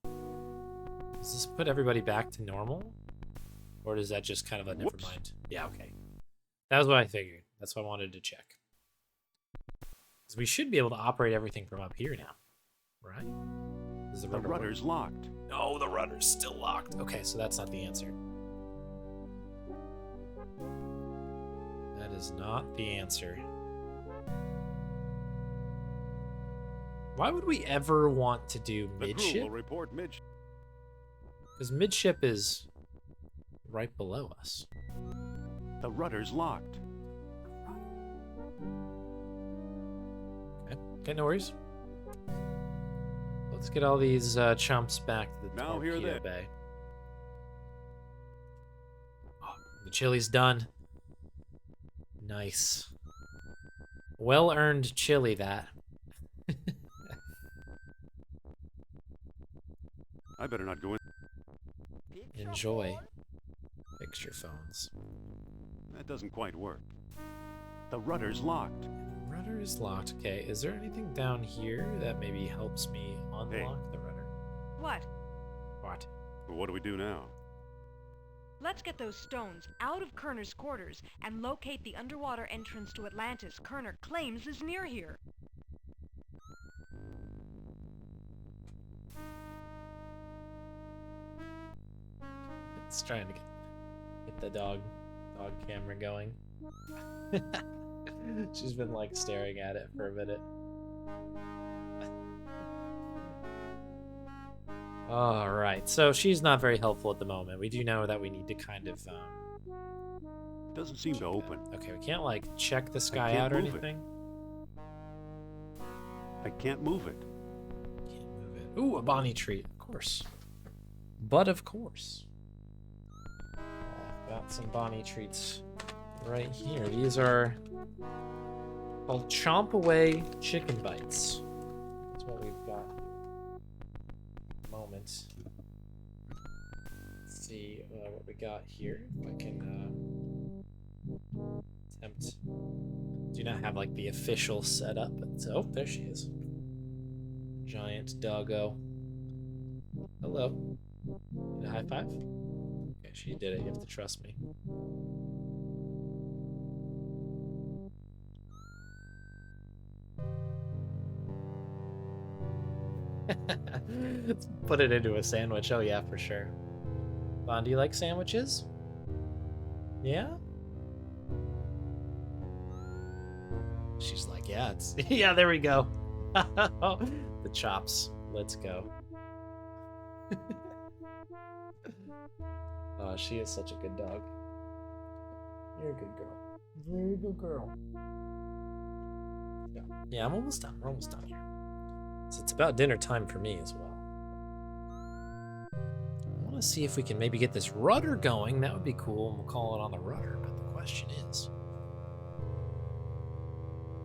Does this put everybody back to normal? Or does that just kind of a never Whoops. mind? Yeah, okay. That was what I figured. That's what I wanted to check. Because we should be able to operate everything from up here now. Right? Is the The rudder rudder's locked. No, the rudder's still locked. Okay, so that's not the answer. That is not the answer. Why would we ever want to do The crew midship? will report midship. Because midship is right below us. The rudder's locked. Okay, no worries. Let's get all these chumps back to the Now hear torpedo this. bay. Oh, the chili's done. Nice. Well-earned chili, that. I better not go in. Enjoy. Fix your phones. That doesn't quite work. The rudder's locked. Rudder is locked. Okay, is there anything down here that maybe helps me unlock the rudder? What? What? What do we do now? Let's get those stones out of Kerner's quarters and locate the underwater entrance to Atlantis Kerner claims is near here. It's trying to get the dog camera going. She's been like staring at it for a minute. All right, so she's not very helpful at the moment. We do know that we need to kind of Doesn't seem to open. okay, we can't like check the sky can't out or move it. anything. I can't move it. Can't move it. Ooh, a Bonnie treat, of course. But of course. I've got some Bonnie treats right here. These are called Chomp Away Chicken Bites. That's what we've got. Moment. Let's see what we got here. If I can attempt. Do not have like the official setup, but oh, there she is. Giant doggo. Hello. Need a high five? Okay, she did it. You have to trust me. Let's put it into a sandwich. Oh yeah, for sure. Bon, do you like sandwiches? Yeah? She's like, yeah, it's yeah, there we go. The chops. Let's go. Oh, she is such a good dog. You're a good girl. Very good girl. Yeah, I'm almost done. We're almost done here. So it's about dinner time for me as well. I want to see if we can maybe get this rudder going. That would be cool, and we'll call it on the rudder. But the question is,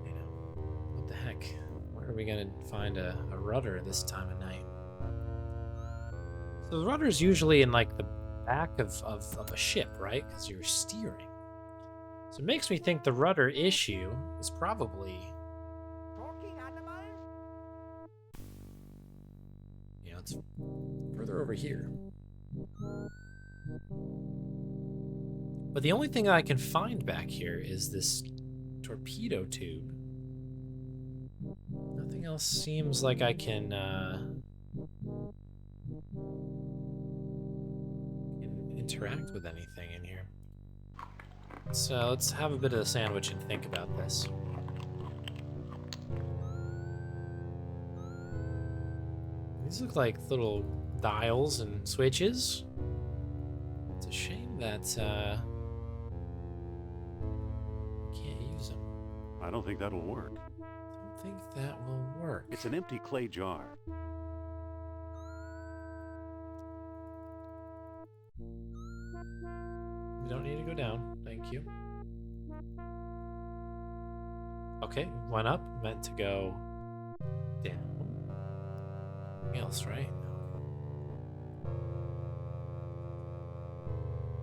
you know, what the heck? Where are we going to find a rudder this time of night? So the rudder is usually in like the back of a ship, right? Because you're steering. So it makes me think the rudder issue is probably, Talking animals? you know, it's further over here. But the only thing I can find back here is this torpedo tube. Nothing else seems like I can interact with anything in here. So let's have a bit of a sandwich and think about this. These look like little dials and switches. It's a shame that can't use them. I don't think that'll work. I don't think that will work. It's an empty clay jar. We don't need to go down. Thank you. Okay, went up, meant to go down. Anything else, right?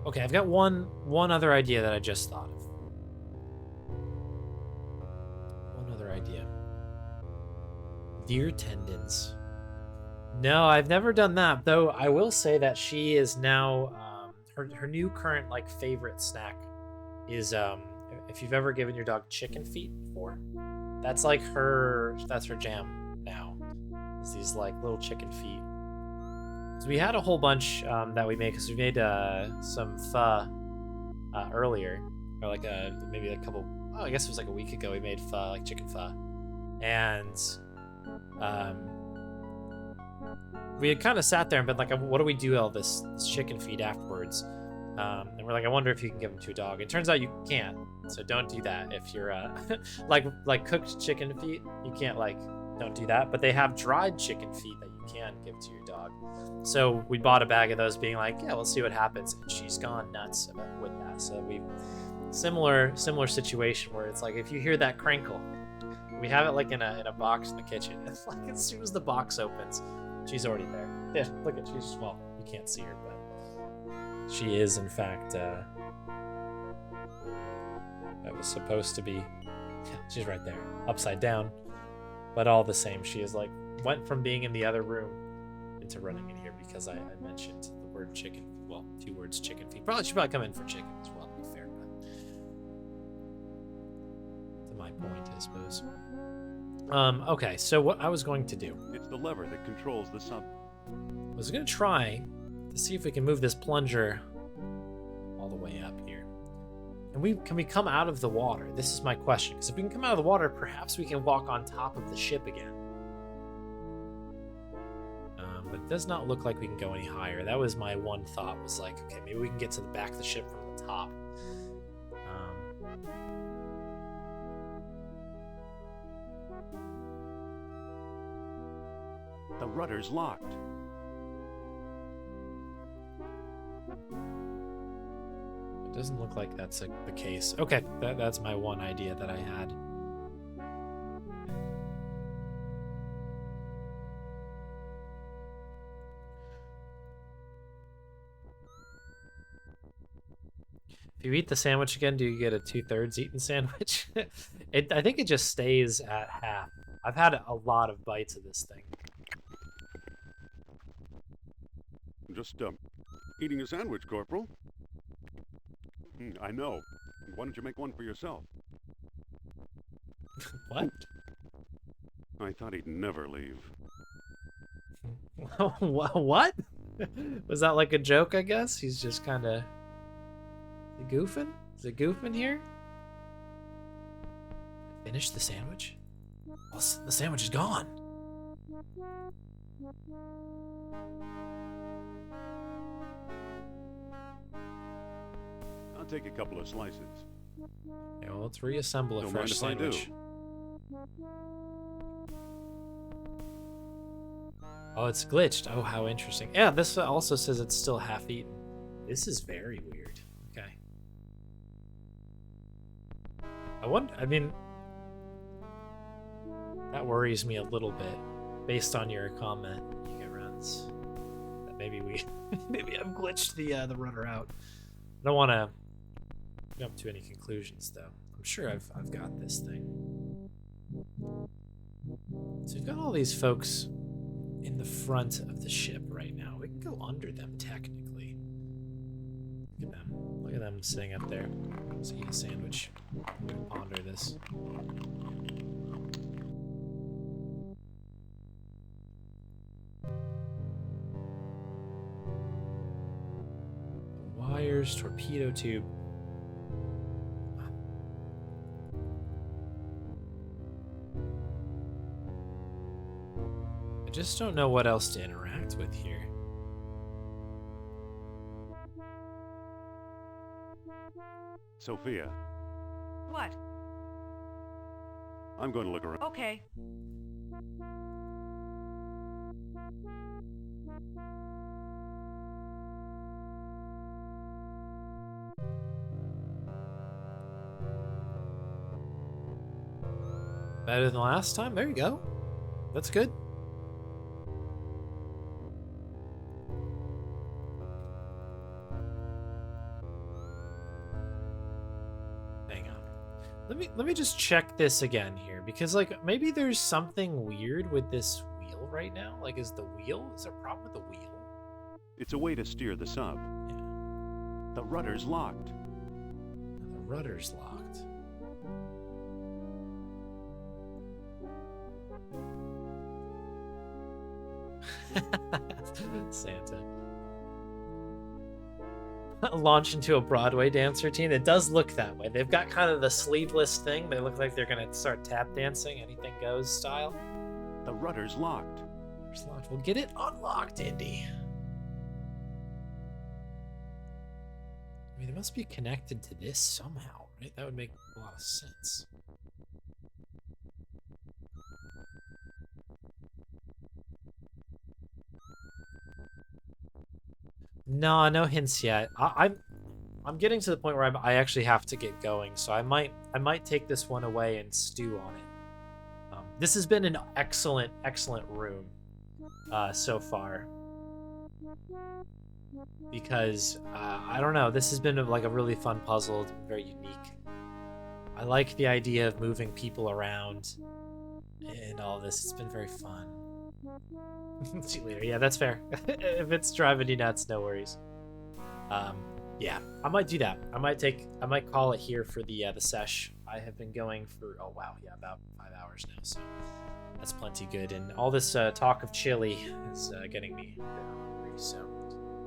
Okay, I've got one other idea that I just thought of. One other idea. Deer tendons. No, I've never done that, though I will say that she is now her new current like favorite snack is if you've ever given your dog chicken feet before, that's like that's her jam now. Is these like little chicken feet. So we had a whole bunch that we made because we made some pho earlier, or like maybe a couple. Oh, I guess it was like a week ago. We made pho, like chicken pho, and we had kind of sat there and been like, what do we do all this chicken feed afterwards? And we're like, I wonder if you can give them to a dog. It turns out you can't, so don't do that. If you're like cooked chicken feet, you can't don't do that. But they have dried chicken feet that you can give to your dog. So we bought a bag of those, being like, yeah, we'll see what happens. And she's gone nuts with that. So we similar situation where it's like if you hear that crinkle, we have it like in a box in the kitchen. It's like as soon as the box opens, she's already there. Yeah, look at she's well, you can't see her, but she is in fact that was supposed to be. Yeah, she's right there, upside down. But all the same, she is like went from being in the other room into running in here because I mentioned the word chicken. Well, 2 words, chicken feet. She probably come in for chicken as well, to be fair. But to my point, I suppose. Okay, so what I was going to do. It's the lever that controls the sub. I was going to try to see if we can move this plunger all the way up here. And can we come out of the water? This is my question. Because if we can come out of the water, perhaps we can walk on top of the ship again. But it does not look like we can go any higher. That was my one thought, was like, okay, maybe we can get to the back of the ship from the top. The rudder's locked. It doesn't look like that's the case. Okay, that's my one idea that I had. If you eat the sandwich again, do you get a 2/3 eaten sandwich? I think it just stays at half. I've had a lot of bites of this thing. I'm just eating a sandwich, Corporal. I know. Why don't you make one for yourself? What? I thought he'd never leave. What? Was that like a joke, I guess? He's just kind of... goofing? Is it goofing here? Finish the sandwich? Well, the sandwich is gone. I'll take a couple of slices. Yeah, well, let's reassemble a Don't fresh mind if I do. sandwich. Oh, it's glitched. Oh, how interesting. Yeah, this also says it's still half eaten. This is very weird. Okay. I mean, that worries me a little bit, based on your comment, Giga Runs. That maybe maybe I've glitched the rudder out. I don't want to jump to any conclusions, though. I'm sure I've got this thing. So we've got all these folks in the front of the ship right now. We can go under them, technically. Look at them. Look at them sitting up there. Let's eat a sandwich. I'm gonna ponder this. Wires, torpedo tube. I just don't know what else to interact with here. Sophia, What? I'm going to look around. Okay. Better than last time? There you go. That's good. Hang on. Let me just check this again here, because like maybe there's something weird with this wheel right now. Like, is there a problem with the wheel? It's a way to steer the sub. Yeah. The rudder's locked. The rudder's locked. Santa. Launch into a Broadway dance routine. It does look that way. They've got kind of the sleeveless thing. They look like they're gonna start tap dancing, anything goes style. The rudder's locked. Rudder's locked. We'll get it unlocked, Indy. I mean, it must be connected to this somehow, right? That would make a lot of sense. No hints yet. I'm getting to the point where I actually have to get going, so I might take this one away and stew on it. This has been an excellent room so far, because I don't know, this has been like a really fun puzzle. It's been very unique. I like the idea of moving people around and all this. It's been very fun. See you later. Yeah, that's fair. If it's driving you nuts, no worries. Yeah, I might do that. I might call it here for the sesh. I have been going for about 5 hours now, so that's plenty good. And all this talk of chili is getting me hungry, so